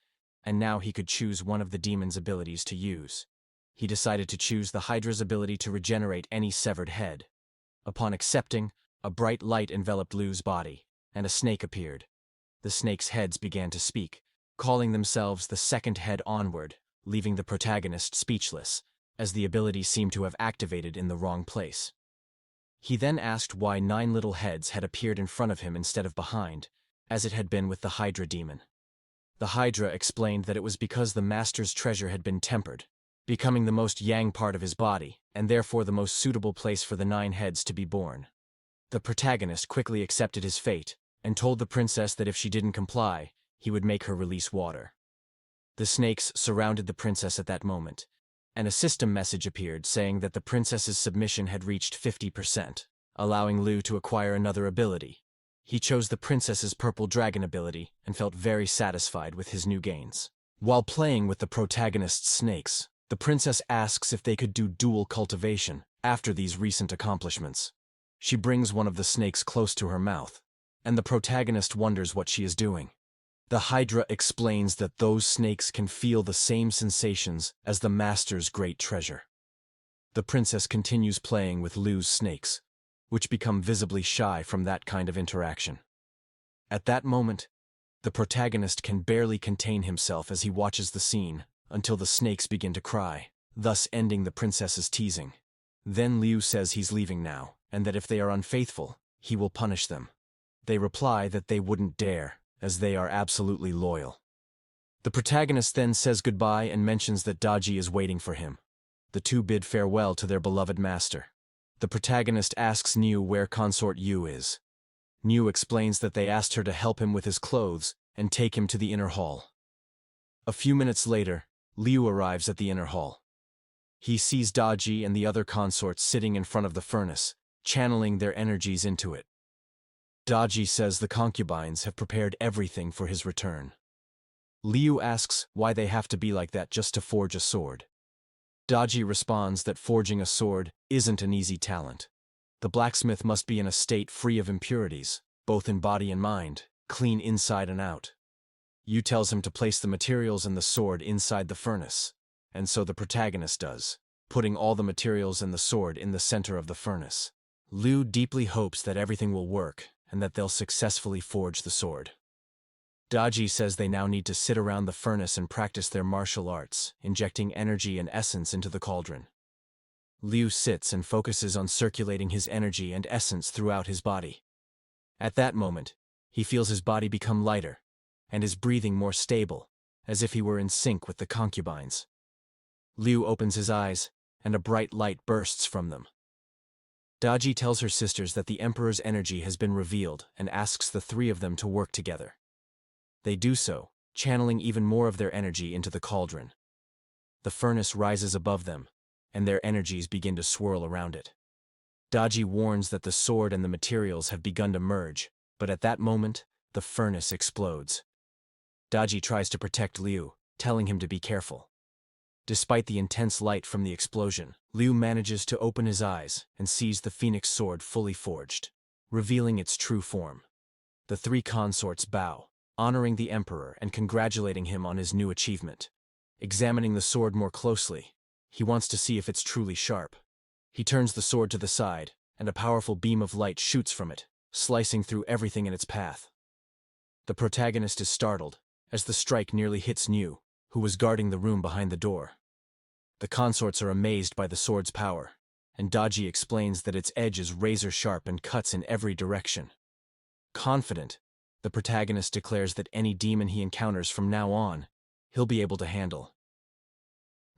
and now he could choose one of the demon's abilities to use. He decided to choose the Hydra's ability to regenerate any severed head. Upon accepting, a bright light enveloped Liu's body, and a snake appeared. The snake's heads began to speak, calling themselves the second head onward, leaving the protagonist speechless, as the ability seemed to have activated in the wrong place. He then asked why 9 little heads had appeared in front of him instead of behind, as it had been with the Hydra demon. The Hydra explained that it was because the master's treasure had been tempered, becoming the most yang part of his body, and therefore the most suitable place for the 9 heads to be born. The protagonist quickly accepted his fate, and told the princess that if she didn't comply, he would make her release water. The snakes surrounded the princess at that moment, and a system message appeared saying that the princess's submission had reached 50%, allowing Liu to acquire another ability. He chose the princess's purple dragon ability and felt very satisfied with his new gains. While playing with the protagonist's snakes, the princess asks if they could do dual cultivation after these recent accomplishments. She brings one of the snakes close to her mouth, and the protagonist wonders what she is doing. The Hydra explains that those snakes can feel the same sensations as the master's great treasure. The princess continues playing with Liu's snakes, which become visibly shy from that kind of interaction. At that moment, the protagonist can barely contain himself as he watches the scene until the snakes begin to cry, thus ending the princess's teasing. Then Liu says he's leaving now, and that if they are unfaithful, he will punish them. They reply that they wouldn't dare, as they are absolutely loyal. The protagonist then says goodbye and mentions that Daji is waiting for him. The two bid farewell to their beloved master. The protagonist asks Niu where consort Yu is. Niu explains that they asked her to help him with his clothes and take him to the inner hall. A few minutes later, Liu arrives at the inner hall. He sees Daji and the other consorts sitting in front of the furnace, channeling their energies into it. Daji says the concubines have prepared everything for his return. Liu asks why they have to be like that just to forge a sword. Daji responds that forging a sword isn't an easy talent. The blacksmith must be in a state free of impurities, both in body and mind, clean inside and out. Yu tells him to place the materials and the sword inside the furnace, and so the protagonist does, putting all the materials and the sword in the center of the furnace. Liu deeply hopes that everything will work and that they'll successfully forge the sword. Daji says they now need to sit around the furnace and practice their martial arts, injecting energy and essence into the cauldron. Liu sits and focuses on circulating his energy and essence throughout his body. At that moment, he feels his body become lighter, and his breathing more stable, as if he were in sync with the concubines. Liu opens his eyes, and a bright light bursts from them. Daji tells her sisters that the Emperor's energy has been revealed and asks the 3 of them to work together. They do so, channeling even more of their energy into the cauldron. The furnace rises above them, and their energies begin to swirl around it. Daji warns that the sword and the materials have begun to merge, but at that moment, the furnace explodes. Daji tries to protect Liu, telling him to be careful. Despite the intense light from the explosion, Liu manages to open his eyes and sees the phoenix sword fully forged, revealing its true form. The 3 consorts bow, honoring the Emperor and congratulating him on his new achievement. Examining the sword more closely, he wants to see if it's truly sharp. He turns the sword to the side, and a powerful beam of light shoots from it, slicing through everything in its path. The protagonist is startled, as the strike nearly hits Niu, who was guarding the room behind the door. The consorts are amazed by the sword's power, and Daji explains that its edge is razor-sharp and cuts in every direction. Confident, the protagonist declares that any demon he encounters from now on, he'll be able to handle.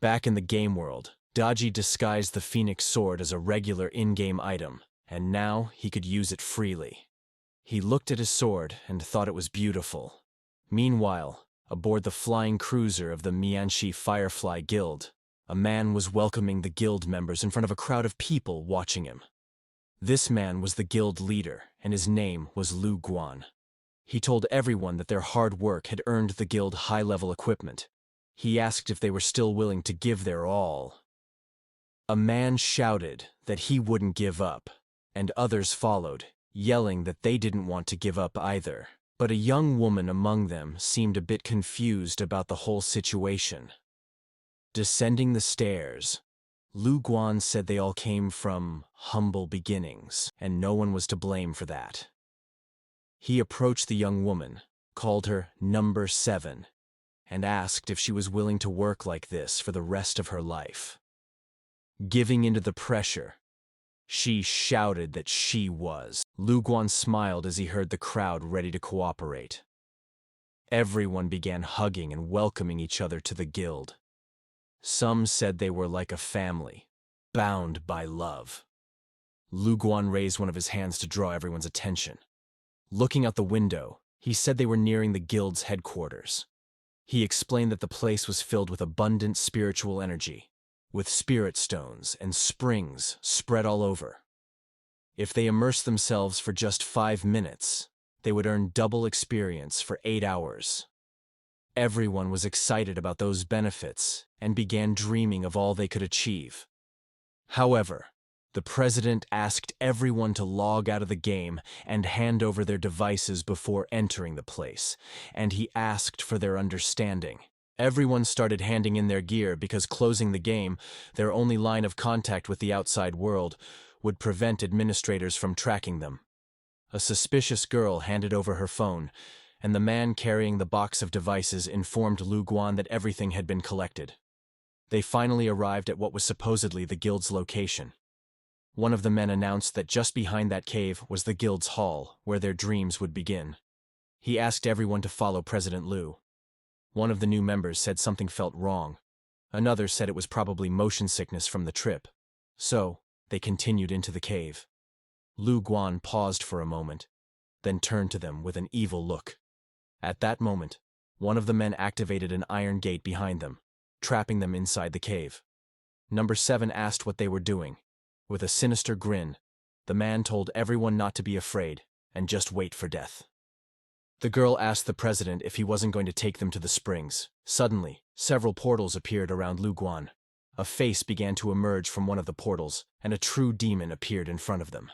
Back in the game world, Daji disguised the phoenix sword as a regular in-game item, and now he could use it freely. He looked at his sword and thought it was beautiful. Meanwhile, aboard the flying cruiser of the Mianxi Firefly Guild, a man was welcoming the guild members in front of a crowd of people watching him. This man was the guild leader, and his name was Lu Guan. He told everyone that their hard work had earned the guild high-level equipment. He asked if they were still willing to give their all. A man shouted that he wouldn't give up, and others followed, yelling that they didn't want to give up either. But a young woman among them seemed a bit confused about the whole situation. Descending the stairs, Lu Guan said they all came from humble beginnings, and no one was to blame for that. He approached the young woman, called her Number 7, and asked if she was willing to work like this for the rest of her life. Giving into the pressure, she shouted that she was. Lu Guan smiled as he heard the crowd ready to cooperate. Everyone began hugging and welcoming each other to the guild. Some said they were like a family, bound by love. Lu Guan raised one of his hands to draw everyone's attention. Looking out the window, he said they were nearing the guild's headquarters. He explained that the place was filled with abundant spiritual energy, with spirit stones and springs spread all over. If they immersed themselves for just 5 minutes, they would earn double experience for 8 hours. Everyone was excited about those benefits and began dreaming of all they could achieve. However, the president asked everyone to log out of the game and hand over their devices before entering the place, and he asked for their understanding. Everyone started handing in their gear because closing the game, their only line of contact with the outside world, would prevent administrators from tracking them. A suspicious girl handed over her phone, and the man carrying the box of devices informed Lu Guan that everything had been collected. They finally arrived at what was supposedly the guild's location. One of the men announced that just behind that cave was the guild's hall, where their dreams would begin. He asked everyone to follow President Liu. One of the new members said something felt wrong. Another said it was probably motion sickness from the trip. So, they continued into the cave. Lu Guan paused for a moment, then turned to them with an evil look. At that moment, one of the men activated an iron gate behind them, trapping them inside the cave. Number 7 asked what they were doing. With a sinister grin, the man told everyone not to be afraid and just wait for death. The girl asked the president if he wasn't going to take them to the springs. Suddenly, several portals appeared around Lu Guan. A face began to emerge from one of the portals, and a true demon appeared in front of them.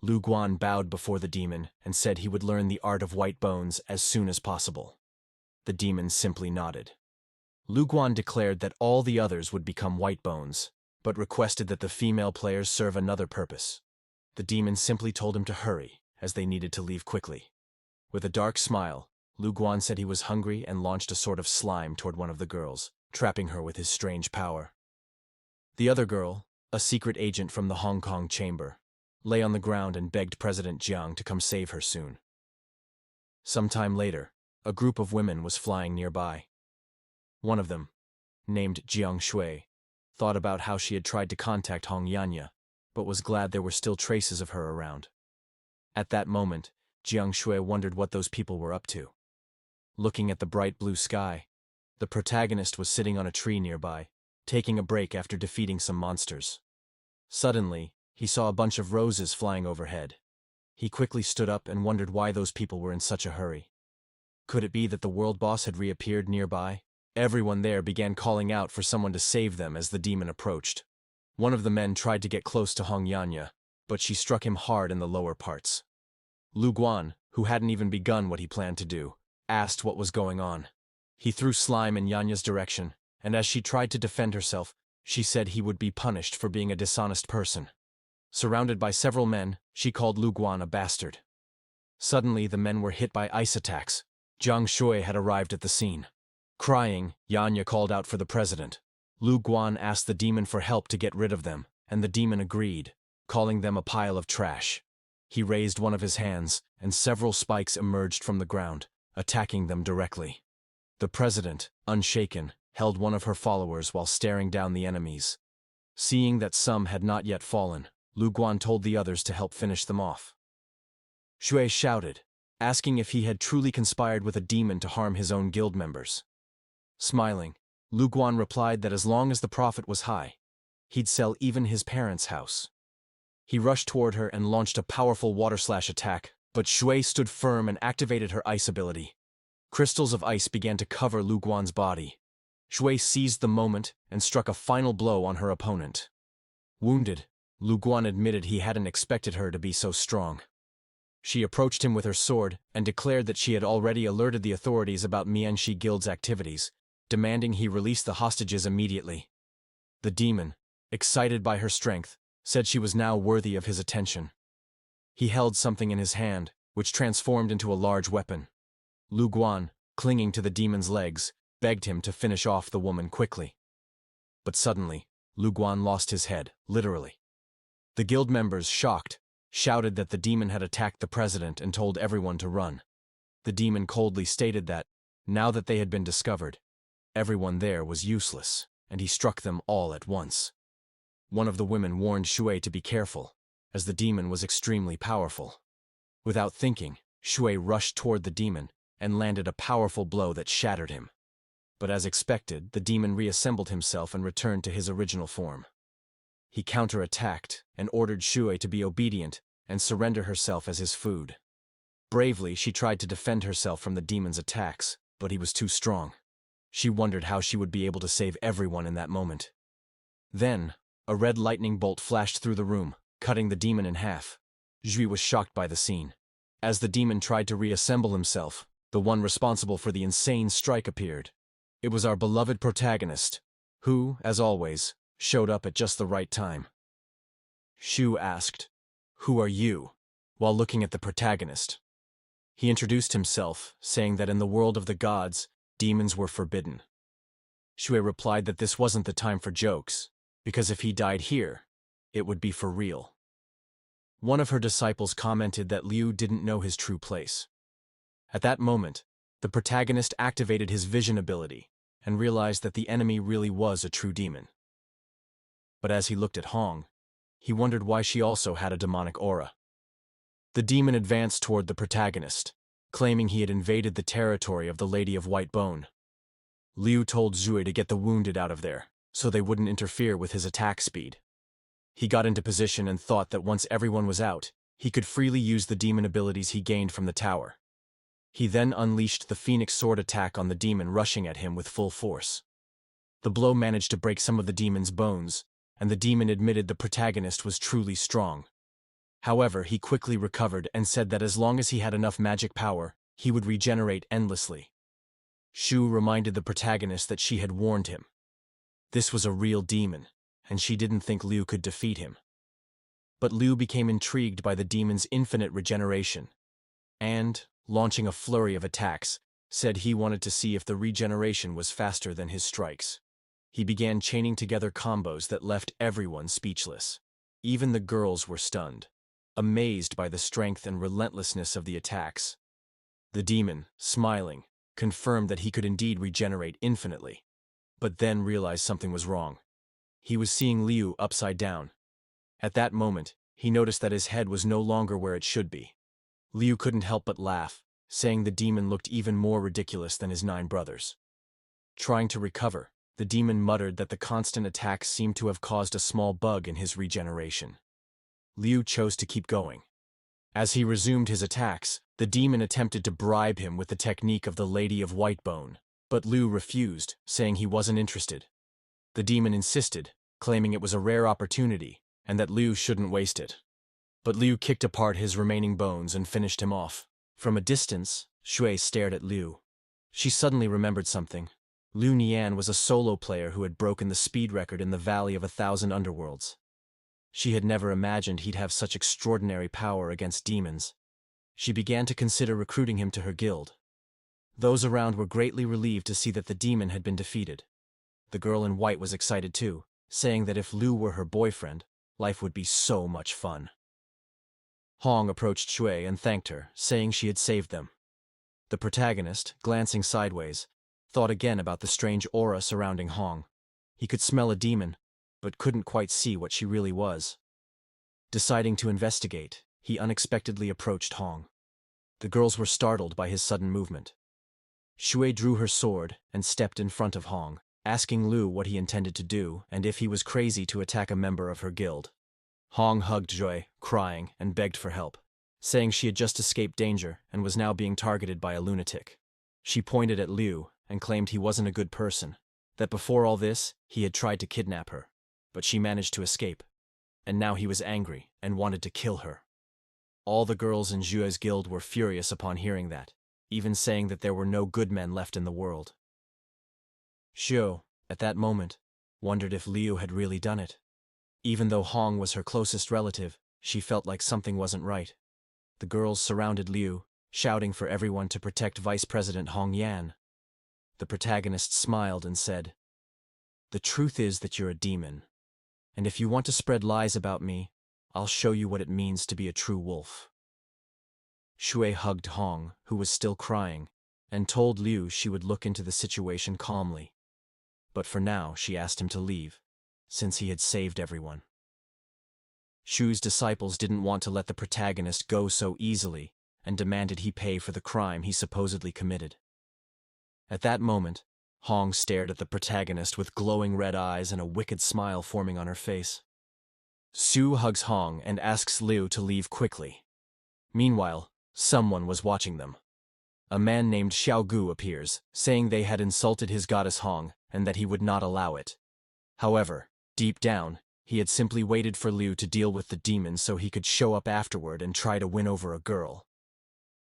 Lu Guan bowed before the demon and said he would learn the art of white bones as soon as possible. The demon simply nodded. Lu Guan declared that all the others would become white bones, but requested that the female players serve another purpose. The demon simply told him to hurry, as they needed to leave quickly. With a dark smile, Lu Guan said he was hungry and launched a sort of slime toward one of the girls, trapping her with his strange power. The other girl, a secret agent from the Hong Kong chamber, lay on the ground and begged President Jiang to come save her soon. Sometime later, a group of women was flying nearby. One of them, named Jiang Shui, thought about how she had tried to contact Hong Yanya, but was glad there were still traces of her around. At that moment, Jiang Shui wondered what those people were up to. Looking at the bright blue sky, the protagonist was sitting on a tree nearby, taking a break after defeating some monsters. Suddenly, he saw a bunch of roses flying overhead. He quickly stood up and wondered why those people were in such a hurry. Could it be that the world boss had reappeared nearby? Everyone there began calling out for someone to save them as the demon approached. One of the men tried to get close to Hong Yanya, but she struck him hard in the lower parts. Lu Guan, who hadn't even begun what he planned to do, asked what was going on. He threw slime in Yanya's direction, and as she tried to defend herself, she said he would be punished for being a dishonest person. Surrounded by several men, she called Lu Guan a bastard. Suddenly, the men were hit by ice attacks. Jiang Shui had arrived at the scene. Crying, Yanya called out for the president. Lu Guan asked the demon for help to get rid of them, and the demon agreed, calling them a pile of trash. He raised one of his hands, and several spikes emerged from the ground, attacking them directly. The president, unshaken, held one of her followers while staring down the enemies. Seeing that some had not yet fallen, Lu Guan told the others to help finish them off. Shui shouted, asking if he had truly conspired with a demon to harm his own guild members. Smiling, Lu Guan replied that as long as the profit was high, he'd sell even his parents' house. He rushed toward her and launched a powerful water slash attack, but Shui stood firm and activated her ice ability. Crystals of ice began to cover Lu Guan's body. Shui seized the moment and struck a final blow on her opponent. Wounded, Lu Guan admitted he hadn't expected her to be so strong. She approached him with her sword and declared that she had already alerted the authorities about Mianxi Guild's activities, demanding he release the hostages immediately. The demon, excited by her strength, said she was now worthy of his attention. He held something in his hand, which transformed into a large weapon. Lu Guan, clinging to the demon's legs, begged him to finish off the woman quickly. But suddenly, Lu Guan lost his head, literally. The guild members, shocked, shouted that the demon had attacked the president and told everyone to run. The demon coldly stated that, Now that they had been discovered, everyone there was useless, and he struck them all at once. One of the women warned Shui to be careful, as the demon was extremely powerful. Without thinking, Shui rushed toward the demon and landed a powerful blow that shattered him. But as expected, the demon reassembled himself and returned to his original form. He counterattacked and ordered Shui to be obedient and surrender herself as his food. Bravely, she tried to defend herself from the demon's attacks, but he was too strong. She wondered how she would be able to save everyone in that moment. Then, a red lightning bolt flashed through the room, cutting the demon in half. Zhui was shocked by the scene. As the demon tried to reassemble himself, the one responsible for the insane strike appeared. It was our beloved protagonist, who, as always, showed up at just the right time. Shu asked, "Who are you?" while looking at the protagonist. He introduced himself, saying that in the world of the gods, demons were forbidden. Shui replied that this wasn't the time for jokes, because if he died here, it would be for real. One of her disciples commented that Liu didn't know his true place. At that moment, the protagonist activated his vision ability and realized that the enemy really was a true demon. But as he looked at Hong, he wondered why she also had a demonic aura. The demon advanced toward the protagonist, claiming he had invaded the territory of the Lady of White Bone. Liu told Zhui to get the wounded out of there, so they wouldn't interfere with his attack speed. He got into position and thought that once everyone was out, he could freely use the demon abilities he gained from the tower. He then unleashed the Phoenix Sword attack on the demon rushing at him with full force. The blow managed to break some of the demon's bones, and the demon admitted the protagonist was truly strong. However, he quickly recovered and said that as long as he had enough magic power, he would regenerate endlessly. Shu reminded the protagonist that she had warned him. This was a real demon, and she didn't think Liu could defeat him. But Liu became intrigued by the demon's infinite regeneration, and, launching a flurry of attacks, said he wanted to see if the regeneration was faster than his strikes. He began chaining together combos that left everyone speechless. Even the girls were stunned, amazed by the strength and relentlessness of the attacks. The demon, smiling, confirmed that he could indeed regenerate infinitely, but then realized something was wrong. He was seeing Liu upside down. At that moment, he noticed that his head was no longer where it should be. Liu couldn't help but laugh, saying the demon looked even more ridiculous than his 9 brothers. Trying to recover, the demon muttered that the constant attacks seemed to have caused a small bug in his regeneration. Liu chose to keep going. As he resumed his attacks, the demon attempted to bribe him with the technique of the Lady of White Bone, but Liu refused, saying he wasn't interested. The demon insisted, claiming it was a rare opportunity, and that Liu shouldn't waste it. But Liu kicked apart his remaining bones and finished him off. From a distance, Shui stared at Liu. She suddenly remembered something. Liu Nian was a solo player who had broken the speed record in the Valley of 1,000 Underworlds. She had never imagined he'd have such extraordinary power against demons. She began to consider recruiting him to her guild. Those around were greatly relieved to see that the demon had been defeated. The girl in white was excited too, saying that if Liu were her boyfriend, life would be so much fun. Hong approached Shui and thanked her, saying she had saved them. The protagonist, glancing sideways, thought again about the strange aura surrounding Hong. He could smell a demon, but couldn't quite see what she really was. Deciding to investigate, he unexpectedly approached Hong. The girls were startled by his sudden movement. Shui drew her sword and stepped in front of Hong, asking Liu what he intended to do and if he was crazy to attack a member of her guild. Hong hugged Shui, crying, and begged for help, saying she had just escaped danger and was now being targeted by a lunatic. She pointed at Liu and claimed he wasn't a good person, that before all this, he had tried to kidnap her, but she managed to escape, and now he was angry and wanted to kill her. All the girls in Zhue's guild were furious upon hearing that, even saying that there were no good men left in the world. Zhou, at that moment, wondered if Liu had really done it. Even though Hong was her closest relative, she felt like something wasn't right. The girls surrounded Liu, shouting for everyone to protect Vice President Hong Yan. The protagonist smiled and said, "The truth is that you're a demon, and if you want to spread lies about me, I'll show you what it means to be a true wolf." Shui hugged Hong, who was still crying, and told Liu she would look into the situation calmly. But for now, she asked him to leave, since he had saved everyone. Shu's disciples didn't want to let the protagonist go so easily and demanded he pay for the crime he supposedly committed. At that moment, Hong stared at the protagonist with glowing red eyes and a wicked smile forming on her face. Su hugs Hong and asks Liu to leave quickly. Meanwhile, someone was watching them. A man named Xiaogu appears, saying they had insulted his goddess Hong and that he would not allow it. However, deep down, he had simply waited for Liu to deal with the demon so he could show up afterward and try to win over a girl.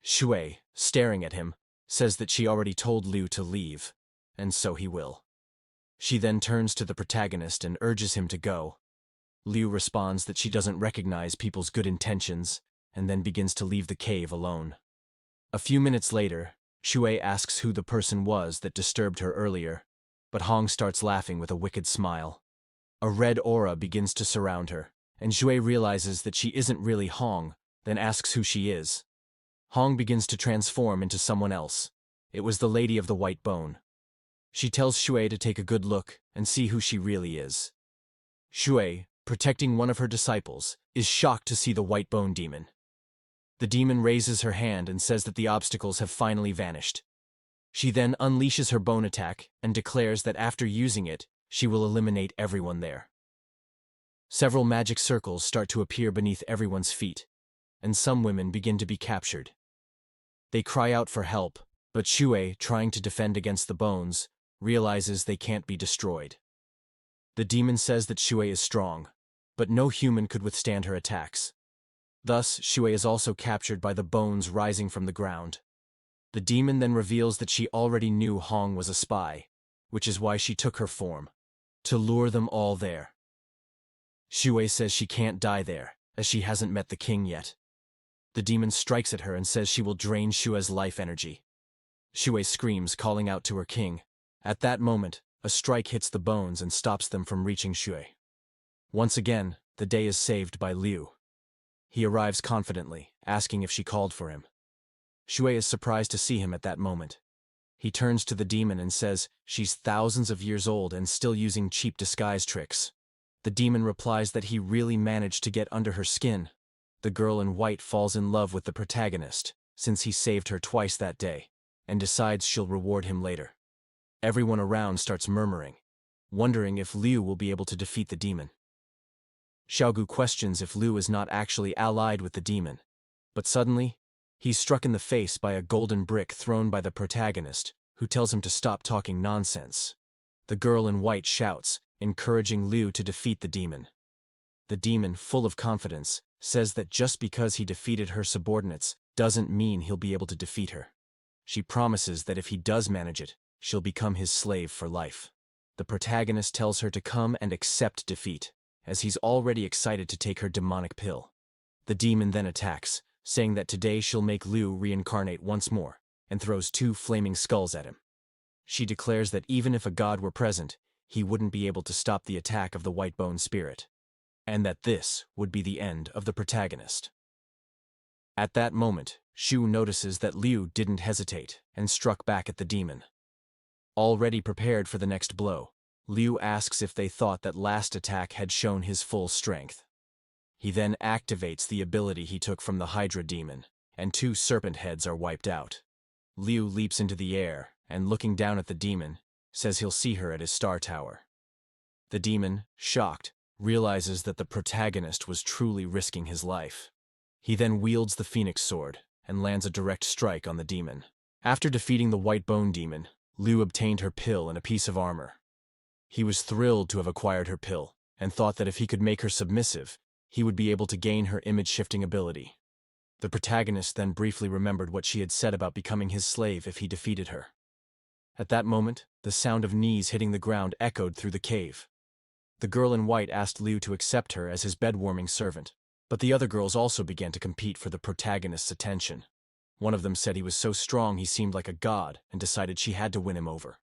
Shui, staring at him, says that she already told Liu to leave, and so he will. She then turns to the protagonist and urges him to go. Liu responds that she doesn't recognize people's good intentions, and then begins to leave the cave alone. A few minutes later, Shui asks who the person was that disturbed her earlier, but Hong starts laughing with a wicked smile. A red aura begins to surround her, and Shui realizes that she isn't really Hong, then asks who she is. Hong begins to transform into someone else. It was the Lady of the White Bone. She tells Shui to take a good look and see who she really is. Shui, protecting one of her disciples, is shocked to see the White Bone demon. The demon raises her hand and says that the obstacles have finally vanished. She then unleashes her bone attack and declares that after using it, she will eliminate everyone there. Several magic circles start to appear beneath everyone's feet, and some women begin to be captured. They cry out for help, but Shui, trying to defend against the bones, realizes they can't be destroyed. The demon says that Shui is strong, but no human could withstand her attacks. Thus, Shui is also captured by the bones rising from the ground. The demon then reveals that she already knew Hong was a spy, which is why she took her form, to lure them all there. Shui says she can't die there, as she hasn't met the king yet. The demon strikes at her and says she will drain Shui's life energy. Shui screams, calling out to her king. At that moment, a strike hits the bones and stops them from reaching Shui. Once again, the day is saved by Liu. He arrives confidently, asking if she called for him. Shui is surprised to see him at that moment. He turns to the demon and says she's thousands of years old and still using cheap disguise tricks. The demon replies that he really managed to get under her skin. The girl in white falls in love with the protagonist, since he saved her twice that day, and decides she'll reward him later. Everyone around starts murmuring, wondering if Liu will be able to defeat the demon. Xiaogu questions if Liu is not actually allied with the demon, but suddenly, he's struck in the face by a golden brick thrown by the protagonist, who tells him to stop talking nonsense. The girl in white shouts, encouraging Liu to defeat the demon. The demon, full of confidence, says that just because he defeated her subordinates doesn't mean he'll be able to defeat her. She promises that if he does manage it, she'll become his slave for life. The protagonist tells her to come and accept defeat, as he's already excited to take her demonic pill. The demon then attacks, saying that today she'll make Liu reincarnate once more, and throws 2 flaming skulls at him. She declares that even if a god were present, he wouldn't be able to stop the attack of the white bone spirit, and that this would be the end of the protagonist. At that moment, Shu notices that Liu didn't hesitate and struck back at the demon. Already prepared for the next blow, Liu asks if they thought that last attack had shown his full strength. He then activates the ability he took from the Hydra demon, and 2 serpent heads are wiped out. Liu leaps into the air, and looking down at the demon, says he'll see her at his star tower. The demon, shocked, realizes that the protagonist was truly risking his life. He then wields the Phoenix Sword, and lands a direct strike on the demon. After defeating the White Bone demon, Liu obtained her pill and a piece of armor. He was thrilled to have acquired her pill, and thought that if he could make her submissive, he would be able to gain her image-shifting ability. The protagonist then briefly remembered what she had said about becoming his slave if he defeated her. At that moment, the sound of knees hitting the ground echoed through the cave. The girl in white asked Liu to accept her as his bed-warming servant, but the other girls also began to compete for the protagonist's attention. One of them said he was so strong he seemed like a god and decided she had to win him over.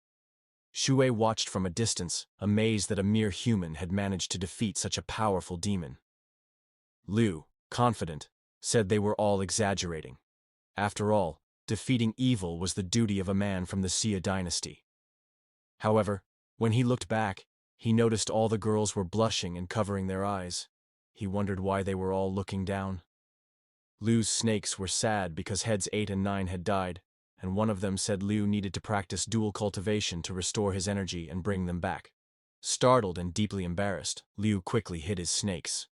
Shui watched from a distance, amazed that a mere human had managed to defeat such a powerful demon. Liu, confident, said they were all exaggerating. After all, defeating evil was the duty of a man from the Xia dynasty. However, when he looked back, he noticed all the girls were blushing and covering their eyes. He wondered why they were all looking down. Liu's snakes were sad because heads 8 and 9 had died, and one of them said Liu needed to practice dual cultivation to restore his energy and bring them back. Startled and deeply embarrassed, Liu quickly hid his snakes.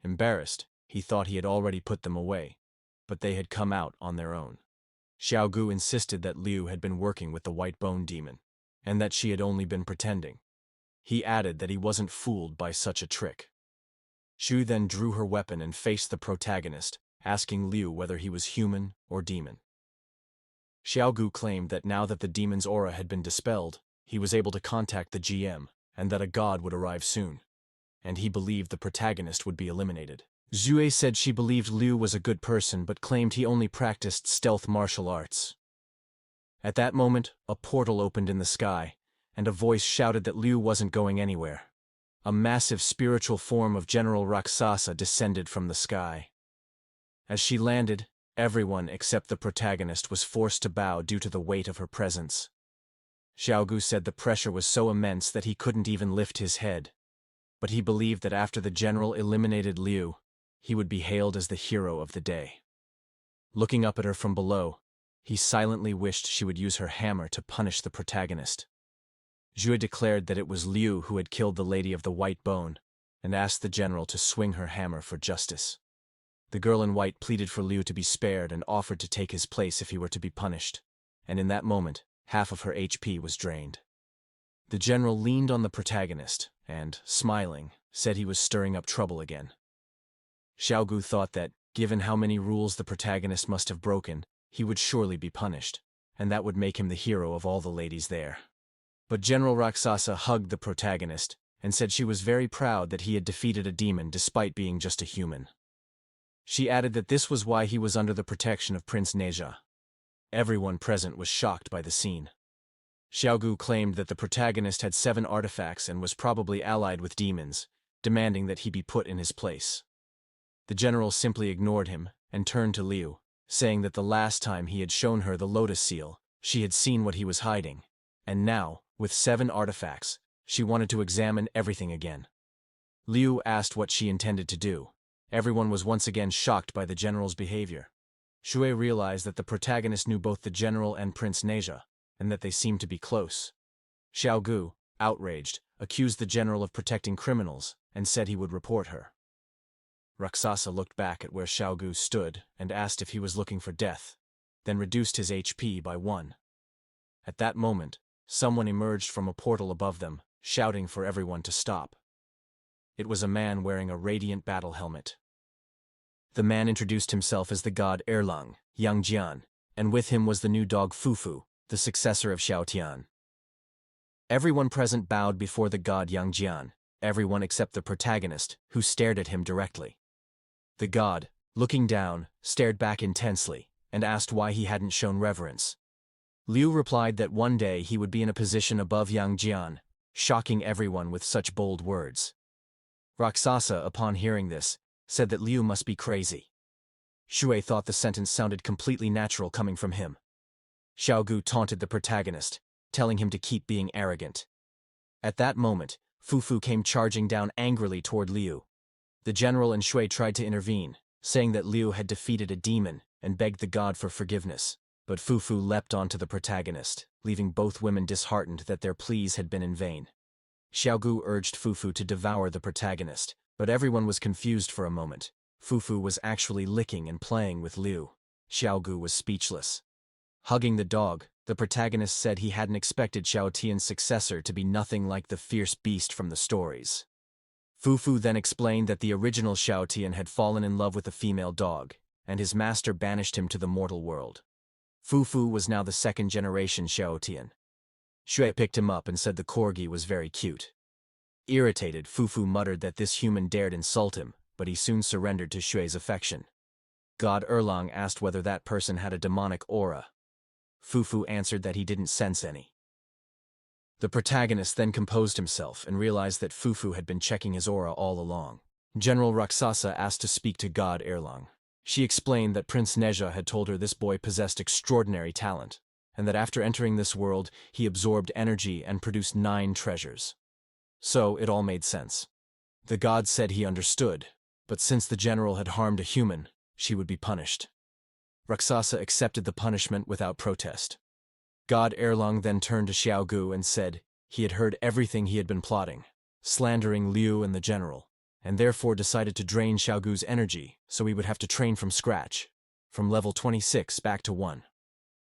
Embarrassed, he thought he had already put them away, but they had come out on their own. Xiaogu insisted that Liu had been working with the white bone demon, and that she had only been pretending. He added that he wasn't fooled by such a trick. Xu then drew her weapon and faced the protagonist, asking Liu whether he was human or demon. Xiaogu claimed that now that the demon's aura had been dispelled, he was able to contact the GM, and that a god would arrive soon, and he believed the protagonist would be eliminated. Zue said she believed Liu was a good person but claimed he only practiced stealth martial arts. At that moment, a portal opened in the sky, and a voice shouted that Liu wasn't going anywhere. A massive spiritual form of General Rakshasa descended from the sky. As she landed, everyone except the protagonist was forced to bow due to the weight of her presence. Xiaogu said the pressure was so immense that he couldn't even lift his head, but he believed that after the general eliminated Liu, he would be hailed as the hero of the day. Looking up at her from below, he silently wished she would use her hammer to punish the protagonist. Zhue declared that it was Liu who had killed the Lady of the White Bone, and asked the general to swing her hammer for justice. The girl in white pleaded for Liu to be spared and offered to take his place if he were to be punished, and in that moment, half of her HP was drained. The general leaned on the protagonist and, smiling, said he was stirring up trouble again. Xiaogu thought that, given how many rules the protagonist must have broken, he would surely be punished, and that would make him the hero of all the ladies there. But General Rakshasa hugged the protagonist and said she was very proud that he had defeated a demon despite being just a human. She added that this was why he was under the protection of Prince Neja. Everyone present was shocked by the scene. Xiaogu claimed that the protagonist had 7 artifacts and was probably allied with demons, demanding that he be put in his place. The general simply ignored him and turned to Liu, saying that the last time he had shown her the lotus seal, she had seen what he was hiding, and now, with 7 artifacts, she wanted to examine everything again. Liu asked what she intended to do. Everyone was once again shocked by the general's behavior. Xue realized that the protagonist knew both the general and Prince Neja, and that they seemed to be close. Xiaogu, outraged, accused the general of protecting criminals and said he would report her. Rakshasa looked back at where Xiaogu stood and asked if he was looking for death, then reduced his HP by 1. At that moment, someone emerged from a portal above them, shouting for everyone to stop. It was a man wearing a radiant battle helmet. The man introduced himself as the god Erlang, Yangjian, and with him was the new dog Fufu, the successor of Xiaotian. Everyone present bowed before the god Yangjian, everyone except the protagonist, who stared at him directly. The god, looking down, stared back intensely, and asked why he hadn't shown reverence. Liu replied that one day he would be in a position above Yangjian, shocking everyone with such bold words. Rakshasa, upon hearing this, said that Liu must be crazy. Xue thought the sentence sounded completely natural coming from him. Xiaogu taunted the protagonist, telling him to keep being arrogant. At that moment, Fufu came charging down angrily toward Liu. The general and Xue tried to intervene, saying that Liu had defeated a demon and begged the god for forgiveness, but Fufu leapt onto the protagonist, leaving both women disheartened that their pleas had been in vain. Xiaogu urged Fufu to devour the protagonist, but everyone was confused for a moment. Fufu was actually licking and playing with Liu. Xiaogu was speechless. Hugging the dog, the protagonist said he hadn't expected Xiaotian's successor to be nothing like the fierce beast from the stories. Fufu then explained that the original Xiaotian had fallen in love with a female dog, and his master banished him to the mortal world. Fufu was now the 2nd-generation Xiaotian. Xue picked him up and said the corgi was very cute. Irritated, Fufu muttered that this human dared insult him, but he soon surrendered to Xue's affection. God Erlang asked whether that person had a demonic aura. Fufu answered that he didn't sense any. The protagonist then composed himself and realized that Fufu had been checking his aura all along. General Rakshasa asked to speak to God Erlang. She explained that Prince Neja had told her this boy possessed extraordinary talent, and that after entering this world, he absorbed energy and produced 9 treasures. So, it all made sense. The god said he understood, but since the general had harmed a human, she would be punished. Rakshasa accepted the punishment without protest. God Erlang then turned to Xiaogu and said he had heard everything he had been plotting, slandering Liu and the general, and therefore decided to drain Xiaogu's energy so he would have to train from scratch, from level 26 back to 1.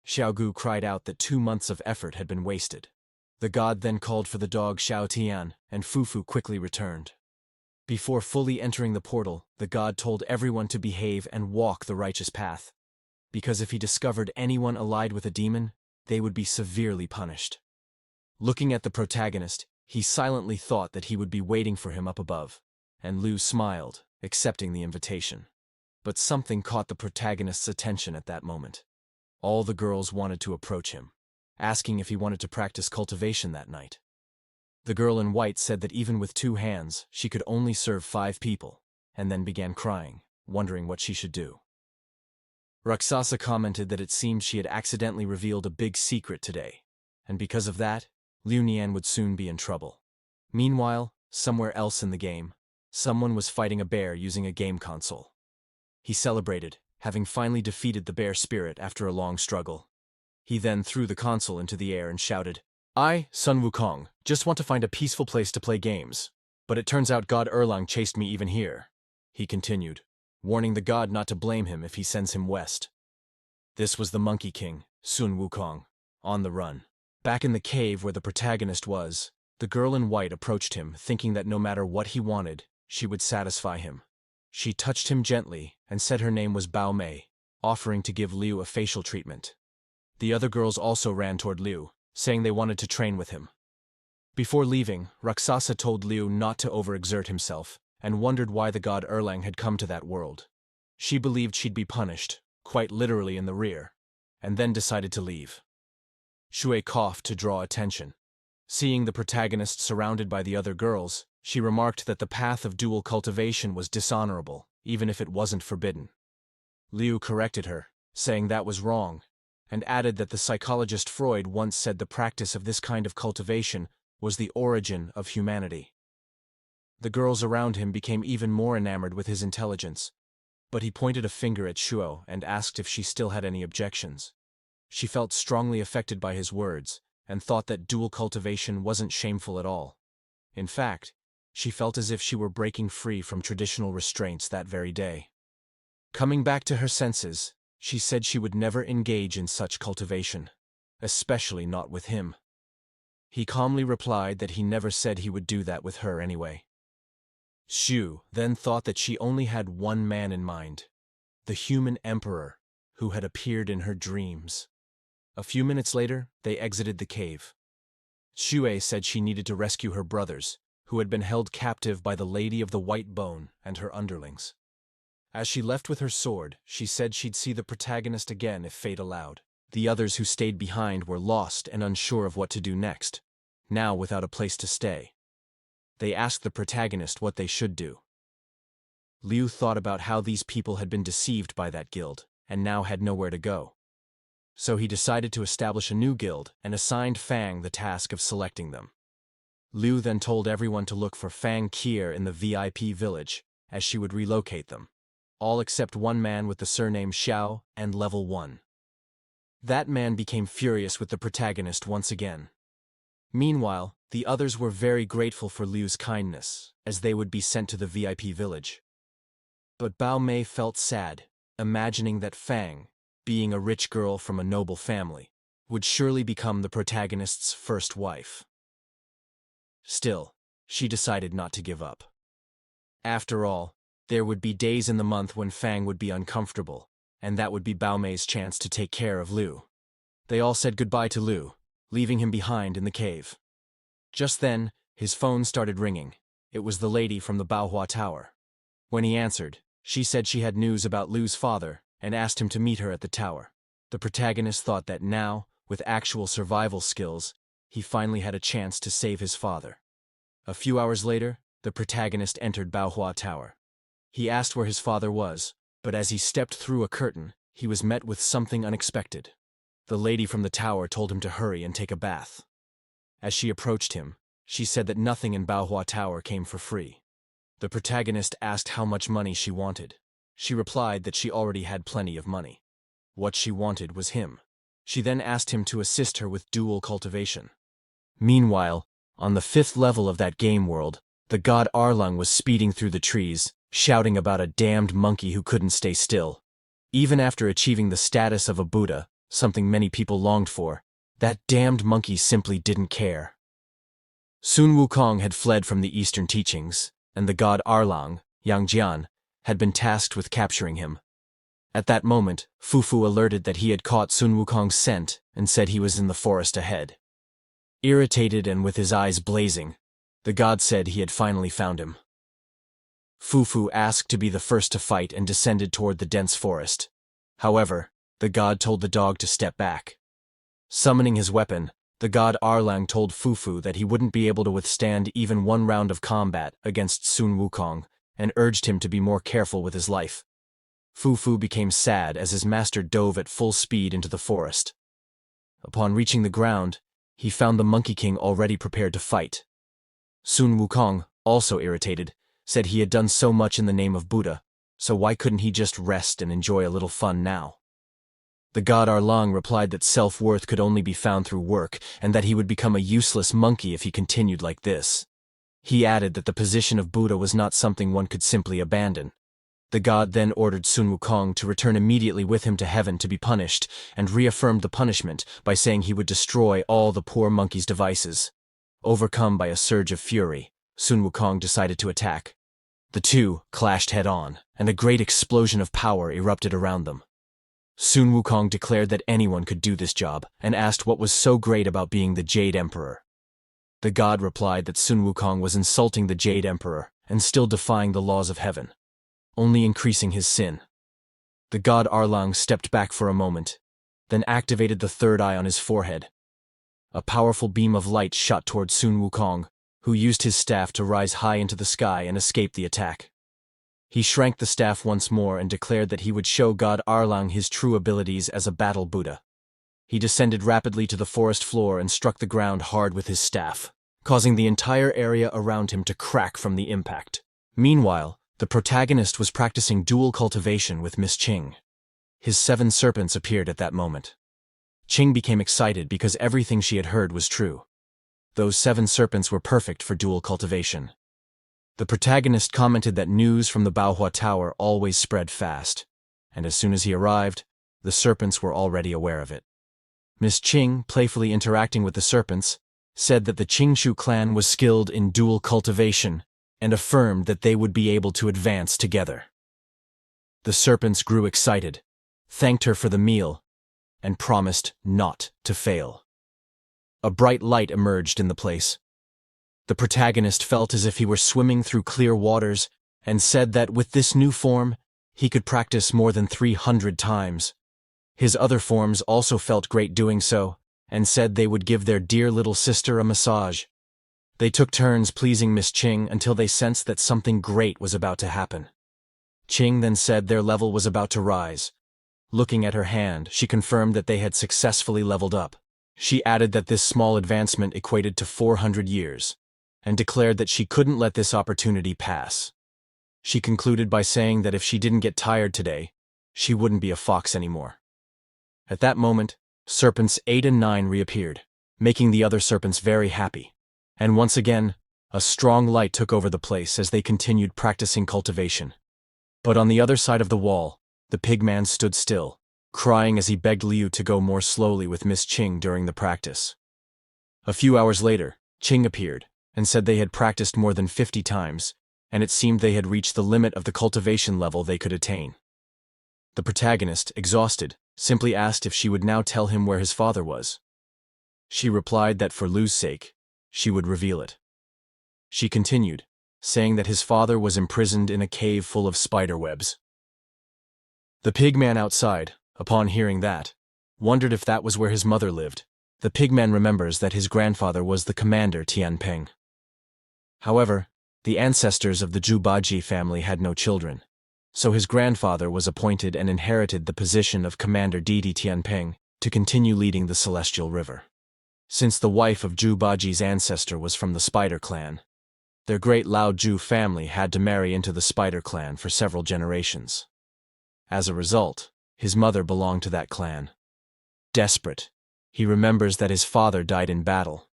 Xiaogu cried out that 2 months of effort had been wasted. The god then called for the dog Xiao Tian, and Fufu quickly returned. Before fully entering the portal, the god told everyone to behave and walk the righteous path, because if he discovered anyone allied with a demon, they would be severely punished. Looking at the protagonist, he silently thought that he would be waiting for him up above, and Liu smiled, accepting the invitation. But something caught the protagonist's attention at that moment. All the girls wanted to approach him, asking if he wanted to practice cultivation that night. The girl in white said that even with 2 hands, she could only serve 5 people, and then began crying, wondering what she should do. Rakshasa commented that it seemed she had accidentally revealed a big secret today, and because of that, Liu Nian would soon be in trouble. Meanwhile, somewhere else in the game, someone was fighting a bear using a game console. He celebrated, having finally defeated the bear spirit after a long struggle. He then threw the console into the air and shouted, "I, Sun Wukong, just want to find a peaceful place to play games, but it turns out God Erlang chased me even here," he continued, warning the god not to blame him if he sends him west. This was the Monkey King, Sun Wukong, on the run. Back in the cave where the protagonist was, the girl in white approached him, thinking that no matter what he wanted, she would satisfy him. She touched him gently and said her name was Bao Mei, offering to give Liu a facial treatment. The other girls also ran toward Liu, saying they wanted to train with him. Before leaving, Rakshasa told Liu not to overexert himself, and wondered why the god Erlang had come to that world. She believed she'd be punished, quite literally in the rear, and then decided to leave. Shui coughed to draw attention. Seeing the protagonist surrounded by the other girls, she remarked that the path of dual cultivation was dishonorable, even if it wasn't forbidden. Liu corrected her, saying that was wrong, and added that the psychologist Freud once said the practice of this kind of cultivation was the origin of humanity. The girls around him became even more enamored with his intelligence, but he pointed a finger at Shuo and asked if she still had any objections. She felt strongly affected by his words, and thought that dual cultivation wasn't shameful at all. In fact, she felt as if she were breaking free from traditional restraints that very day. Coming back to her senses, she said she would never engage in such cultivation, especially not with him. He calmly replied that he never said he would do that with her anyway. Xu then thought that she only had one man in mind, the human emperor, who had appeared in her dreams. A few minutes later, they exited the cave. Xue said she needed to rescue her brothers, who had been held captive by the Lady of the White Bone and her underlings. As she left with her sword, she said she'd see the protagonist again if fate allowed. The others who stayed behind were lost and unsure of what to do next, now without a place to stay. They asked the protagonist what they should do. Liu thought about how these people had been deceived by that guild, and now had nowhere to go. So he decided to establish a new guild and assigned Fang the task of selecting them. Liu then told everyone to look for Fang Kier in the VIP village, as she would relocate them, all except one man with the surname Xiao and level 1. That man became furious with the protagonist once again. Meanwhile, the others were very grateful for Liu's kindness, as they would be sent to the VIP village. But Bao Mei felt sad, imagining that Fang, being a rich girl from a noble family, would surely become the protagonist's first wife. Still, she decided not to give up. After all, there would be days in the month when Fang would be uncomfortable, and that would be Bao Mei's chance to take care of Liu. They all said goodbye to Liu, leaving him behind in the cave. Just then, his phone started ringing. It was the lady from the Baohua Tower. When he answered, she said she had news about Liu's father and asked him to meet her at the tower. The protagonist thought that now, with actual survival skills, he finally had a chance to save his father. A few hours later, the protagonist entered Baohua Tower. He asked where his father was, But as he stepped through a curtain, he was met with something unexpected. The lady from the tower told him to hurry and take a bath. As she approached him, she said that nothing in Baohua Tower came for free. The protagonist asked how much money she wanted. She replied that she already had plenty of money. What she wanted was him. She then asked him to assist her with dual cultivation. Meanwhile, on the 5th level of that game world, the god Arlong was speeding through the trees, shouting about a damned monkey who couldn't stay still. Even after achieving the status of a Buddha, something many people longed for, that damned monkey simply didn't care. Sun Wukong had fled from the Eastern teachings, and the god Arlong, Yang Jian, had been tasked with capturing him. At that moment, Fufu alerted that he had caught Sun Wukong's scent and said he was in the forest ahead. Irritated and with his eyes blazing, the god said he had finally found him. Fufu asked to be the first to fight and descended toward the dense forest. However, the god told the dog to step back. Summoning his weapon, the god Arlang told Fufu that he wouldn't be able to withstand even one round of combat against Sun Wukong and urged him to be more careful with his life. Fufu became sad as his master dove at full speed into the forest. Upon reaching the ground, he found the Monkey King already prepared to fight. Sun Wukong, also irritated, said he had done so much in the name of Buddha, so why couldn't he just rest and enjoy a little fun now? The god Arlang replied that self-worth could only be found through work and that he would become a useless monkey if he continued like this. He added that the position of Buddha was not something one could simply abandon. The god then ordered Sun Wukong to return immediately with him to heaven to be punished, and reaffirmed the punishment by saying he would destroy all the poor monkey's devices. Overcome by a surge of fury, Sun Wukong decided to attack. The two clashed head-on, and a great explosion of power erupted around them. Sun Wukong declared that anyone could do this job, and asked what was so great about being the Jade Emperor. The god replied that Sun Wukong was insulting the Jade Emperor and still defying the laws of heaven, only increasing his sin. The god Arlang stepped back for a moment, then activated the third eye on his forehead. A powerful beam of light shot toward Sun Wukong, who used his staff to rise high into the sky and escape the attack. He shrank the staff once more and declared that he would show god Arlang his true abilities as a battle Buddha. He descended rapidly to the forest floor and struck the ground hard with his staff, causing the entire area around him to crack from the impact. Meanwhile, the protagonist was practicing dual cultivation with Miss Qing. His 7 serpents appeared at that moment. Qing became excited because everything she had heard was true. Those 7 serpents were perfect for dual cultivation. The protagonist commented that news from the Baohua Tower always spread fast, and as soon as he arrived, the serpents were already aware of it. Miss Qing, playfully interacting with the serpents, said that the Qingshu clan was skilled in dual cultivation and affirmed that they would be able to advance together. The serpents grew excited, thanked her for the meal, and promised not to fail. A bright light emerged in the place. The protagonist felt as if he were swimming through clear waters and said that with this new form, he could practice more than 300 times. His other forms also felt great doing so and said they would give their dear little sister a massage. They took turns pleasing Miss Qing until they sensed that something great was about to happen. Qing then said their level was about to rise. Looking at her hand, she confirmed that they had successfully leveled up. She added that this small advancement equated to 400 years, and declared that she couldn't let this opportunity pass. She concluded by saying that if she didn't get tired today, she wouldn't be a fox anymore. At that moment, serpents 8 and 9 reappeared, making the other serpents very happy. And once again, a strong light took over the place as they continued practicing cultivation. But on the other side of the wall, the pigman stood still, crying as he begged Liu to go more slowly with Miss Qing during the practice. A few hours later, Qing appeared and said they had practiced more than 50 times, and it seemed they had reached the limit of the cultivation level they could attain. The protagonist, exhausted, simply asked if she would now tell him where his father was. She replied that for Liu's sake, she would reveal it. She continued, saying that his father was imprisoned in a cave full of spider webs. The pigman outside, upon hearing that, wondered if that was where his mother lived. The pigman remembers that his grandfather was the commander Tianping. However, the ancestors of the Zhubaji family had no children, so his grandfather was appointed and inherited the position of Commander Deity Tianping to continue leading the Celestial River. Since the wife of Zhu Baji's ancestor was from the Spider Clan, their great Lao Zhu family had to marry into the Spider Clan for several generations. As a result, his mother belonged to that clan. Desperate, he remembers that his father died in battle,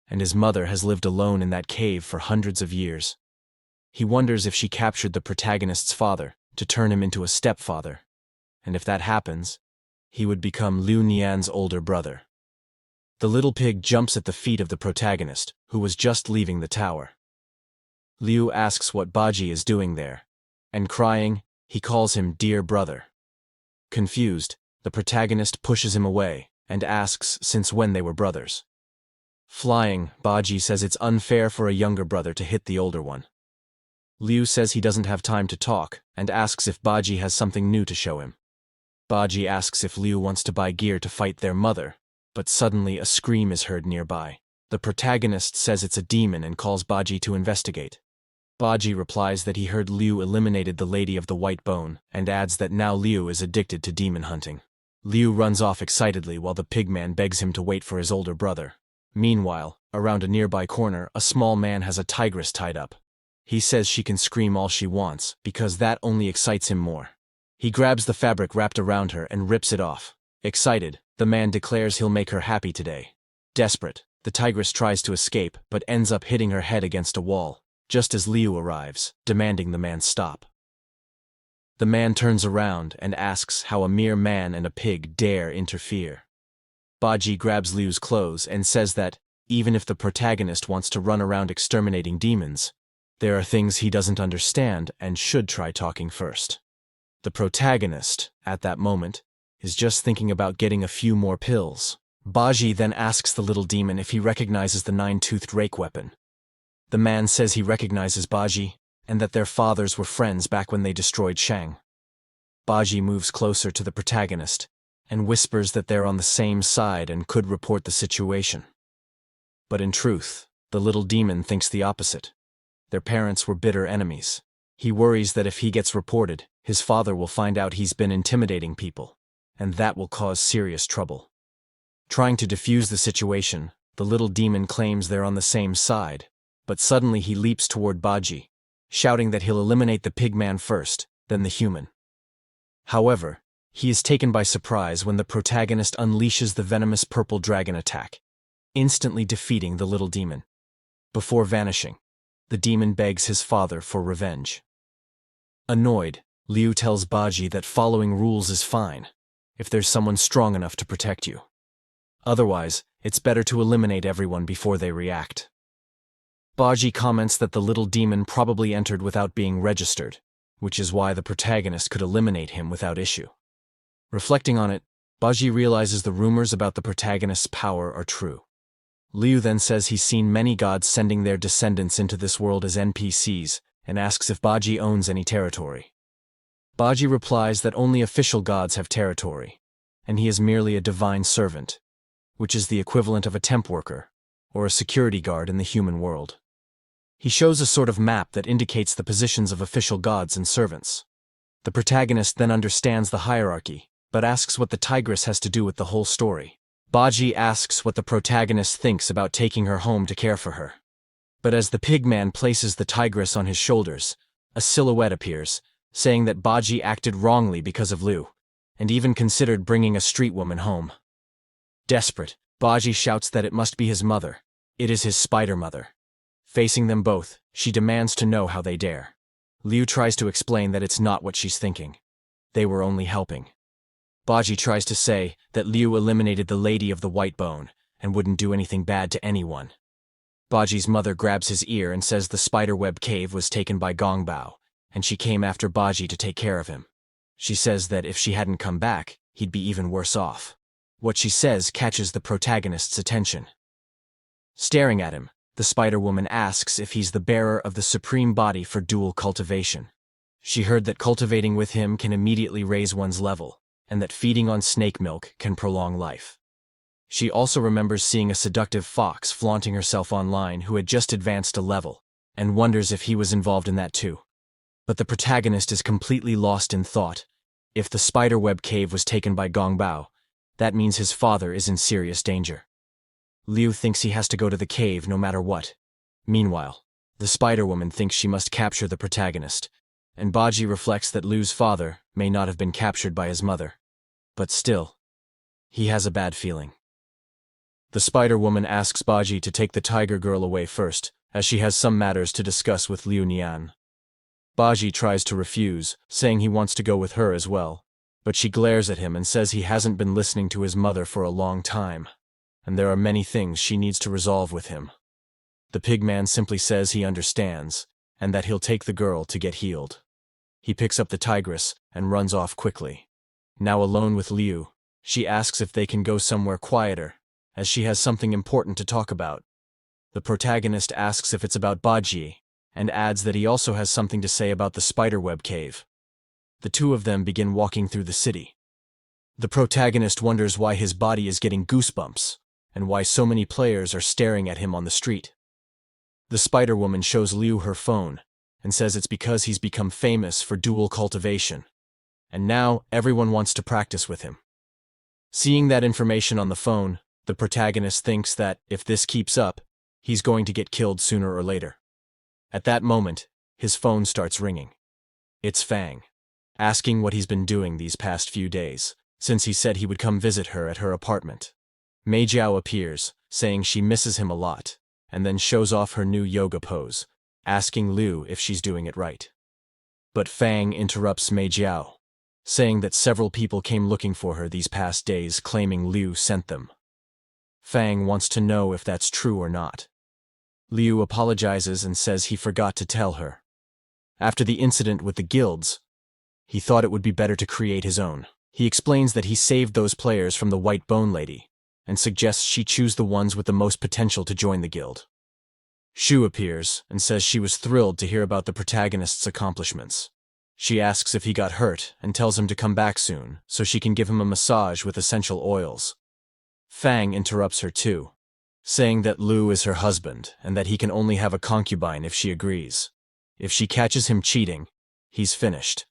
and his mother has lived alone in that cave for hundreds of years. He wonders if she captured the protagonist's father to turn him into a stepfather, and if that happens, he would become Liu Nian's older brother. The little pig jumps at the feet of the protagonist, who was just leaving the tower. Liu asks what Baji is doing there, and crying, he calls him dear brother. Confused, the protagonist pushes him away and asks since when they were brothers. Flying, Baji says it's unfair for a younger brother to hit the older one. Liu says he doesn't have time to talk and asks if Baji has something new to show him. Baji asks if Liu wants to buy gear to fight their mother, but suddenly a scream is heard nearby. The protagonist says it's a demon and calls Baji to investigate. Baji replies that he heard Liu eliminated the Lady of the White Bone and adds that now Liu is addicted to demon hunting. Liu runs off excitedly while the pigman begs him to wait for his older brother. Meanwhile, around a nearby corner, a small man has a tigress tied up. He says she can scream all she wants because that only excites him more. He grabs the fabric wrapped around her and rips it off. Excited, the man declares he'll make her happy today. Desperate, the tigress tries to escape but ends up hitting her head against a wall, just as Liu arrives, demanding the man stop. The man turns around and asks how a mere man and a pig dare interfere. Baji grabs Liu's clothes and says that, even if the protagonist wants to run around exterminating demons, there are things he doesn't understand and should try talking first. The protagonist, at that moment, is just thinking about getting a few more pills. Baji then asks the little demon if he recognizes the nine-toothed rake weapon. The man says he recognizes Baji, and that their fathers were friends back when they destroyed Shang. Baji moves closer to the protagonist, and whispers that they're on the same side and could report the situation. But in truth, the little demon thinks the opposite. Their parents were bitter enemies. He worries that if he gets reported, his father will find out he's been intimidating people, and that will cause serious trouble. Trying to defuse the situation, the little demon claims they're on the same side, but suddenly he leaps toward Baji, shouting that he'll eliminate the pigman first, then the human. However, he is taken by surprise when the protagonist unleashes the venomous purple dragon attack, instantly defeating the little demon. Before vanishing, the demon begs his father for revenge. Annoyed, Liu tells Baji that following rules is fine, if there's someone strong enough to protect you. Otherwise, it's better to eliminate everyone before they react. Baji comments that the little demon probably entered without being registered, which is why the protagonist could eliminate him without issue. Reflecting on it, Baji realizes the rumors about the protagonist's power are true. Liu then says he's seen many gods sending their descendants into this world as NPCs and asks if Baji owns any territory. Baji replies that only official gods have territory, and he is merely a divine servant, which is the equivalent of a temp worker or a security guard in the human world. He shows a sort of map that indicates the positions of official gods and servants. The protagonist then understands the hierarchy, but asks what the tigress has to do with the whole story. Baji asks what the protagonist thinks about taking her home to care for her. But as the pigman places the tigress on his shoulders, a silhouette appears, saying that Baji acted wrongly because of Liu, and even considered bringing a street woman home. Desperate, Baji shouts that it must be his mother. It is his spider mother. Facing them both, she demands to know how they dare. Liu tries to explain that it's not what she's thinking. They were only helping. Baji tries to say that Liu eliminated the Lady of the White Bone and wouldn't do anything bad to anyone. Baji's mother grabs his ear and says the spiderweb cave was taken by Gongbao, and she came after Baji to take care of him. She says that if she hadn't come back, he'd be even worse off. What she says catches the protagonist's attention. Staring at him, the Spider-Woman asks if he's the bearer of the supreme body for dual cultivation. She heard that cultivating with him can immediately raise one's level, and that feeding on snake milk can prolong life. She also remembers seeing a seductive fox flaunting herself online who had just advanced a level, and wonders if he was involved in that too. But the protagonist is completely lost in thought. If the spiderweb cave was taken by Gongbao, that means his father is in serious danger. Liu thinks he has to go to the cave no matter what. Meanwhile, the Spider-Woman thinks she must capture the protagonist, and Baji reflects that Liu's father may not have been captured by his mother. But still, he has a bad feeling. The Spider-Woman asks Baji to take the tiger girl away first, as she has some matters to discuss with Liu Nian. Baji tries to refuse, saying he wants to go with her as well, but she glares at him and says he hasn't been listening to his mother for a long time, and there are many things she needs to resolve with him. The pigman simply says he understands, and that he'll take the girl to get healed. He picks up the tigress and runs off quickly. Now alone with Liu, she asks if they can go somewhere quieter, as she has something important to talk about. The protagonist asks if it's about Baji, and adds that he also has something to say about the spiderweb cave. The two of them begin walking through the city. The protagonist wonders why his body is getting goosebumps, and why so many players are staring at him on the street. The Spider-Woman shows Liu her phone, and says it's because he's become famous for dual cultivation, and now everyone wants to practice with him. Seeing that information on the phone, the protagonist thinks that, if this keeps up, he's going to get killed sooner or later. At that moment, his phone starts ringing. It's Fang, asking what he's been doing these past few days, since he said he would come visit her at her apartment. Mei Jiao appears, saying she misses him a lot, and then shows off her new yoga pose, asking Liu if she's doing it right. But Fang interrupts Mei Jiao, saying that several people came looking for her these past days, claiming Liu sent them. Fang wants to know if that's true or not. Liu apologizes and says he forgot to tell her. After the incident with the guilds, he thought it would be better to create his own. He explains that he saved those players from the White Bone Lady, and suggests she choose the ones with the most potential to join the guild. Shu appears and says she was thrilled to hear about the protagonist's accomplishments. She asks if he got hurt and tells him to come back soon so she can give him a massage with essential oils. Fang interrupts her too, saying that Liu is her husband and that he can only have a concubine if she agrees. If she catches him cheating, he's finished.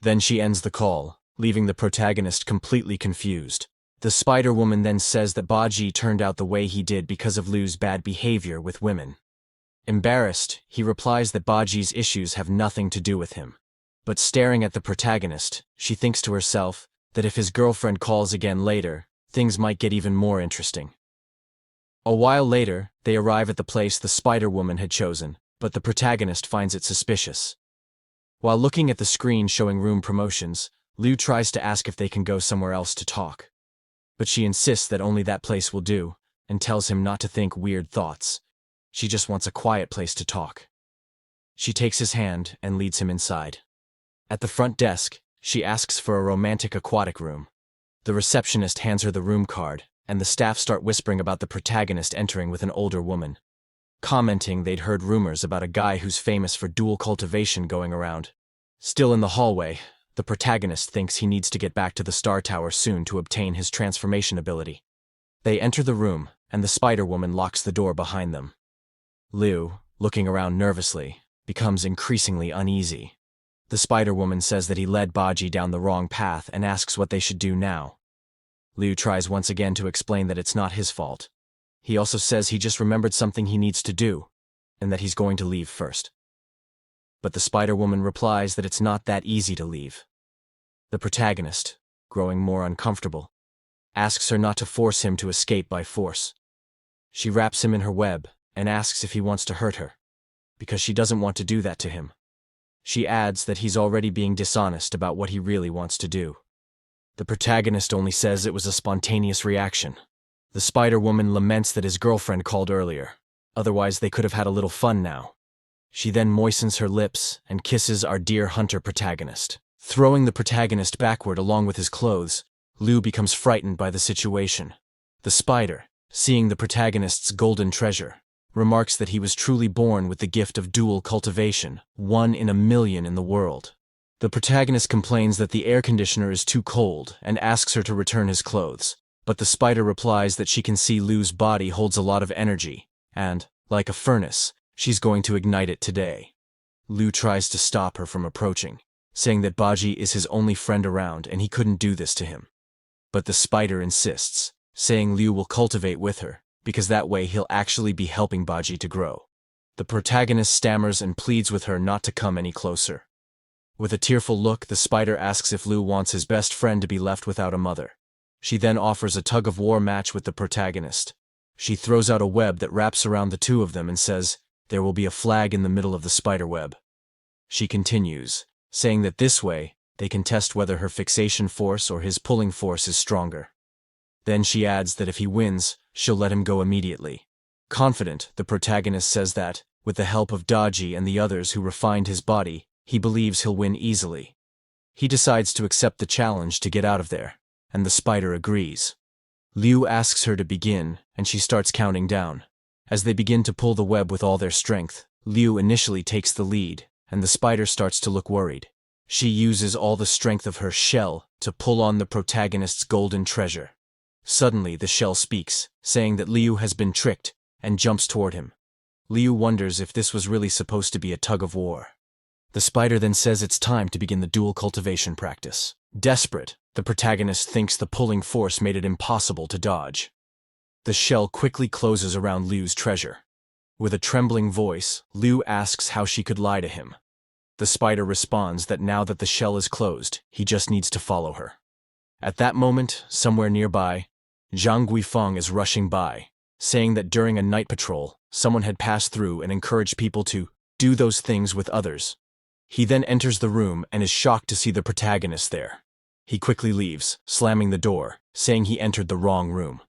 Then she ends the call, leaving the protagonist completely confused. The Spider-Woman then says that Baji turned out the way he did because of Liu's bad behavior with women. Embarrassed, he replies that Baji's issues have nothing to do with him. But staring at the protagonist, she thinks to herself that if his girlfriend calls again later, things might get even more interesting. A while later, they arrive at the place the Spider-Woman had chosen, but the protagonist finds it suspicious. While looking at the screen showing room promotions, Liu tries to ask if they can go somewhere else to talk. But she insists that only that place will do, and tells him not to think weird thoughts. She just wants a quiet place to talk. She takes his hand and leads him inside. At the front desk, she asks for a romantic aquatic room. The receptionist hands her the room card, and the staff start whispering about the protagonist entering with an older woman, commenting they'd heard rumors about a guy who's famous for dual cultivation going around. Still in the hallway, the protagonist thinks he needs to get back to the Star Tower soon to obtain his transformation ability. They enter the room, and the Spider-Woman locks the door behind them. Liu, looking around nervously, becomes increasingly uneasy. The Spider-Woman says that he led Baji down the wrong path and asks what they should do now. Liu tries once again to explain that it's not his fault. He also says he just remembered something he needs to do, and that he's going to leave first. But the Spider-Woman replies that it's not that easy to leave. The protagonist, growing more uncomfortable, asks her not to force him to escape by force. She wraps him in her web and asks if he wants to hurt her, because she doesn't want to do that to him. She adds that he's already being dishonest about what he really wants to do. The protagonist only says it was a spontaneous reaction. The Spider-Woman laments that his girlfriend called earlier, otherwise they could have had a little fun now. She then moistens her lips and kisses our dear hunter protagonist. Throwing the protagonist backward along with his clothes, Liu becomes frightened by the situation. The spider, seeing the protagonist's golden treasure, remarks that he was truly born with the gift of dual cultivation, 1 in a million in the world. The protagonist complains that the air conditioner is too cold and asks her to return his clothes, but the spider replies that she can see Liu's body holds a lot of energy, and, like a furnace, she's going to ignite it today. Liu tries to stop her from approaching, saying that Baji is his only friend around and he couldn't do this to him. But the spider insists, saying Liu will cultivate with her, because that way he'll actually be helping Baji to grow. The protagonist stammers and pleads with her not to come any closer. With a tearful look, the spider asks if Liu wants his best friend to be left without a mother. She then offers a tug-of-war match with the protagonist. She throws out a web that wraps around the two of them and says, "There will be a flag in the middle of the spider web." She continues, saying that this way, they can test whether her fixation force or his pulling force is stronger. Then she adds that if he wins, she'll let him go immediately. Confident, the protagonist says that, with the help of Daji and the others who refined his body, he believes he'll win easily. He decides to accept the challenge to get out of there, and the spider agrees. Liu asks her to begin, and she starts counting down. As they begin to pull the web with all their strength, Liu initially takes the lead, and the spider starts to look worried. She uses all the strength of her shell to pull on the protagonist's golden treasure. Suddenly, the shell speaks, saying that Liu has been tricked, and jumps toward him. Liu wonders if this was really supposed to be a tug-of-war. The spider then says it's time to begin the dual cultivation practice. Desperate, the protagonist thinks the pulling force made it impossible to dodge. The shell quickly closes around Liu's treasure. With a trembling voice, Liu asks how she could lie to him. The spider responds that now that the shell is closed, he just needs to follow her. At that moment, somewhere nearby, Zhang Guifeng is rushing by, saying that during a night patrol, someone had passed through and encouraged people to do those things with others. He then enters the room and is shocked to see the protagonist there. He quickly leaves, slamming the door, saying he entered the wrong room.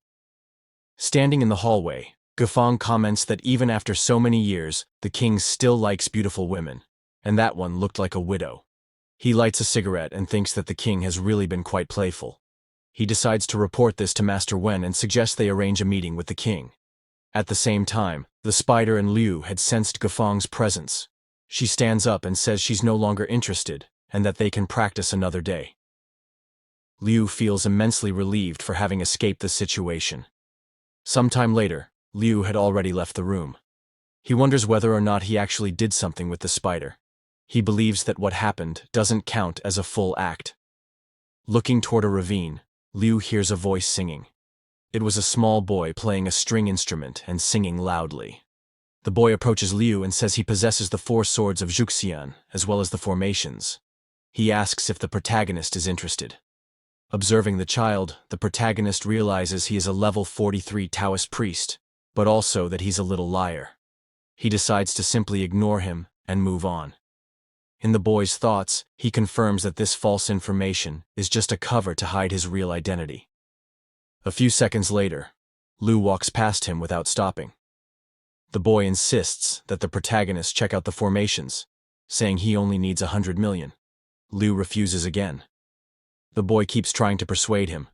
Standing in the hallway, Guifeng comments that even after so many years, the king still likes beautiful women, and that one looked like a widow. He lights a cigarette and thinks that the king has really been quite playful. He decides to report this to Master Wen and suggests they arrange a meeting with the king. At the same time, the spider and Liu had sensed Guifeng's presence. She stands up and says she's no longer interested, and that they can practice another day. Liu feels immensely relieved for having escaped the situation. Sometime later, Liu had already left the room. He wonders whether or not he actually did something with the spider. He believes that what happened doesn't count as a full act. Looking toward a ravine, Liu hears a voice singing. It was a small boy playing a string instrument and singing loudly. The boy approaches Liu and says he possesses the 4 swords of Zhuxian, as well as the formations. He asks if the protagonist is interested. Observing the child, the protagonist realizes he is a level 43 Taoist priest, but also that he's a little liar. He decides to simply ignore him and move on. In the boy's thoughts, he confirms that this false information is just a cover to hide his real identity. A few seconds later, Liu walks past him without stopping. The boy insists that the protagonist check out the formations, saying he only needs 100 million. Liu refuses again. The boy keeps trying to persuade him,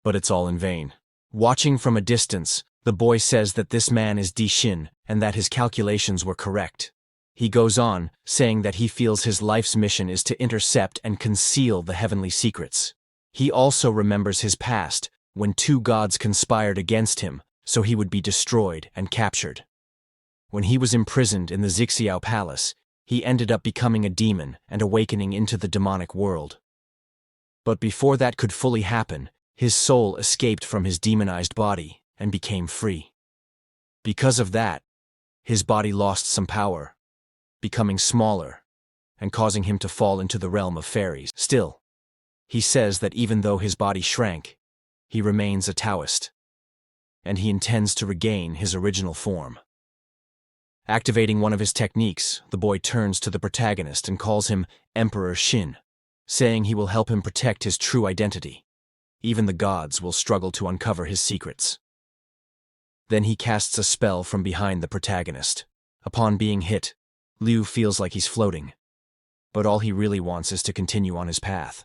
but it's all in vain. Watching from a distance, the boy says that this man is Di Xin and that his calculations were correct. He goes on, saying that he feels his life's mission is to intercept and conceal the heavenly secrets. He also remembers his past, when 2 gods conspired against him, so he would be destroyed and captured. When he was imprisoned in the Zixiao Palace, he ended up becoming a demon and awakening into the demonic world. But before that could fully happen, his soul escaped from his demonized body and became free. Because of that, his body lost some power, becoming smaller and causing him to fall into the realm of fairies. Still, he says that even though his body shrank, he remains a Taoist, and he intends to regain his original form. Activating one of his techniques, the boy turns to the protagonist and calls him Emperor Xin, saying he will help him protect his true identity. Even the gods will struggle to uncover his secrets. Then he casts a spell from behind the protagonist. Upon being hit, Liu feels like he's floating, but all he really wants is to continue on his path.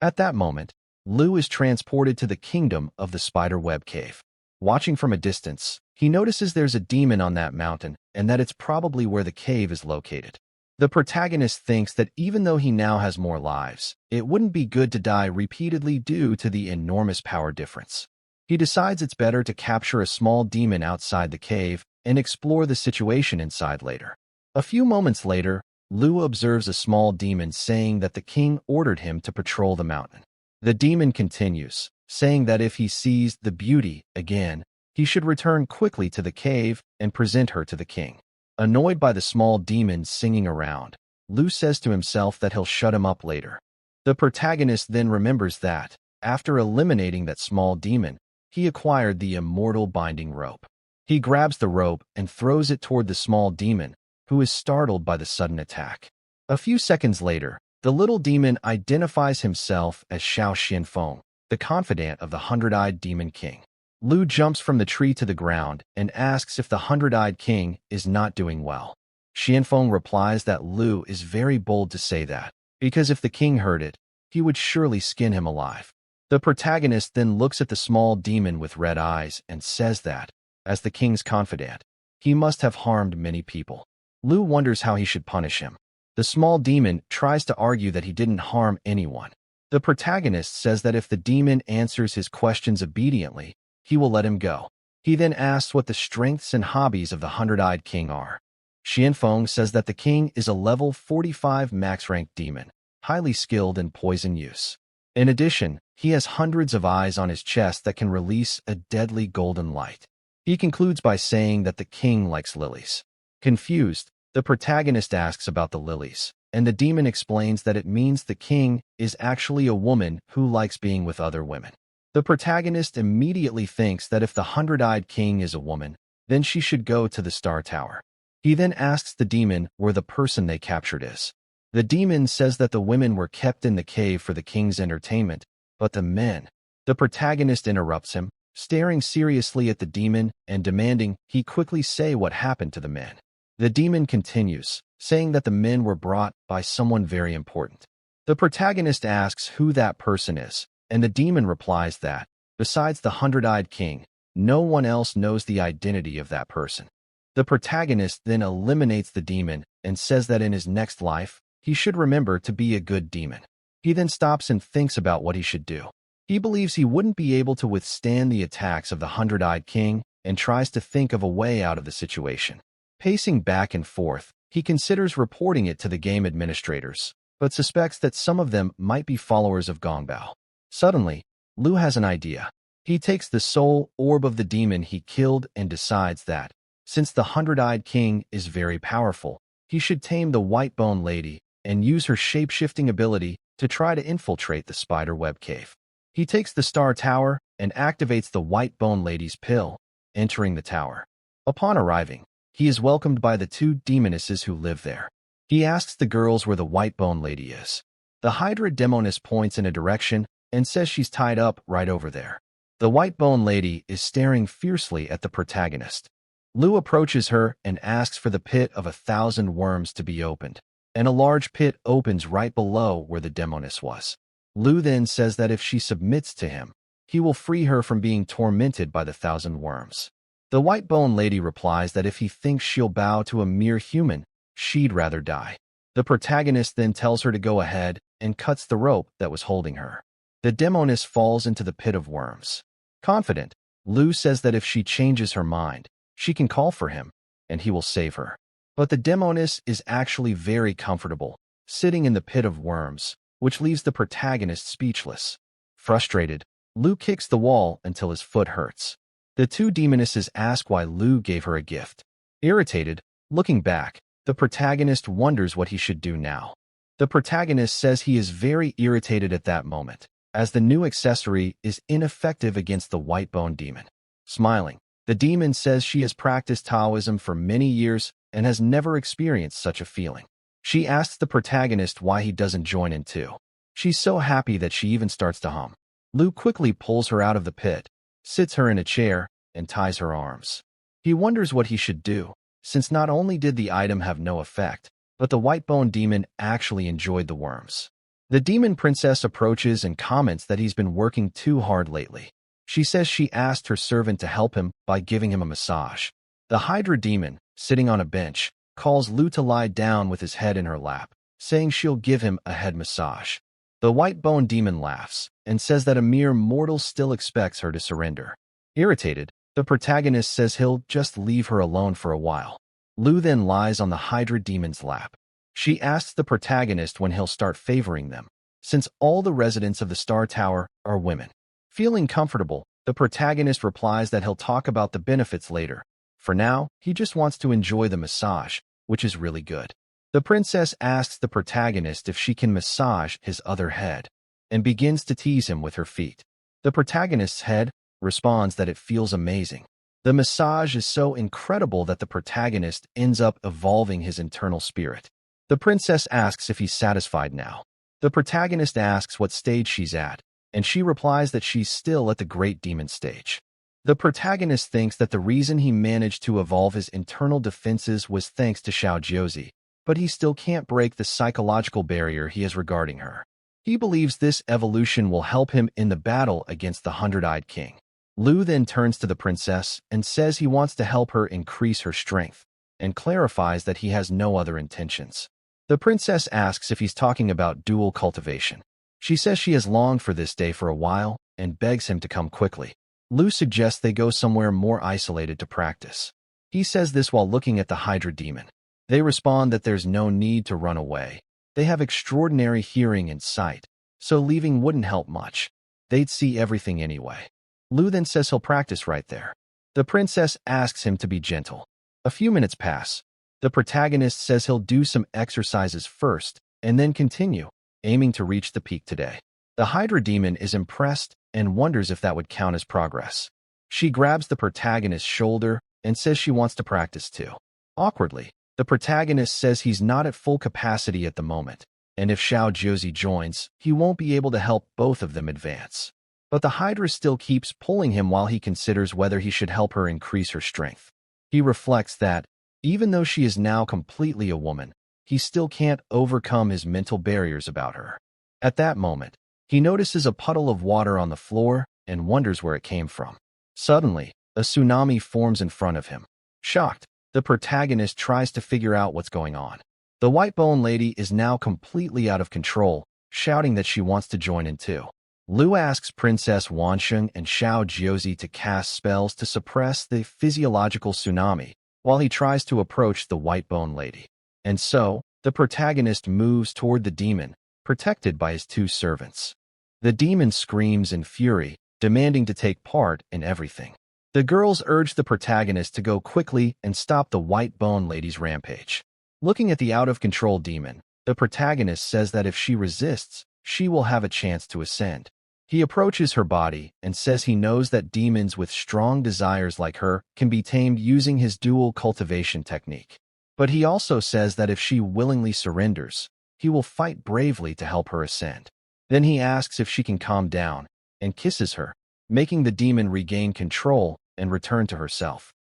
At that moment, Liu is transported to the kingdom of the spider web cave. Watching from a distance, he notices there's a demon on that mountain and that it's probably where the cave is located. The protagonist thinks that even though he now has more lives, it wouldn't be good to die repeatedly due to the enormous power difference. He decides it's better to capture a small demon outside the cave and explore the situation inside later. A few moments later, Liu observes a small demon saying that the king ordered him to patrol the mountain. The demon continues, saying that if he sees the beauty again, he should return quickly to the cave and present her to the king. Annoyed by the small demon singing around, Liu says to himself that he'll shut him up later. The protagonist then remembers that, after eliminating that small demon, he acquired the immortal binding rope. He grabs the rope and throws it toward the small demon, who is startled by the sudden attack. A few seconds later, the little demon identifies himself as Xiao Xianfeng, the confidant of the hundred-eyed demon king. Liu jumps from the tree to the ground and asks if the hundred-eyed king is not doing well. Xianfeng replies that Liu is very bold to say that, because if the king heard it, he would surely skin him alive. The protagonist then looks at the small demon with red eyes and says that, as the king's confidant, he must have harmed many people. Liu wonders how he should punish him. The small demon tries to argue that he didn't harm anyone. The protagonist says that if the demon answers his questions obediently, he will let him go. He then asks what the strengths and hobbies of the hundred-eyed king are. Xianfeng says that the king is a level 45 max-rank demon, highly skilled in poison use. In addition, he has hundreds of eyes on his chest that can release a deadly golden light. He concludes by saying that the king likes lilies. Confused, the protagonist asks about the lilies, and the demon explains that it means the king is actually a woman who likes being with other women. The protagonist immediately thinks that if the hundred-eyed king is a woman, then she should go to the Star Tower. He then asks the demon where the person they captured is. The demon says that the women were kept in the cave for the king's entertainment, but the men. The protagonist interrupts him, staring seriously at the demon and demanding he quickly say what happened to the men. The demon continues, saying that the men were brought by someone very important. The protagonist asks who that person is, and the demon replies that, besides the hundred-eyed king, no one else knows the identity of that person. The protagonist then eliminates the demon and says that in his next life, he should remember to be a good demon. He then stops and thinks about what he should do. He believes he wouldn't be able to withstand the attacks of the hundred-eyed king and tries to think of a way out of the situation. Pacing back and forth, he considers reporting it to the game administrators, but suspects that some of them might be followers of Gongbao. Suddenly, Liu has an idea. He takes the soul orb of the demon he killed and decides that, since the hundred-eyed king is very powerful, he should tame the white bone lady and use her shape-shifting ability to try to infiltrate the spider web cave. He takes the Star Tower and activates the white bone lady's pill, entering the tower. Upon arriving, he is welcomed by the two demonesses who live there. He asks the girls where the white bone lady is. The Hydra demoness points in a direction and says she's tied up right over there. The white bone lady is staring fiercely at the protagonist. Liu approaches her and asks for the pit of 1,000 worms to be opened, and a large pit opens right below where the demoness was. Liu then says that if she submits to him, he will free her from being tormented by the 1,000 worms. The white bone lady replies that if he thinks she'll bow to a mere human, she'd rather die. The protagonist then tells her to go ahead and cuts the rope that was holding her. The demoness falls into the pit of worms. Confident, Liu says that if she changes her mind, she can call for him, and he will save her. But the demoness is actually very comfortable, sitting in the pit of worms, which leaves the protagonist speechless. Frustrated, Liu kicks the wall until his foot hurts. The two demonesses ask why Liu gave her a gift. Irritated, looking back, the protagonist wonders what he should do now. The protagonist says he is very irritated at that moment, as the new accessory is ineffective against the white bone demon. Smiling, the demon says she has practiced Taoism for many years and has never experienced such a feeling. She asks the protagonist why he doesn't join in too. She's so happy that she even starts to hum. Liu quickly pulls her out of the pit, sits her in a chair, and ties her arms. He wonders what he should do, since not only did the item have no effect, but the white bone demon actually enjoyed the worms. The demon princess approaches and comments that he's been working too hard lately. She says she asked her servant to help him by giving him a massage. The Hydra demon, sitting on a bench, calls Liu to lie down with his head in her lap, saying she'll give him a head massage. The white bone demon laughs and says that a mere mortal still expects her to surrender. Irritated, the protagonist says he'll just leave her alone for a while. Liu then lies on the Hydra demon's lap. She asks the protagonist when he'll start favoring them, since all the residents of the Star Tower are women. Feeling comfortable, the protagonist replies that he'll talk about the benefits later. For now, he just wants to enjoy the massage, which is really good. The princess asks the protagonist if she can massage his other head, and begins to tease him with her feet. The protagonist's head responds that it feels amazing. The massage is so incredible that the protagonist ends up evolving his internal spirit. The princess asks if he's satisfied now. The protagonist asks what stage she's at, and she replies that she's still at the Great Demon stage. The protagonist thinks that the reason he managed to evolve his internal defenses was thanks to Xiao Jiuzi, but he still can't break the psychological barrier he has regarding her. He believes this evolution will help him in the battle against the Hundred-Eyed King. Liu then turns to the princess and says he wants to help her increase her strength, and clarifies that he has no other intentions. The princess asks if he's talking about dual cultivation. She says she has longed for this day for a while and begs him to come quickly. Liu suggests they go somewhere more isolated to practice. He says this while looking at the Hydra demon. They respond that there's no need to run away. They have extraordinary hearing and sight, so leaving wouldn't help much. They'd see everything anyway. Liu then says he'll practice right there. The princess asks him to be gentle. A few minutes pass. The protagonist says he'll do some exercises first and then continue, aiming to reach the peak today. The Hydra demon is impressed and wonders if that would count as progress. She grabs the protagonist's shoulder and says she wants to practice too. Awkwardly, the protagonist says he's not at full capacity at the moment, and if Xiao Jiuzi joins, he won't be able to help both of them advance. But the Hydra still keeps pulling him while he considers whether he should help her increase her strength. He reflects that, even though she is now completely a woman, he still can't overcome his mental barriers about her. At that moment, he notices a puddle of water on the floor and wonders where it came from. Suddenly, a tsunami forms in front of him. Shocked, the protagonist tries to figure out what's going on. The white bone lady is now completely out of control, shouting that she wants to join in too. Liu asks Princess Wansheng and Xiao Jiuzi to cast spells to suppress the physiological tsunami, while he tries to approach the white bone lady. And so, the protagonist moves toward the demon, protected by his two servants. The demon screams in fury, demanding to take part in everything. The girls urge the protagonist to go quickly and stop the white bone lady's rampage. Looking at the out-of-control demon, the protagonist says that if she resists, she will have a chance to ascend. He approaches her body and says he knows that demons with strong desires like her can be tamed using his dual cultivation technique. But he also says that if she willingly surrenders, he will fight bravely to help her ascend. Then he asks if she can calm down, and kisses her, making the demon regain control and return to herself.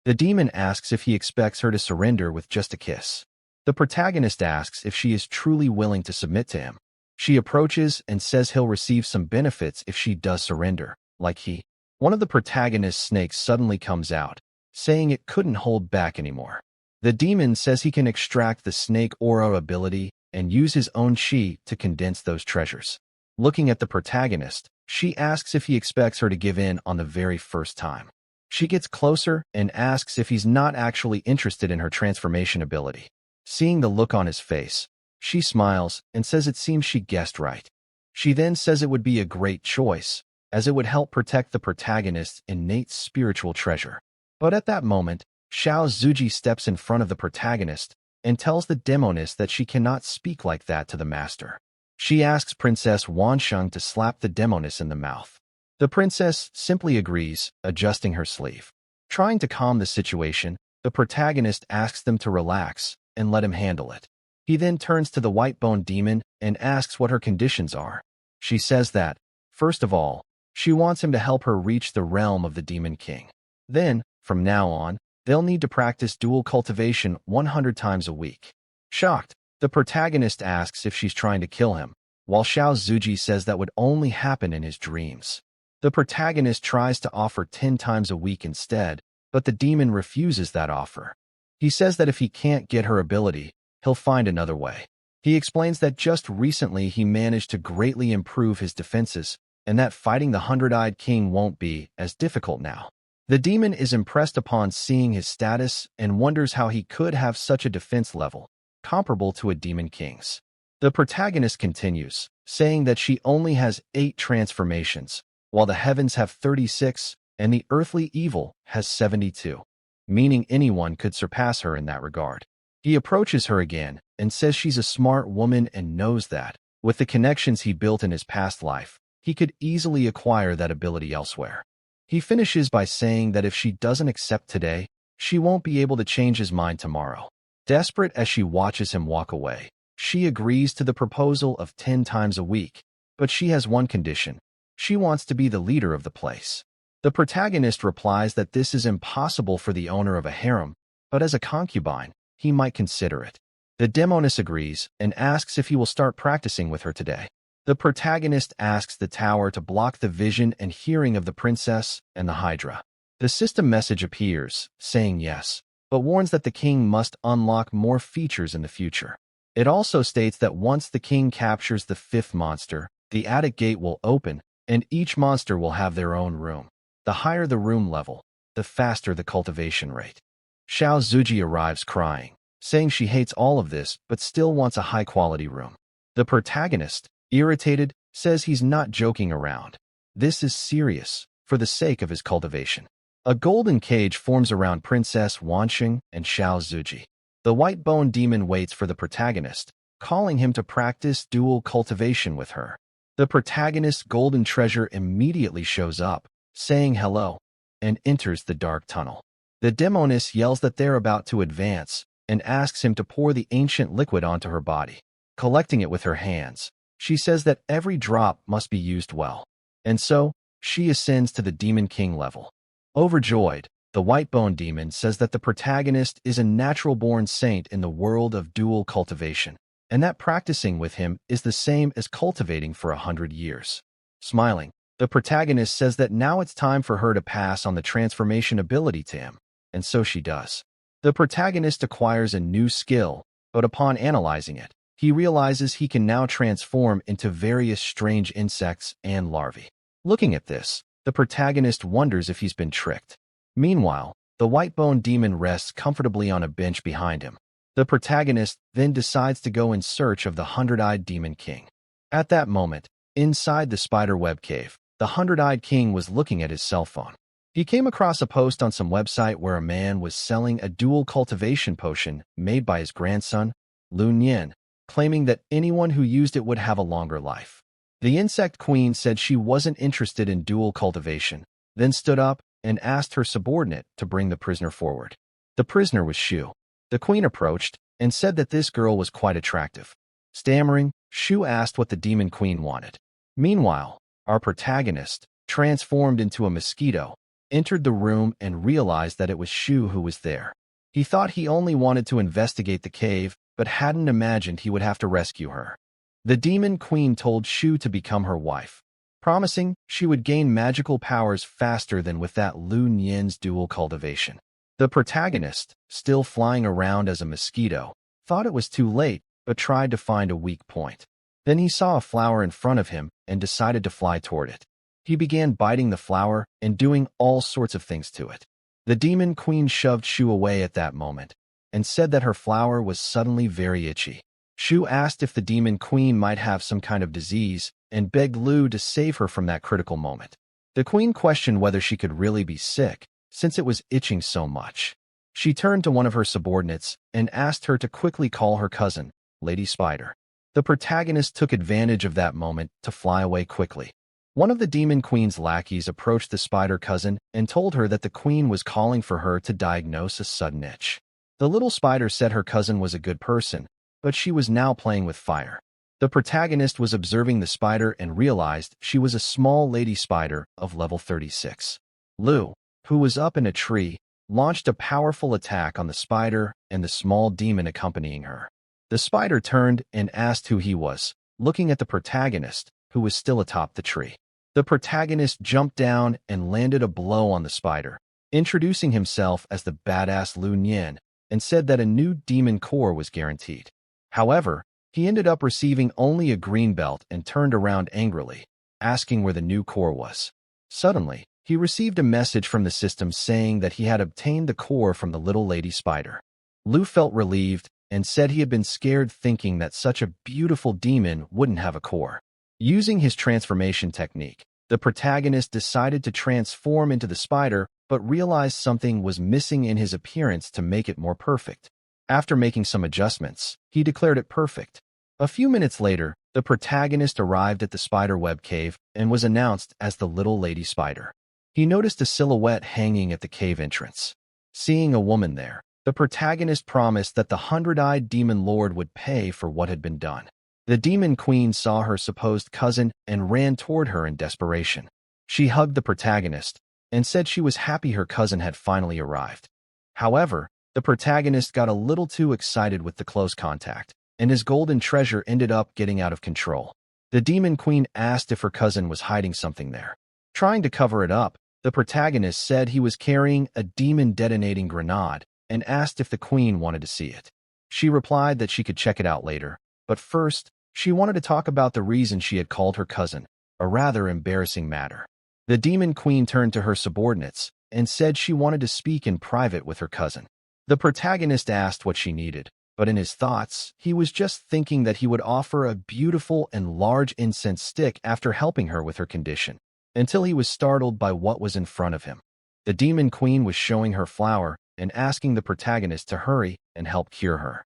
The demon asks if he expects her to surrender with just a kiss. The protagonist asks if she is truly willing to submit to him. She approaches and says he'll receive some benefits if she does surrender, like he. One of the protagonist's snakes suddenly comes out, saying it couldn't hold back anymore. The demon says he can extract the snake aura ability and use his own chi to condense those treasures. Looking at the protagonist, she asks if he expects her to give in on the very first time. She gets closer and asks if he's not actually interested in her transformation ability. Seeing the look on his face, she smiles and says it seems she guessed right. She then says it would be a great choice, as it would help protect the protagonist's innate spiritual treasure. But at that moment, Xiao Zuji steps in front of the protagonist and tells the demoness that she cannot speak like that to the master. She asks Princess Wansheng to slap the demoness in the mouth. The princess simply agrees, adjusting her sleeve. Trying to calm the situation, the protagonist asks them to relax and let him handle it. He then turns to the white-bone demon and asks what her conditions are. She says that, first of all, she wants him to help her reach the realm of the Demon King. Then, from now on, they'll need to practice dual cultivation 100 times a week. Shocked, the protagonist asks if she's trying to kill him, while Xiao Zuji says that would only happen in his dreams. The protagonist tries to offer 10 times a week instead, but the demon refuses that offer. He says that if he can't get her ability, he'll find another way. He explains that just recently he managed to greatly improve his defenses, and that fighting the Hundred-Eyed King won't be as difficult now. The demon is impressed upon seeing his status and wonders how he could have such a defense level, comparable to a demon king's. The protagonist continues, saying that she only has 8 transformations, while the heavens have 36, and the earthly evil has 72, meaning anyone could surpass her in that regard. He approaches her again and says she's a smart woman and knows that, with the connections he built in his past life, he could easily acquire that ability elsewhere. He finishes by saying that if she doesn't accept today, she won't be able to change his mind tomorrow. Desperate as she watches him walk away, she agrees to the proposal of 10 times a week, but she has one condition. She wants to be the leader of the place. The protagonist replies that this is impossible for the owner of a harem, but as a concubine, he might consider it. The demoness agrees and asks if he will start practicing with her today. The protagonist asks the tower to block the vision and hearing of the princess and the Hydra. The system message appears, saying yes, but warns that the king must unlock more features in the future. It also states that once the king captures the 5th monster, the attic gate will open, and each monster will have their own room. The higher the room level, the faster the cultivation rate. Xiao Zuji arrives crying, saying she hates all of this but still wants a high-quality room. The protagonist, irritated, says he's not joking around. This is serious, for the sake of his cultivation. A golden cage forms around Princess Wanxing and Xiao Zuji. The white bone demon waits for the protagonist, calling him to practice dual cultivation with her. The protagonist's golden treasure immediately shows up, saying hello, and enters the dark tunnel. The demoness yells that they're about to advance, and asks him to pour the ancient liquid onto her body. Collecting it with her hands, she says that every drop must be used well. And so, she ascends to the Demon King level. Overjoyed, the white bone demon says that the protagonist is a natural-born saint in the world of dual cultivation, and that practicing with him is the same as cultivating for 100 years. Smiling, the protagonist says that now it's time for her to pass on the transformation ability to him, and so she does. The protagonist acquires a new skill, but upon analyzing it, he realizes he can now transform into various strange insects and larvae. Looking at this, the protagonist wonders if he's been tricked. Meanwhile, the white bone demon rests comfortably on a bench behind him. The protagonist then decides to go in search of the 100-eyed demon king. At that moment, inside the spider web cave, the 100-eyed king was looking at his cell phone. He came across a post on some website where a man was selling a dual cultivation potion made by his grandson, Liu Nian, claiming that anyone who used it would have a longer life. The insect queen said she wasn't interested in dual cultivation, then stood up and asked her subordinate to bring the prisoner forward. The prisoner was Shu. The queen approached and said that this girl was quite attractive. Stammering, Shu asked what the demon queen wanted. Meanwhile, our protagonist, transformed into a mosquito, entered the room and realized that it was Shu who was there. He thought he only wanted to investigate the cave, but hadn't imagined he would have to rescue her. The demon queen told Shu to become her wife, promising she would gain magical powers faster than with that Liu Nian's dual cultivation. The protagonist, still flying around as a mosquito, thought it was too late, but tried to find a weak point. Then he saw a flower in front of him and decided to fly toward it. He began biting the flower and doing all sorts of things to it. The demon queen shoved Shu away at that moment and said that her flower was suddenly very itchy. Shu asked if the demon queen might have some kind of disease and begged Liu to save her from that critical moment. The queen questioned whether she could really be sick, since it was itching so much. She turned to one of her subordinates and asked her to quickly call her cousin, Lady Spider. The protagonist took advantage of that moment to fly away quickly. One of the demon queen's lackeys approached the spider cousin and told her that the queen was calling for her to diagnose a sudden itch. The little spider said her cousin was a good person, but she was now playing with fire. The protagonist was observing the spider and realized she was a small lady spider of level 36. Liu, who was up in a tree, launched a powerful attack on the spider and the small demon accompanying her. The spider turned and asked who he was, looking at the protagonist, who was still atop the tree. The protagonist jumped down and landed a blow on the spider, introducing himself as the badass Liu Nian, and said that a new demon core was guaranteed. However, he ended up receiving only a green belt and turned around angrily, asking where the new core was. Suddenly, he received a message from the system saying that he had obtained the core from the little lady spider. Liu felt relieved and said he had been scared thinking that such a beautiful demon wouldn't have a core. Using his transformation technique, the protagonist decided to transform into the spider but realized something was missing in his appearance to make it more perfect. After making some adjustments, he declared it perfect. A few minutes later, the protagonist arrived at the spider web cave and was announced as the little lady spider. He noticed a silhouette hanging at the cave entrance. Seeing a woman there, the protagonist promised that the 100-eyed demon lord would pay for what had been done. The demon queen saw her supposed cousin and ran toward her in desperation. She hugged the protagonist and said she was happy her cousin had finally arrived. However, the protagonist got a little too excited with the close contact, and his golden treasure ended up getting out of control. The demon queen asked if her cousin was hiding something there. Trying to cover it up, the protagonist said he was carrying a demon-detonating grenade and asked if the queen wanted to see it. She replied that she could check it out later, but first, she wanted to talk about the reason she had called her cousin, a rather embarrassing matter. The demon queen turned to her subordinates and said she wanted to speak in private with her cousin. The protagonist asked what she needed, but in his thoughts, he was just thinking that he would offer a beautiful and large incense stick after helping her with her condition, until he was startled by what was in front of him. The demon queen was showing her flower and asking the protagonist to hurry and help cure her.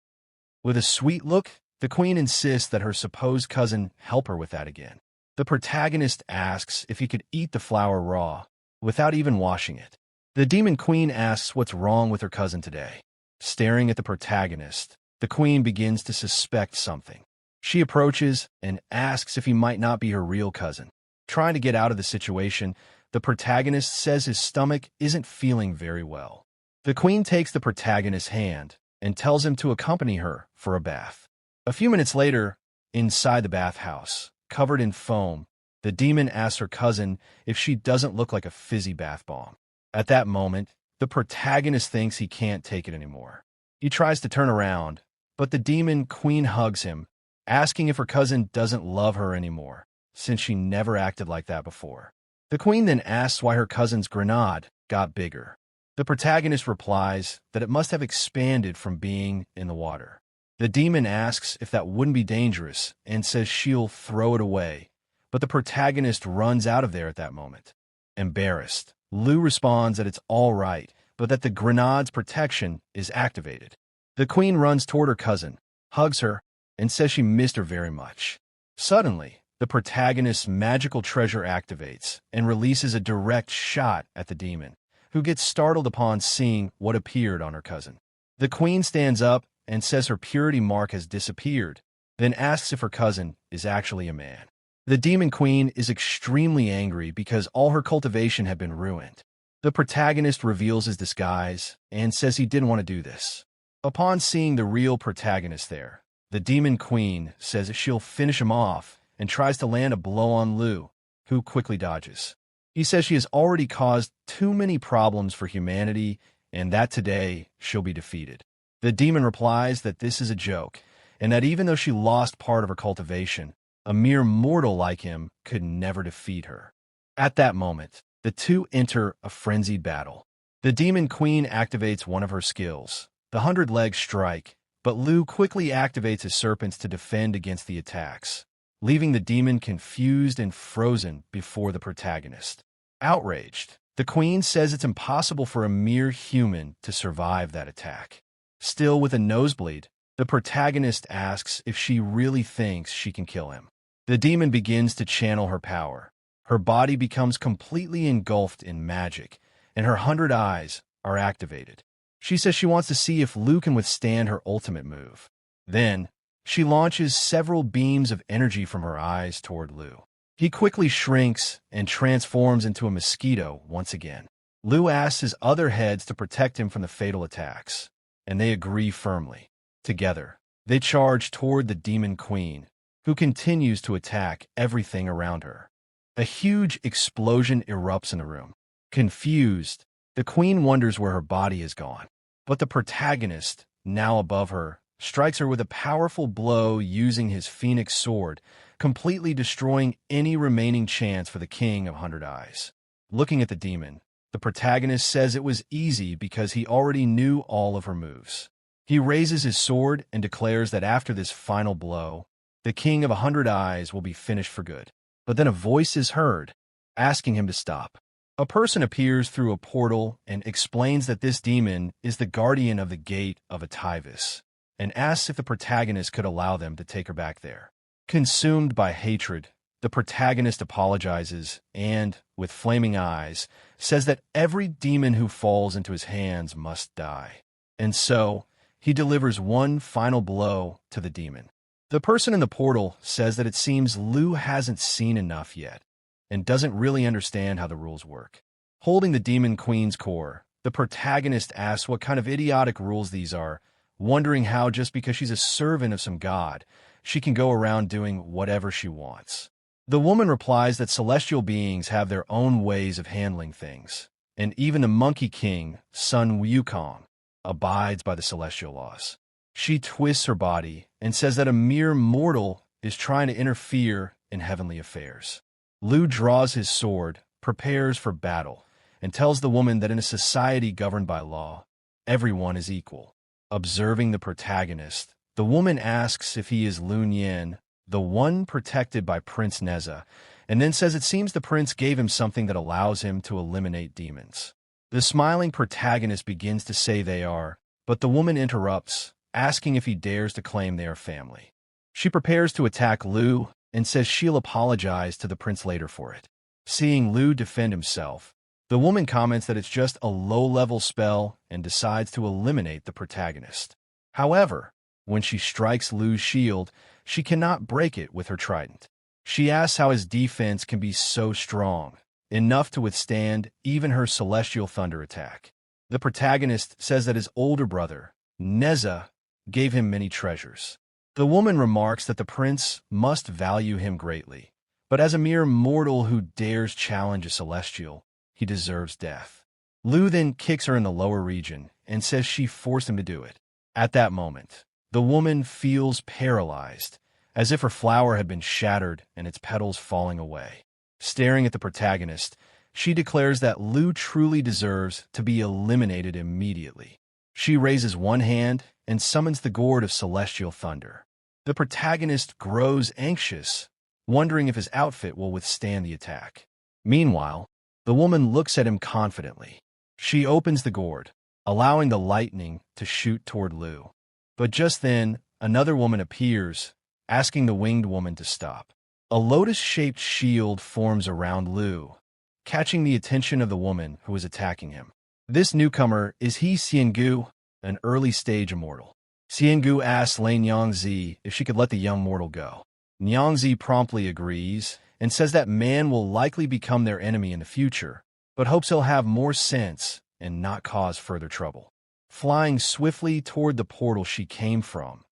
With a sweet look, the queen insists that her supposed cousin help her with that again. The protagonist asks if he could eat the flower raw, without even washing it. The demon queen asks what's wrong with her cousin today. Staring at the protagonist, the queen begins to suspect something. She approaches and asks if he might not be her real cousin. Trying to get out of the situation, the protagonist says his stomach isn't feeling very well. The queen takes the protagonist's hand and tells him to accompany her for a bath. A few minutes later, inside the bathhouse, covered in foam, the demon asks her cousin if she doesn't look like a fizzy bath bomb. At that moment, the protagonist thinks he can't take it anymore. He tries to turn around, but the demon queen hugs him, asking if her cousin doesn't love her anymore, since she never acted like that before. The queen then asks why her cousin's grenade got bigger. The protagonist replies that it must have expanded from being in the water. The demon asks if that wouldn't be dangerous and says she'll throw it away, but the protagonist runs out of there at that moment. Embarrassed, Liu responds that it's all right, but that the grenade's protection is activated. The queen runs toward her cousin, hugs her, and says she missed her very much. Suddenly, the protagonist's magical treasure activates and releases a direct shot at the demon, who gets startled upon seeing what appeared on her cousin. The queen stands up and says her purity mark has disappeared, then asks if her cousin is actually a man. The demon queen is extremely angry because all her cultivation had been ruined. The protagonist reveals his disguise and says he didn't want to do this. Upon seeing the real protagonist there, the demon queen says she'll finish him off and tries to land a blow on Liu, who quickly dodges. He says she has already caused too many problems for humanity and that today she'll be defeated. The demon replies that this is a joke and that even though she lost part of her cultivation, a mere mortal like him could never defeat her. At that moment, the two enter a frenzied battle. The demon queen activates one of her skills, the 100-leg strike, but Liu quickly activates his serpents to defend against the attacks, leaving the demon confused and frozen before the protagonist. Outraged, the queen says it's impossible for a mere human to survive that attack. Still with a nosebleed, the protagonist asks if she really thinks she can kill him. The demon begins to channel her power. Her body becomes completely engulfed in magic, and her 100 eyes are activated. She says she wants to see if Liu can withstand her ultimate move. Then, she launches several beams of energy from her eyes toward Liu. He quickly shrinks and transforms into a mosquito once again. Liu asks his other heads to protect him from the fatal attacks, and they agree firmly. Together, they charge toward the demon queen, who continues to attack everything around her. A huge explosion erupts in the room. Confused, the queen wonders where her body is gone, but the protagonist, now above her, strikes her with a powerful blow using his phoenix sword, completely destroying any remaining chance for the king of 100 eyes. Looking at the demon, the protagonist says it was easy because he already knew all of her moves. He raises his sword and declares that after this final blow, the King of 100 Eyes will be finished for good. But then a voice is heard, asking him to stop. A person appears through a portal and explains that this demon is the guardian of the gate of Ativus, and asks if the protagonist could allow them to take her back there. Consumed by hatred, the protagonist apologizes and, with flaming eyes, says that every demon who falls into his hands must die. And so, he delivers one final blow to the demon. The person in the portal says that it seems Liu hasn't seen enough yet, and doesn't really understand how the rules work. Holding the Demon Queen's core, the protagonist asks what kind of idiotic rules these are, wondering how just because she's a servant of some god, she can go around doing whatever she wants. The woman replies that celestial beings have their own ways of handling things, and even the Monkey King, Sun Wukong, abides by the celestial laws. She twists her body and says that a mere mortal is trying to interfere in heavenly affairs. Liu draws his sword, prepares for battle, and tells the woman that in a society governed by law, everyone is equal. Observing the protagonist, the woman asks if he is Liu Nian, the one protected by Prince Neza, and then says it seems the prince gave him something that allows him to eliminate demons. The smiling protagonist begins to say they are, but the woman interrupts, asking if he dares to claim they are family. She prepares to attack Liu and says she'll apologize to the prince later for it. Seeing Liu defend himself, the woman comments that it's just a low-level spell and decides to eliminate the protagonist. However, when she strikes Liu's shield, she cannot break it with her trident. She asks how his defense can be so strong, enough to withstand even her celestial thunder attack. The protagonist says that his older brother, Neza, gave him many treasures. The woman remarks that the prince must value him greatly, but as a mere mortal who dares challenge a celestial, he deserves death. Liu then kicks her in the lower region and says she forced him to do it. At that moment, the woman feels paralyzed, as if her flower had been shattered and its petals falling away. Staring at the protagonist, she declares that Liu truly deserves to be eliminated immediately. She raises one hand and summons the gourd of celestial thunder. The protagonist grows anxious, wondering if his outfit will withstand the attack. Meanwhile, the woman looks at him confidently. She opens the gourd, allowing the lightning to shoot toward Liu. But just then, another woman appears, asking the winged woman to stop. A lotus-shaped shield forms around Liu, catching the attention of the woman who is attacking him. This newcomer is Xiangu, an early-stage immortal. Xiangu asks Lei Nyangzi if she could let the young mortal go. Nyangzi promptly agrees and says that man will likely become their enemy in the future, but hopes he'll have more sense and not cause further trouble. Flying swiftly toward the portal she came from,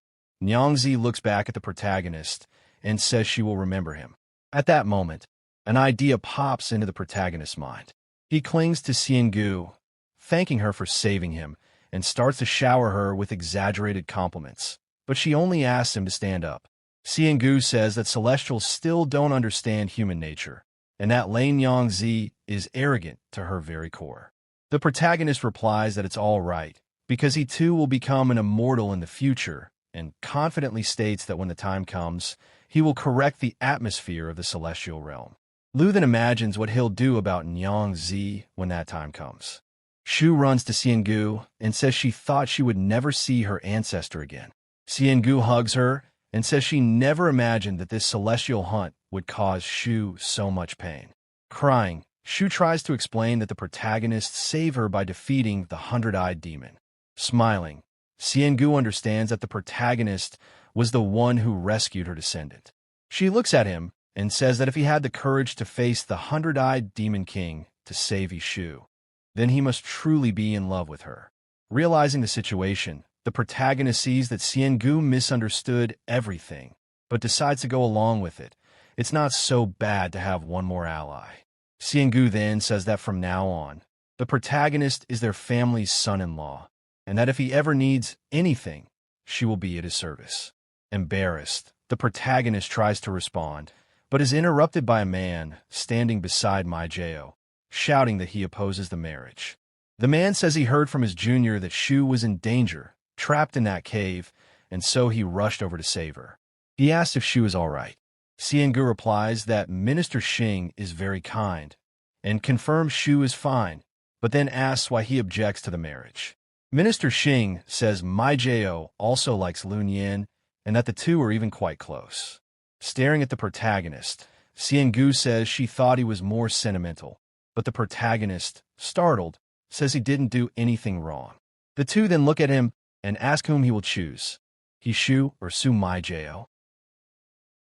Nyangzi looks back at the protagonist and says she will remember him. At that moment, an idea pops into the protagonist's mind. He clings to Xiangu, thanking her for saving him, and starts to shower her with exaggerated compliments, but she only asks him to stand up. Xiangu says that Celestials still don't understand human nature, and that Lei Nyangzi is arrogant to her very core. The protagonist replies that it's all right, because he too will become an immortal in the future, and confidently states that when the time comes, he will correct the atmosphere of the celestial realm. Liu then imagines what he'll do about Nyangzi when that time comes. Shu runs to Xiangu and says she thought she would never see her ancestor again. Xiangu hugs her and says she never imagined that this celestial hunt would cause Shu so much pain. Crying, Shu tries to explain that the protagonist saved her by defeating the 100-eyed demon. Smiling, Xiangu understands that the protagonist was the one who rescued her descendant. She looks at him and says that if he had the courage to face the 100-eyed demon king to save Shu, then he must truly be in love with her. Realizing the situation, the protagonist sees that Xiangu misunderstood everything, but decides to go along with it. It's not so bad to have one more ally. Xiangu then says that from now on, the protagonist is their family's son-in-law, and that if he ever needs anything, she will be at his service. Embarrassed, the protagonist tries to respond, but is interrupted by a man standing beside Mai Jao. shouting that he opposes the marriage. The man says he heard from his junior that Shu was in danger, trapped in that cave, and so he rushed over to save her. He asks if Shu is all right. Xiangu replies that Minister Xing is very kind and confirms Shu is fine, but then asks why he objects to the marriage. Minister Xing says Maijao also likes Liu Nian and that the two are even quite close. Staring at the protagonist, Xiangu says she thought he was more sentimental, but the protagonist, startled, says he didn't do anything wrong. The two then look at him and ask whom he will choose, he Shu or Su Maijao.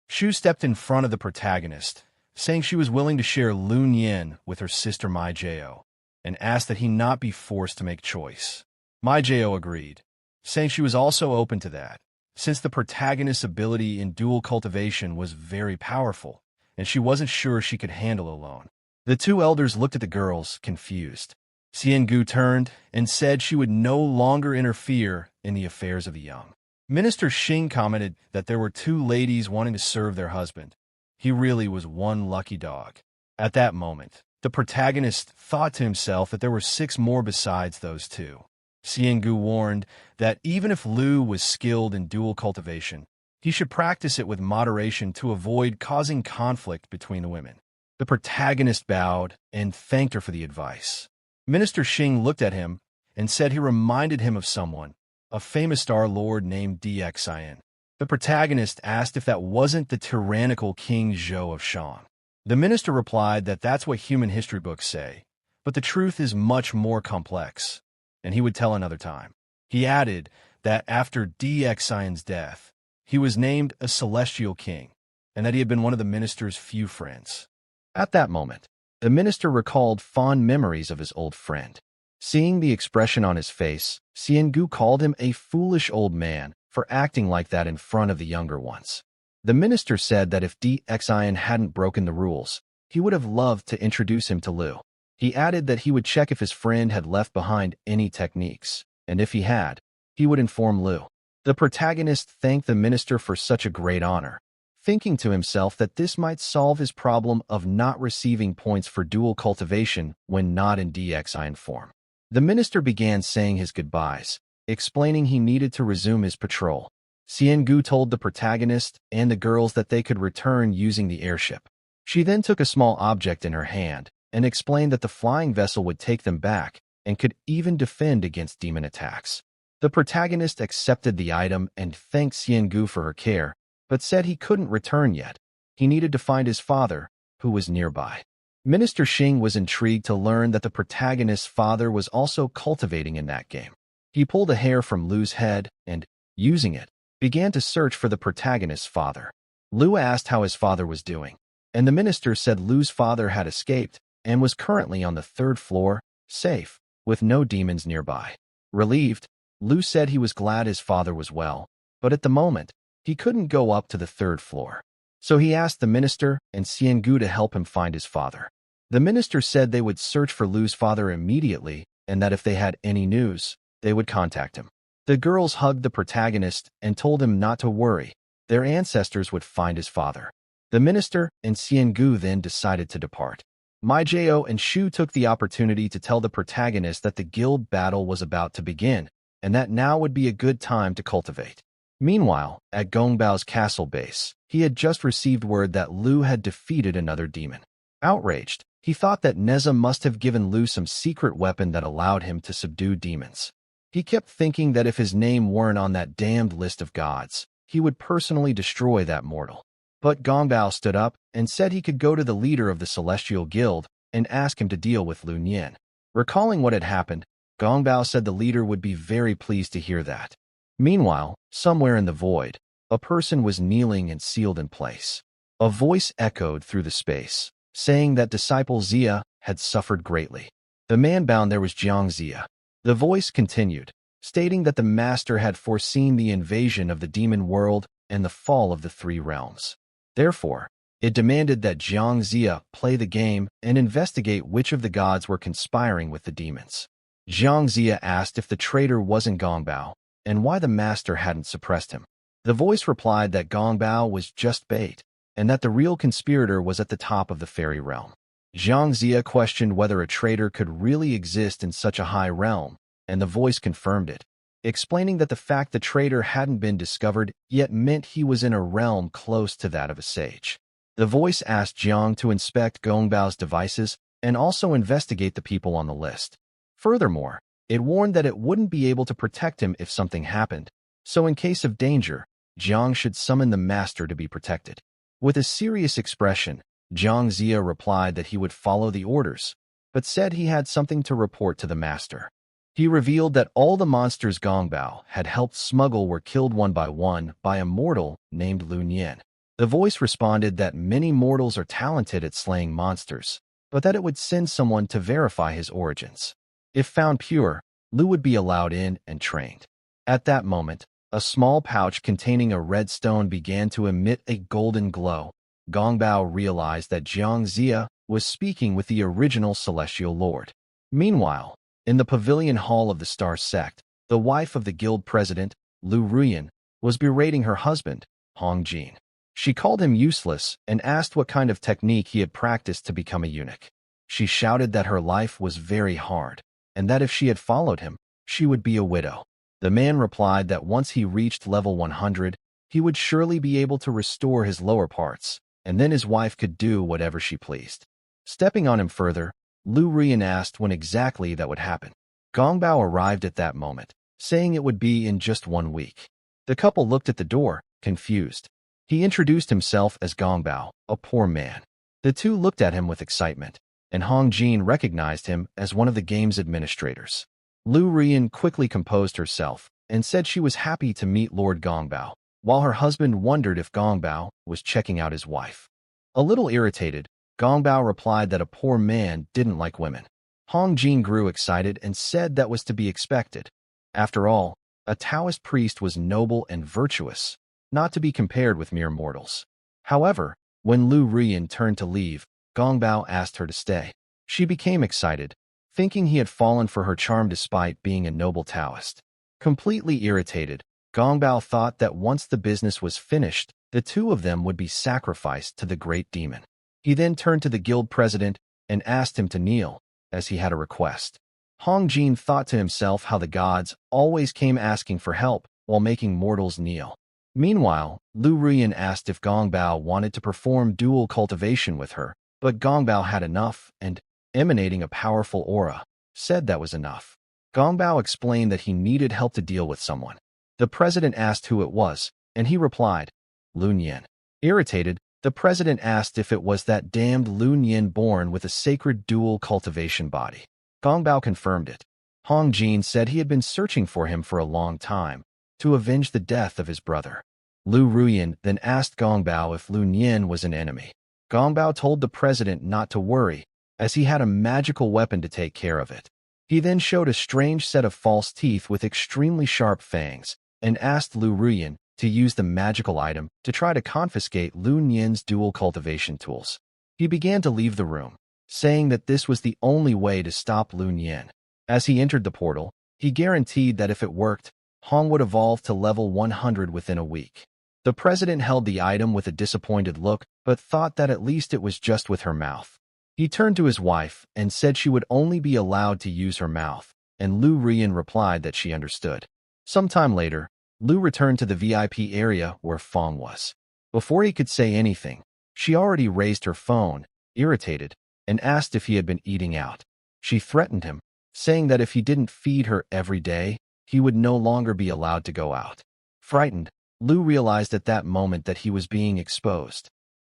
Shu stepped in front of the protagonist, saying she was willing to share Liu Nian with her sister Maijao, and asked that he not be forced to make choice. Maijao agreed, saying she was also open to that, since the protagonist's ability in dual cultivation was very powerful, and she wasn't sure she could handle alone. The two elders looked at the girls, confused. Xiangu turned and said she would no longer interfere in the affairs of the young. Minister Xing commented that there were two ladies wanting to serve their husband. He really was one lucky dog. At that moment, the protagonist thought to himself that there were 6 more besides those two. Xiangu warned that even if Liu was skilled in dual cultivation, he should practice it with moderation to avoid causing conflict between the women. The protagonist bowed and thanked her for the advice. Minister Xing looked at him and said he reminded him of someone, a famous Star Lord named Dxian. The protagonist asked if that wasn't the tyrannical King Zhou of Shang. The minister replied that that's what human history books say, but the truth is much more complex, and he would tell another time. He added that after Dxian's death, he was named a celestial king, and that he had been one of the minister's few friends. At that moment, the minister recalled fond memories of his old friend. Seeing the expression on his face, Xiangu called him a foolish old man for acting like that in front of the younger ones. The minister said that if Dxian hadn't broken the rules, he would have loved to introduce him to Liu. He added that he would check if his friend had left behind any techniques, and if he had, he would inform Liu. The protagonist thanked the minister for such a great honor, thinking to himself that this might solve his problem of not receiving points for dual cultivation when not in Dxian form. The minister began saying his goodbyes, explaining he needed to resume his patrol. Xiangu told the protagonist and the girls that they could return using the airship. She then took a small object in her hand and explained that the flying vessel would take them back and could even defend against demon attacks. The protagonist accepted the item and thanked Xiangu for her care, but said he couldn't return yet. He needed to find his father, who was nearby. Minister Xing was intrigued to learn that the protagonist's father was also cultivating in that game. He pulled a hair from Liu's head and, using it, began to search for the protagonist's father. Liu asked how his father was doing, and the minister said Liu's father had escaped and was currently on the 3rd floor, safe, with no demons nearby. Relieved, Liu said he was glad his father was well, but at the moment, he couldn't go up to the 3rd floor. So he asked the minister and Xiangu to help him find his father. The minister said they would search for Liu's father immediately and that if they had any news, they would contact him. The girls hugged the protagonist and told him not to worry. Their ancestors would find his father. The minister and Xiangu then decided to depart. Maijao and Shu took the opportunity to tell the protagonist that the guild battle was about to begin and that now would be a good time to cultivate. Meanwhile, at Gongbao's castle base, he had just received word that Liu had defeated another demon. Outraged, he thought that Neza must have given Liu some secret weapon that allowed him to subdue demons. He kept thinking that if his name weren't on that damned list of gods, he would personally destroy that mortal. But Gongbao stood up and said he could go to the leader of the Celestial Guild and ask him to deal with Liu Nian. Recalling what had happened, Gongbao said the leader would be very pleased to hear that. Meanwhile, somewhere in the void, a person was kneeling and sealed in place. A voice echoed through the space, saying that disciple Zia had suffered greatly. The man bound there was Jiang Zia. The voice continued, stating that the master had foreseen the invasion of the demon world and the fall of the 3 realms. Therefore, it demanded that Jiang Zia play the game and investigate which of the gods were conspiring with the demons. Jiang Zia asked if the traitor wasn't Gongbao, and why the master hadn't suppressed him. The voice replied that Gongbao was just bait, and that the real conspirator was at the top of the fairy realm. Zhang Zia questioned whether a traitor could really exist in such a high realm, and the voice confirmed it, explaining that the fact the traitor hadn't been discovered yet meant he was in a realm close to that of a sage. The voice asked Jiang to inspect Gongbao's devices and also investigate the people on the list. Furthermore, it warned that it wouldn't be able to protect him if something happened, so in case of danger, Jiang should summon the master to be protected. With a serious expression, Zhang Zia replied that he would follow the orders, but said he had something to report to the master. He revealed that all the monsters Gongbao had helped smuggle were killed one by a mortal named Liu Nian. The voice responded that many mortals are talented at slaying monsters, but that it would send someone to verify his origins. If found pure, Liu would be allowed in and trained. At that moment, a small pouch containing a red stone began to emit a golden glow. Gongbao realized that Zhang Zia was speaking with the original celestial lord. Meanwhile, in the pavilion hall of the Star Sect, the wife of the guild president, Liu Nian, was berating her husband, Hong Jin. She called him useless and asked what kind of technique he had practiced to become a eunuch. She shouted that her life was very hard, and that if she had followed him, she would be a widow. The man replied that once he reached level 100, he would surely be able to restore his lower parts, and then his wife could do whatever she pleased. Stepping on him further, Liu Nian asked when exactly that would happen. Gongbao arrived at that moment, saying it would be in just 1 week. The couple looked at the door, confused. He introduced himself as Gongbao, a poor man. The two looked at him with excitement, and Hong Jin recognized him as one of the game's administrators. Liu Nian quickly composed herself and said she was happy to meet Lord Gongbao, while her husband wondered if Gongbao was checking out his wife. A little irritated, Gongbao replied that a poor man didn't like women. Hong Jin grew excited and said that was to be expected. After all, a Taoist priest was noble and virtuous, not to be compared with mere mortals. However, when Liu Nian turned to leave, Gongbao asked her to stay. She became excited, thinking he had fallen for her charm despite being a noble Taoist. Completely irritated, Gongbao thought that once the business was finished, the two of them would be sacrificed to the great demon. He then turned to the guild president and asked him to kneel, as he had a request. Hong Jin thought to himself how the gods always came asking for help while making mortals kneel. Meanwhile, Liu Nian asked if Gongbao wanted to perform dual cultivation with her, but Gongbao had enough and, emanating a powerful aura, said that was enough. Gongbao explained that he needed help to deal with someone. The president asked who it was, and he replied, Liu Nian. Irritated, the president asked if it was that damned Liu Nian born with a sacred dual cultivation body. Gongbao confirmed it. Hong Jin said he had been searching for him for a long time, to avenge the death of his brother. Liu Nian then asked Gongbao if Liu Nian was an enemy. Gongbao told the president not to worry, as he had a magical weapon to take care of it. He then showed a strange set of false teeth with extremely sharp fangs, and asked Liu Nian to use the magical item to try to confiscate Liu Nian's dual cultivation tools. He began to leave the room, saying that this was the only way to stop Liu Nian. As he entered the portal, he guaranteed that if it worked, Hong would evolve to level 100 within a week. The president held the item with a disappointed look, but thought that at least it was just with her mouth. He turned to his wife and said she would only be allowed to use her mouth, and Liu Nian replied that she understood. Sometime later, Liu returned to the VIP area where Fong was. Before he could say anything, she already raised her phone, irritated, and asked if he had been eating out. She threatened him, saying that if he didn't feed her every day, he would no longer be allowed to go out. Frightened, Liu realized at that moment that he was being exposed.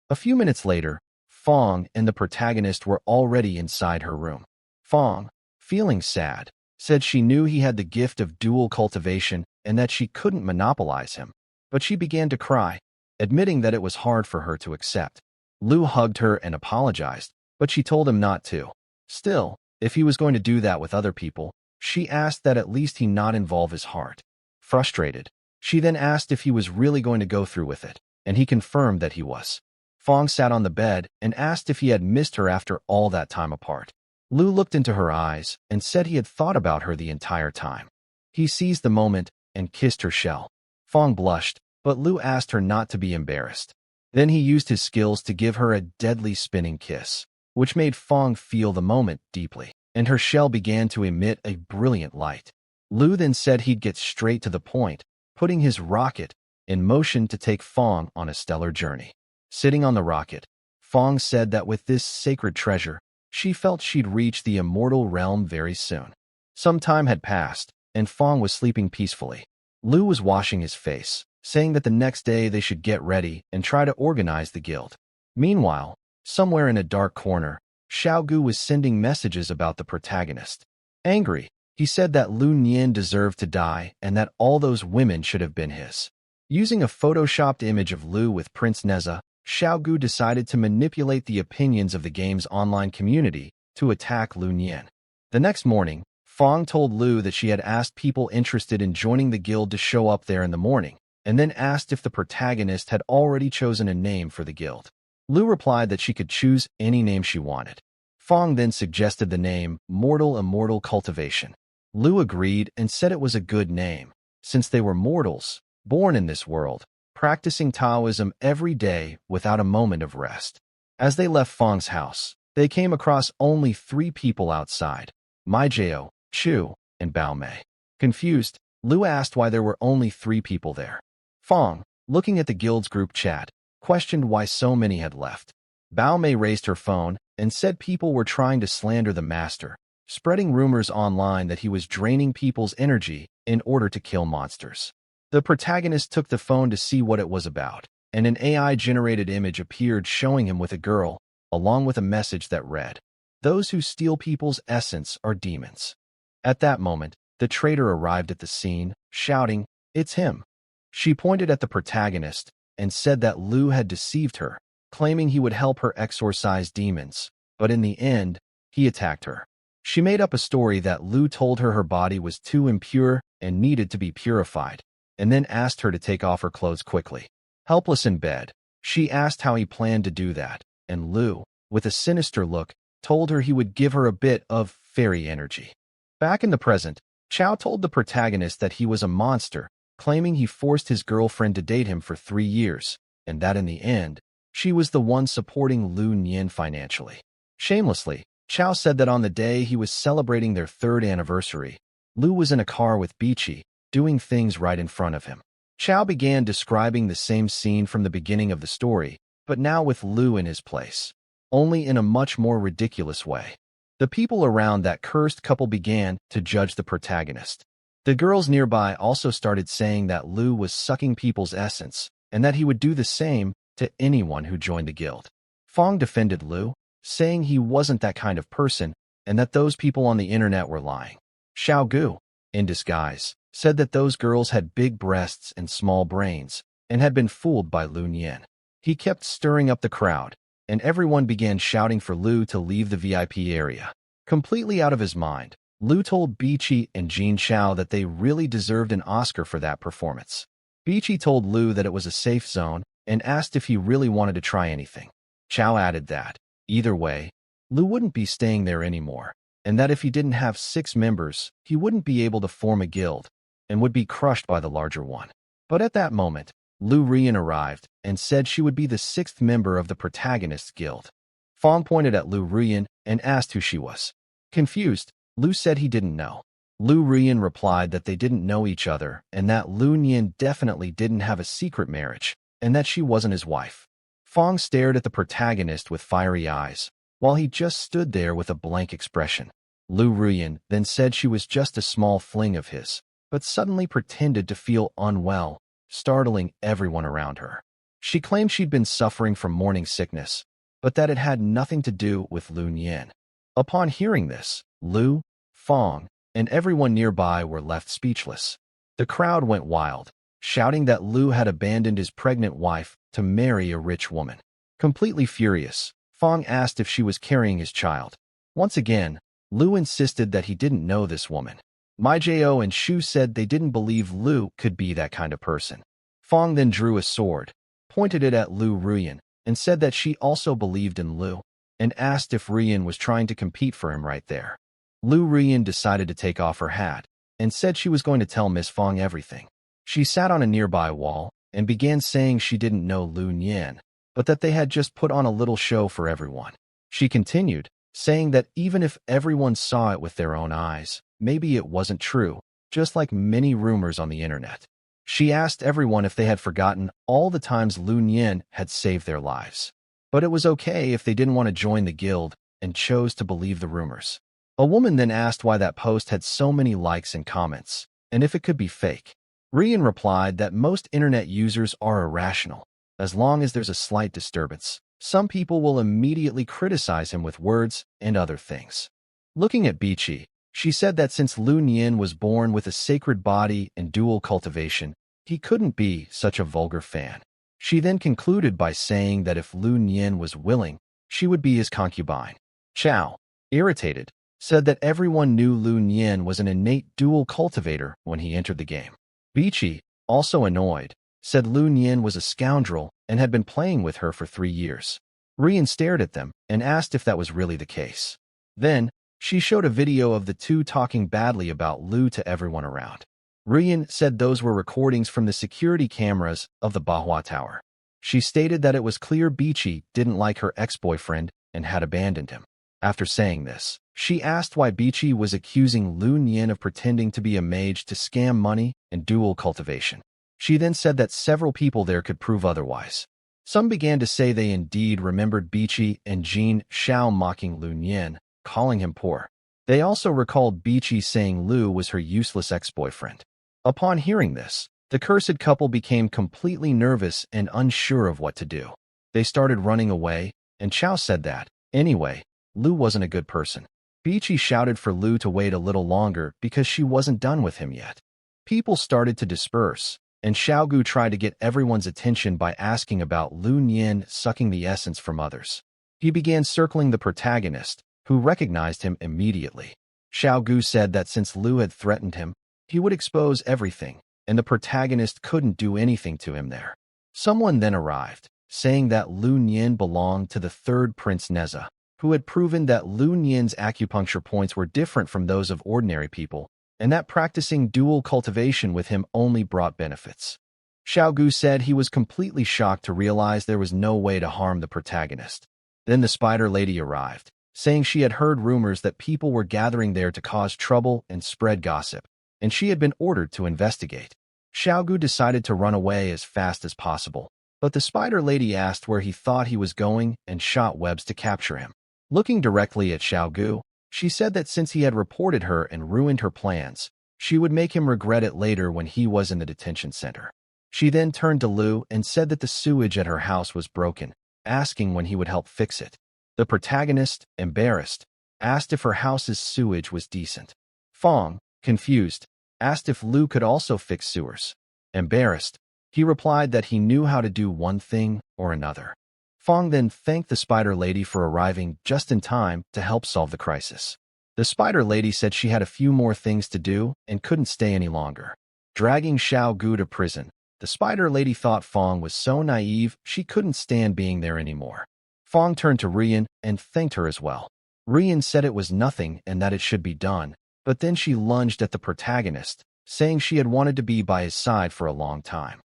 A few minutes later, Fong and the protagonist were already inside her room. Fong, feeling sad, said she knew he had the gift of dual cultivation and that she couldn't monopolize him, but she began to cry, admitting that it was hard for her to accept. Liu hugged her and apologized, but she told him not to. Still, if he was going to do that with other people, she asked that at least he not involve his heart. Frustrated, she then asked if he was really going to go through with it, and he confirmed that he was. Fong sat on the bed and asked if he had missed her after all that time apart. Liu looked into her eyes and said he had thought about her the entire time. He seized the moment and kissed her shell. Fong blushed, but Liu asked her not to be embarrassed. Then he used his skills to give her a deadly spinning kiss. which made Fong feel the moment deeply, and her shell began to emit a brilliant light. Liu then said he'd get straight to the point, putting his rocket in motion to take Fong on a stellar journey. Sitting on the rocket, Fong said that with this sacred treasure, she felt she'd reach the immortal realm very soon. Some time had passed, and Fong was sleeping peacefully. Liu was washing his face, saying that the next day they should get ready and try to organize the guild. Meanwhile, somewhere in a dark corner, Xiaogu was sending messages about the protagonist. Angry, he said that Liu Nian deserved to die and that all those women should have been his. Using a photoshopped image of Liu with Prince Neza, Xiaogu decided to manipulate the opinions of the game's online community to attack Liu Nian. The next morning, Fong told Liu that she had asked people interested in joining the guild to show up there in the morning, and then asked if the protagonist had already chosen a name for the guild. Liu replied that she could choose any name she wanted. Fong then suggested the name Mortal Immortal Cultivation. Liu agreed and said it was a good name, since they were mortals, born in this world, practicing Taoism every day without a moment of rest. As they left Fong's house, they came across only 3 people outside, Maijao, Chu, and Bao Mei. Confused, Liu asked why there were only 3 people there. Fong, looking at the guild's group chat, questioned why so many had left. Bao Mei raised her phone and said people were trying to slander the master, spreading rumors online that he was draining people's energy in order to kill monsters. The protagonist took the phone to see what it was about, and an AI-generated image appeared showing him with a girl, along with a message that read, "Those who steal people's essence are demons." At that moment, the traitor arrived at the scene, shouting, "It's him." She pointed at the protagonist and said that Liu had deceived her, claiming he would help her exorcise demons, but in the end, he attacked her. She made up a story that Liu told her her body was too impure and needed to be purified, and then asked her to take off her clothes quickly. Helpless in bed, she asked how he planned to do that, and Liu, with a sinister look, told her he would give her a bit of fairy energy. Back in the present, Chao told the protagonist that he was a monster, claiming he forced his girlfriend to date him for 3 years, and that in the end, she was the one supporting Liu Nian financially. Shamelessly, Chao said that on the day he was celebrating their 3rd anniversary, Liu was in a car with Bichi, doing things right in front of him. Chao began describing the same scene from the beginning of the story, but now with Liu in his place, only in a much more ridiculous way. The people around that cursed couple began to judge the protagonist. The girls nearby also started saying that Liu was sucking people's essence, and that he would do the same to anyone who joined the guild. Fong defended Liu, saying he wasn't that kind of person, and that those people on the internet were lying. Xiaogu, in disguise, said that those girls had big breasts and small brains, and had been fooled by Liu Nian. He kept stirring up the crowd, and everyone began shouting for Liu to leave the VIP area. Completely out of his mind, Liu told Bichi and Jin Chao that they really deserved an Oscar for that performance. Bichi told Liu that it was a safe zone and asked if he really wanted to try anything. Chao added that, either way, Liu wouldn't be staying there anymore, and that if he didn't have 6 members, he wouldn't be able to form a guild, and would be crushed by the larger one. But at that moment, Liu Rian arrived and said she would be the 6th member of the protagonist's guild. Fong pointed at Liu Rian and asked who she was. Confused, Liu said he didn't know. Liu Rian replied that they didn't know each other and that Liu Nian definitely didn't have a secret marriage, and that she wasn't his wife. Fong stared at the protagonist with fiery eyes, while he just stood there with a blank expression. Liu Rian then said she was just a small fling of his, but suddenly pretended to feel unwell, startling everyone around her. She claimed she'd been suffering from morning sickness, but that it had nothing to do with Liu Nian. Upon hearing this, Liu, Fong, and everyone nearby were left speechless. The crowd went wild, shouting that Liu had abandoned his pregnant wife to marry a rich woman. Completely furious, Fong asked if she was carrying his child. Once again, Liu insisted that he didn't know this woman. Maijao and Shu said they didn't believe Liu could be that kind of person. Fong then drew a sword, pointed it at Liu Ruyan, and said that she also believed in Liu, and asked if Ruyan was trying to compete for him right there. Liu Ruyan decided to take off her hat, and said she was going to tell Miss Fong everything. She sat on a nearby wall, and began saying she didn't know Liu Nian, but that they had just put on a little show for everyone. She continued, saying that even if everyone saw it with their own eyes, maybe it wasn't true, just like many rumors on the internet. She asked everyone if they had forgotten all the times Liu Nian had saved their lives. But it was okay if they didn't want to join the guild and chose to believe the rumors. A woman then asked why that post had so many likes and comments, and if it could be fake. Rian replied that most internet users are irrational. As long as there's a slight disturbance, some people will immediately criticize him with words and other things. Looking at Bichi, she said that since Liu Nian was born with a sacred body and dual cultivation, he couldn't be such a vulgar fan. She then concluded by saying that if Liu Nian was willing, she would be his concubine. Chao, irritated, said that everyone knew Liu Nian was an innate dual cultivator when he entered the game. Bichi, also annoyed, said Liu Nian was a scoundrel and had been playing with her for 3 years. Rian stared at them and asked if that was really the case. Then, she showed a video of the two talking badly about Liu to everyone around. Rian said those were recordings from the security cameras of the Manhwa Tower. She stated that it was clear Bichi didn't like her ex-boyfriend and had abandoned him. After saying this, she asked why Bichi was accusing Liu Nian of pretending to be a mage to scam money and dual cultivation. She then said that several people there could prove otherwise. Some began to say they indeed remembered Bichi and Jin Shao mocking Liu Nian, calling him poor. They also recalled Bichi saying Liu was her useless ex-boyfriend. Upon hearing this, the cursed couple became completely nervous and unsure of what to do. They started running away, and Chao said that, anyway, Liu wasn't a good person. Bichi shouted for Liu to wait a little longer because she wasn't done with him yet. People started to disperse, and Xiaogu tried to get everyone's attention by asking about Liu Nian sucking the essence from others. He began circling the protagonist, who recognized him immediately. Xiaogu said that since Liu had threatened him, he would expose everything, and the protagonist couldn't do anything to him there. Someone then arrived, saying that Liu Nian belonged to the third Prince Neza, who had proven that Liu Nian's acupuncture points were different from those of ordinary people, and that practicing dual cultivation with him only brought benefits. Xiaogu said he was completely shocked to realize there was no way to harm the protagonist. Then the spider lady arrived, saying she had heard rumors that people were gathering there to cause trouble and spread gossip, and she had been ordered to investigate. Xiaogu decided to run away as fast as possible, but the spider lady asked where he thought he was going and shot webs to capture him. Looking directly at Xiaogu, she said that since he had reported her and ruined her plans, she would make him regret it later when he was in the detention center. She then turned to Liu and said that the sewage at her house was broken, asking when he would help fix it. The protagonist, embarrassed, asked if her house's sewage was decent. Fong, confused, asked if Liu could also fix sewers. Embarrassed, he replied that he knew how to do one thing or another. Fong then thanked the spider lady for arriving just in time to help solve the crisis. The spider lady said she had a few more things to do and couldn't stay any longer. Dragging Xiaogu to prison, the spider lady thought Fong was so naive she couldn't stand being there anymore. Fong turned to Rian and thanked her as well. Rian said it was nothing and that it should be done, but then she lunged at the protagonist, saying she had wanted to be by his side for a long time.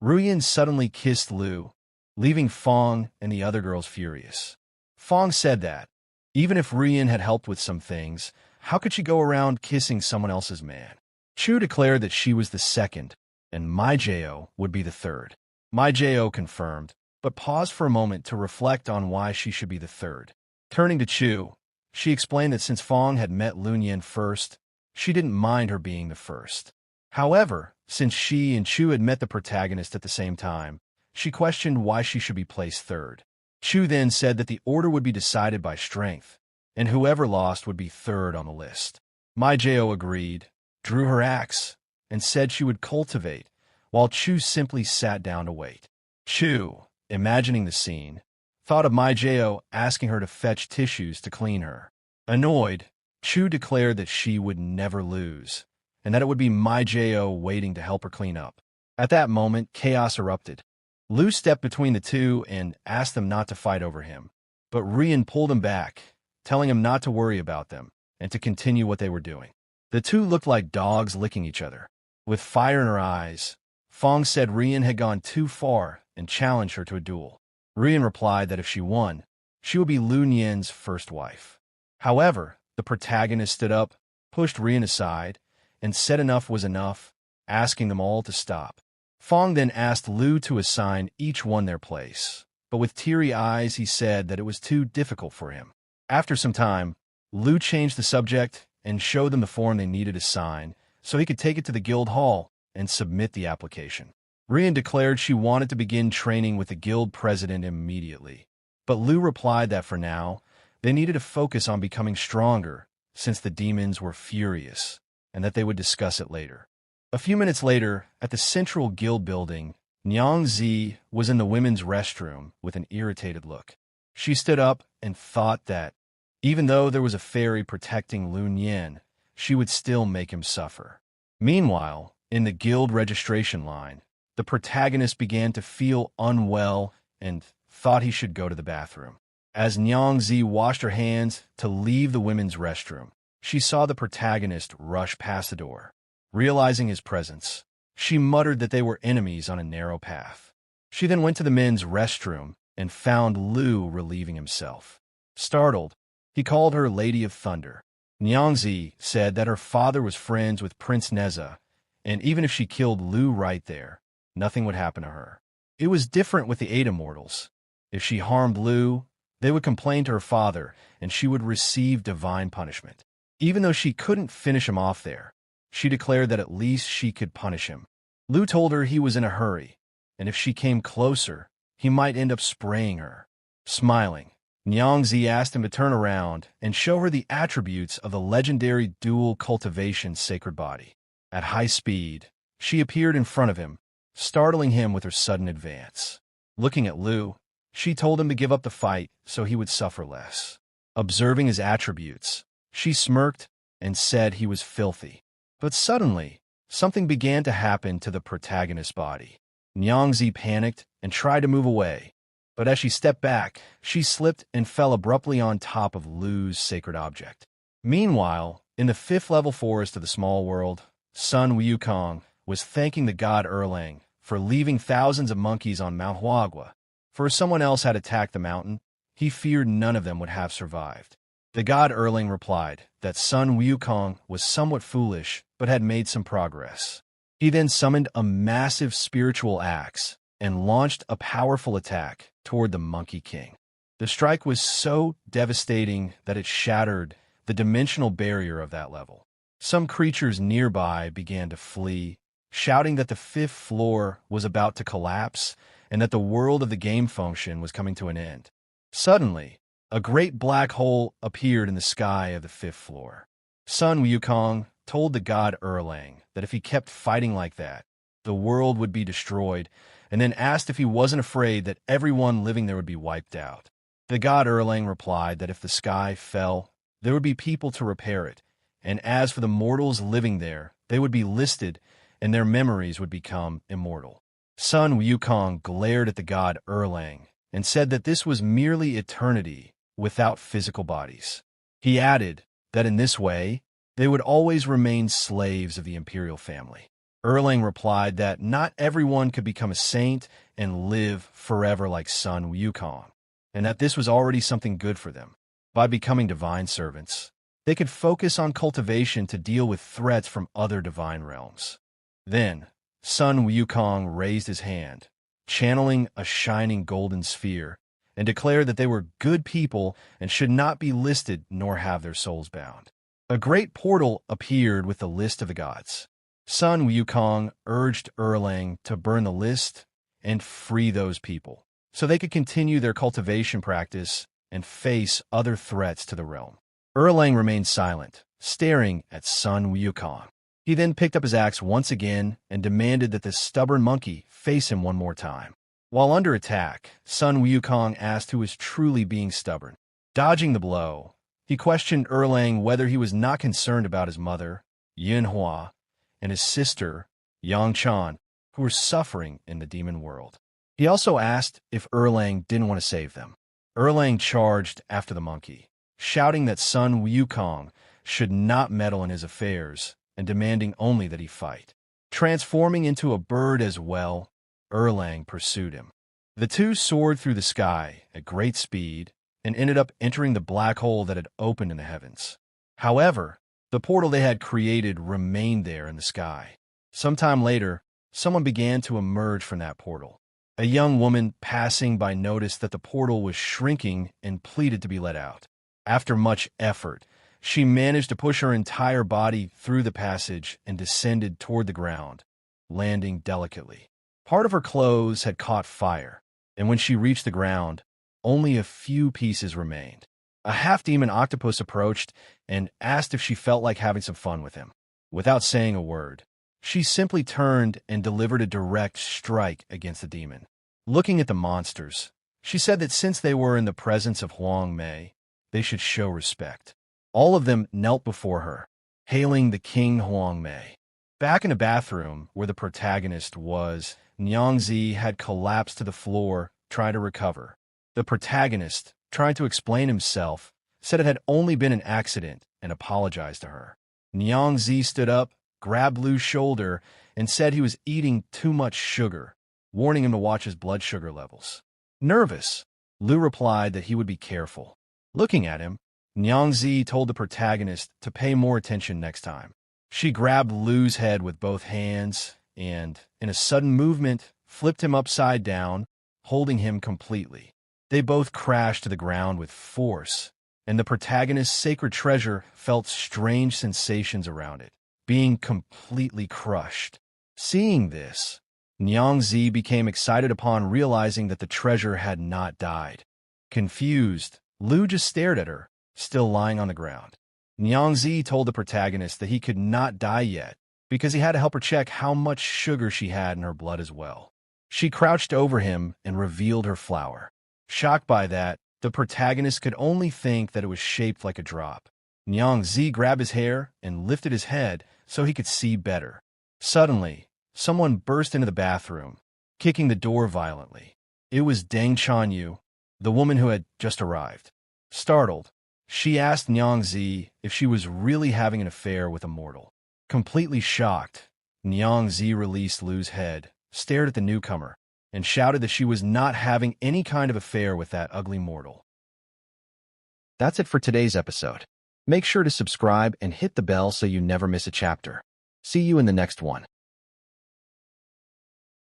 Rian suddenly kissed Liu, leaving Fong and the other girls furious. Fong said that, even if Rian had helped with some things, how could she go around kissing someone else's man? Chu declared that she was the second, and MaiJo would be the third. MaiJo confirmed, but paused for a moment to reflect on why she should be the third. Turning to Chu, she explained that since Fong had met Liu Nian first, she didn't mind her being the first. However, since she and Chu had met the protagonist at the same time, she questioned why she should be placed third. Chu then said that the order would be decided by strength, and whoever lost would be third on the list. MaiJo agreed, drew her axe, and said she would cultivate, while Chu simply sat down to wait. Chu, imagining the scene, thought of MaiJo asking her to fetch tissues to clean her. Annoyed, Chu declared that she would never lose, and that it would be MaiJo waiting to help her clean up. At that moment, chaos erupted. Liu stepped between the two and asked them not to fight over him, but Rian pulled him back, telling him not to worry about them and to continue what they were doing. The two looked like dogs licking each other. With fire in her eyes, Fong said Rian had gone too far and challenged her to a duel. Rian replied that if she won, she would be Liu Nian's first wife. However, the protagonist stood up, pushed Rian aside, and said enough was enough, asking them all to stop. Fong then asked Liu to assign each one their place, but with teary eyes he said that it was too difficult for him. After some time, Liu changed the subject and showed them the form they needed to sign so he could take it to the guild hall and submit the application. Rian declared she wanted to begin training with the guild president immediately, but Liu replied that for now, they needed to focus on becoming stronger since the demons were furious, and that they would discuss it later. A few minutes later, at the central guild building, Nyang Zi was in the women's restroom with an irritated look. She stood up and thought that, even though there was a fairy protecting Liu Nian, she would still make him suffer. Meanwhile, in the guild registration line, the protagonist began to feel unwell and thought he should go to the bathroom. As Nyang Zi washed her hands to leave the women's restroom, she saw the protagonist rush past the door. Realizing his presence, she muttered that they were enemies on a narrow path. She then went to the men's restroom and found Liu relieving himself. Startled, he called her Lady of Thunder. Nyangzi said that her father was friends with Prince Neza, and even if she killed Liu right there, nothing would happen to her. It was different with the 8 immortals. If she harmed Liu, they would complain to her father, and she would receive divine punishment. Even though she couldn't finish him off there, she declared that at least she could punish him. Liu told her he was in a hurry, and if she came closer, he might end up spraying her. Smiling, Nyangzi asked him to turn around and show her the attributes of the legendary dual cultivation sacred body. At high speed, she appeared in front of him, startling him with her sudden advance. Looking at Liu, she told him to give up the fight so he would suffer less. Observing his attributes, she smirked and said he was filthy. But suddenly, something began to happen to the protagonist's body. Nyangzi panicked and tried to move away, but as she stepped back, she slipped and fell abruptly on top of Liu's sacred object. Meanwhile, in the 5th-level forest of the small world, Sun Wukong was thanking the god Erlang for leaving thousands of monkeys on Mount Huagua. For if someone else had attacked the mountain, he feared none of them would have survived. The god Erlang replied that Sun Wukong was somewhat foolish but had made some progress. He then summoned a massive spiritual axe and launched a powerful attack toward the Monkey King. The strike was so devastating that it shattered the dimensional barrier of that level. Some creatures nearby began to flee, shouting that the 5th floor was about to collapse and that the world of the game function was coming to an end. Suddenly, a great black hole appeared in the sky of the 5th floor. Sun Wukong told the god Erlang that if he kept fighting like that, the world would be destroyed, and then asked if he wasn't afraid that everyone living there would be wiped out. The god Erlang replied that if the sky fell, there would be people to repair it, and as for the mortals living there, they would be listed, and their memories would become immortal. Sun Wukong glared at the god Erlang and said that this was merely eternity without physical bodies. He added that in this way, they would always remain slaves of the imperial family. Erlang replied that not everyone could become a saint and live forever like Sun Wukong, and that this was already something good for them. By becoming divine servants, they could focus on cultivation to deal with threats from other divine realms. Then, Sun Wukong raised his hand, channeling a shining golden sphere, and declared that they were good people and should not be listed nor have their souls bound. A great portal appeared with the list of the gods. Sun Wukong urged Erlang to burn the list and free those people, so they could continue their cultivation practice and face other threats to the realm. Erlang remained silent, staring at Sun Wukong. He then picked up his axe once again and demanded that the stubborn monkey face him one more time. While under attack, Sun Wukong asked who was truly being stubborn. Dodging the blow, he questioned Erlang whether he was not concerned about his mother, Yinhua, and his sister, Yang Chan, who were suffering in the demon world. He also asked if Erlang didn't want to save them. Erlang charged after the monkey, shouting that Sun Wukong should not meddle in his affairs and demanding only that he fight. Transforming into a bird as well, Erlang pursued him. The two soared through the sky at great speed and ended up entering the black hole that had opened in the heavens. However, the portal they had created remained there in the sky. Sometime later, someone began to emerge from that portal. A young woman passing by noticed that the portal was shrinking and pleaded to be let out. After much effort, she managed to push her entire body through the passage and descended toward the ground, landing delicately. Part of her clothes had caught fire, and when she reached the ground, only a few pieces remained. A half-demon octopus approached and asked if she felt like having some fun with him. Without saying a word, she simply turned and delivered a direct strike against the demon. Looking at the monsters, she said that since they were in the presence of Huang Mei, they should show respect. All of them knelt before her, hailing the King Huang Mei. Back in the bathroom where the protagonist was, Nyangzi had collapsed to the floor, trying to recover. The protagonist, trying to explain himself, said it had only been an accident and apologized to her. Nyangzi stood up, grabbed Liu's shoulder, and said he was eating too much sugar, warning him to watch his blood sugar levels. Nervous, Liu replied that he would be careful. Looking at him, Nyangzi told the protagonist to pay more attention next time. She grabbed Liu's head with both hands and, in a sudden movement, flipped him upside down, holding him completely. They both crashed to the ground with force, and the protagonist's sacred treasure felt strange sensations around it, being completely crushed. Seeing this, Nyangzi became excited upon realizing that the treasure had not died. Confused, Liu just stared at her, still lying on the ground. Nyangzi told the protagonist that he could not die yet because he had to help her check how much sugar she had in her blood as well. She crouched over him and revealed her flower. Shocked by that, the protagonist could only think that it was shaped like a drop. Nyangzi grabbed his hair and lifted his head so he could see better. Suddenly, someone burst into the bathroom, kicking the door violently. It was Deng Chanyu, the woman who had just arrived. Startled, she asked Nyangzi if she was really having an affair with a mortal. Completely shocked, Nyangzi released Liu's head, stared at the newcomer, and shouted that she was not having any kind of affair with that ugly mortal. That's it for today's episode. Make sure to subscribe and hit the bell so you never miss a chapter. See you in the next one.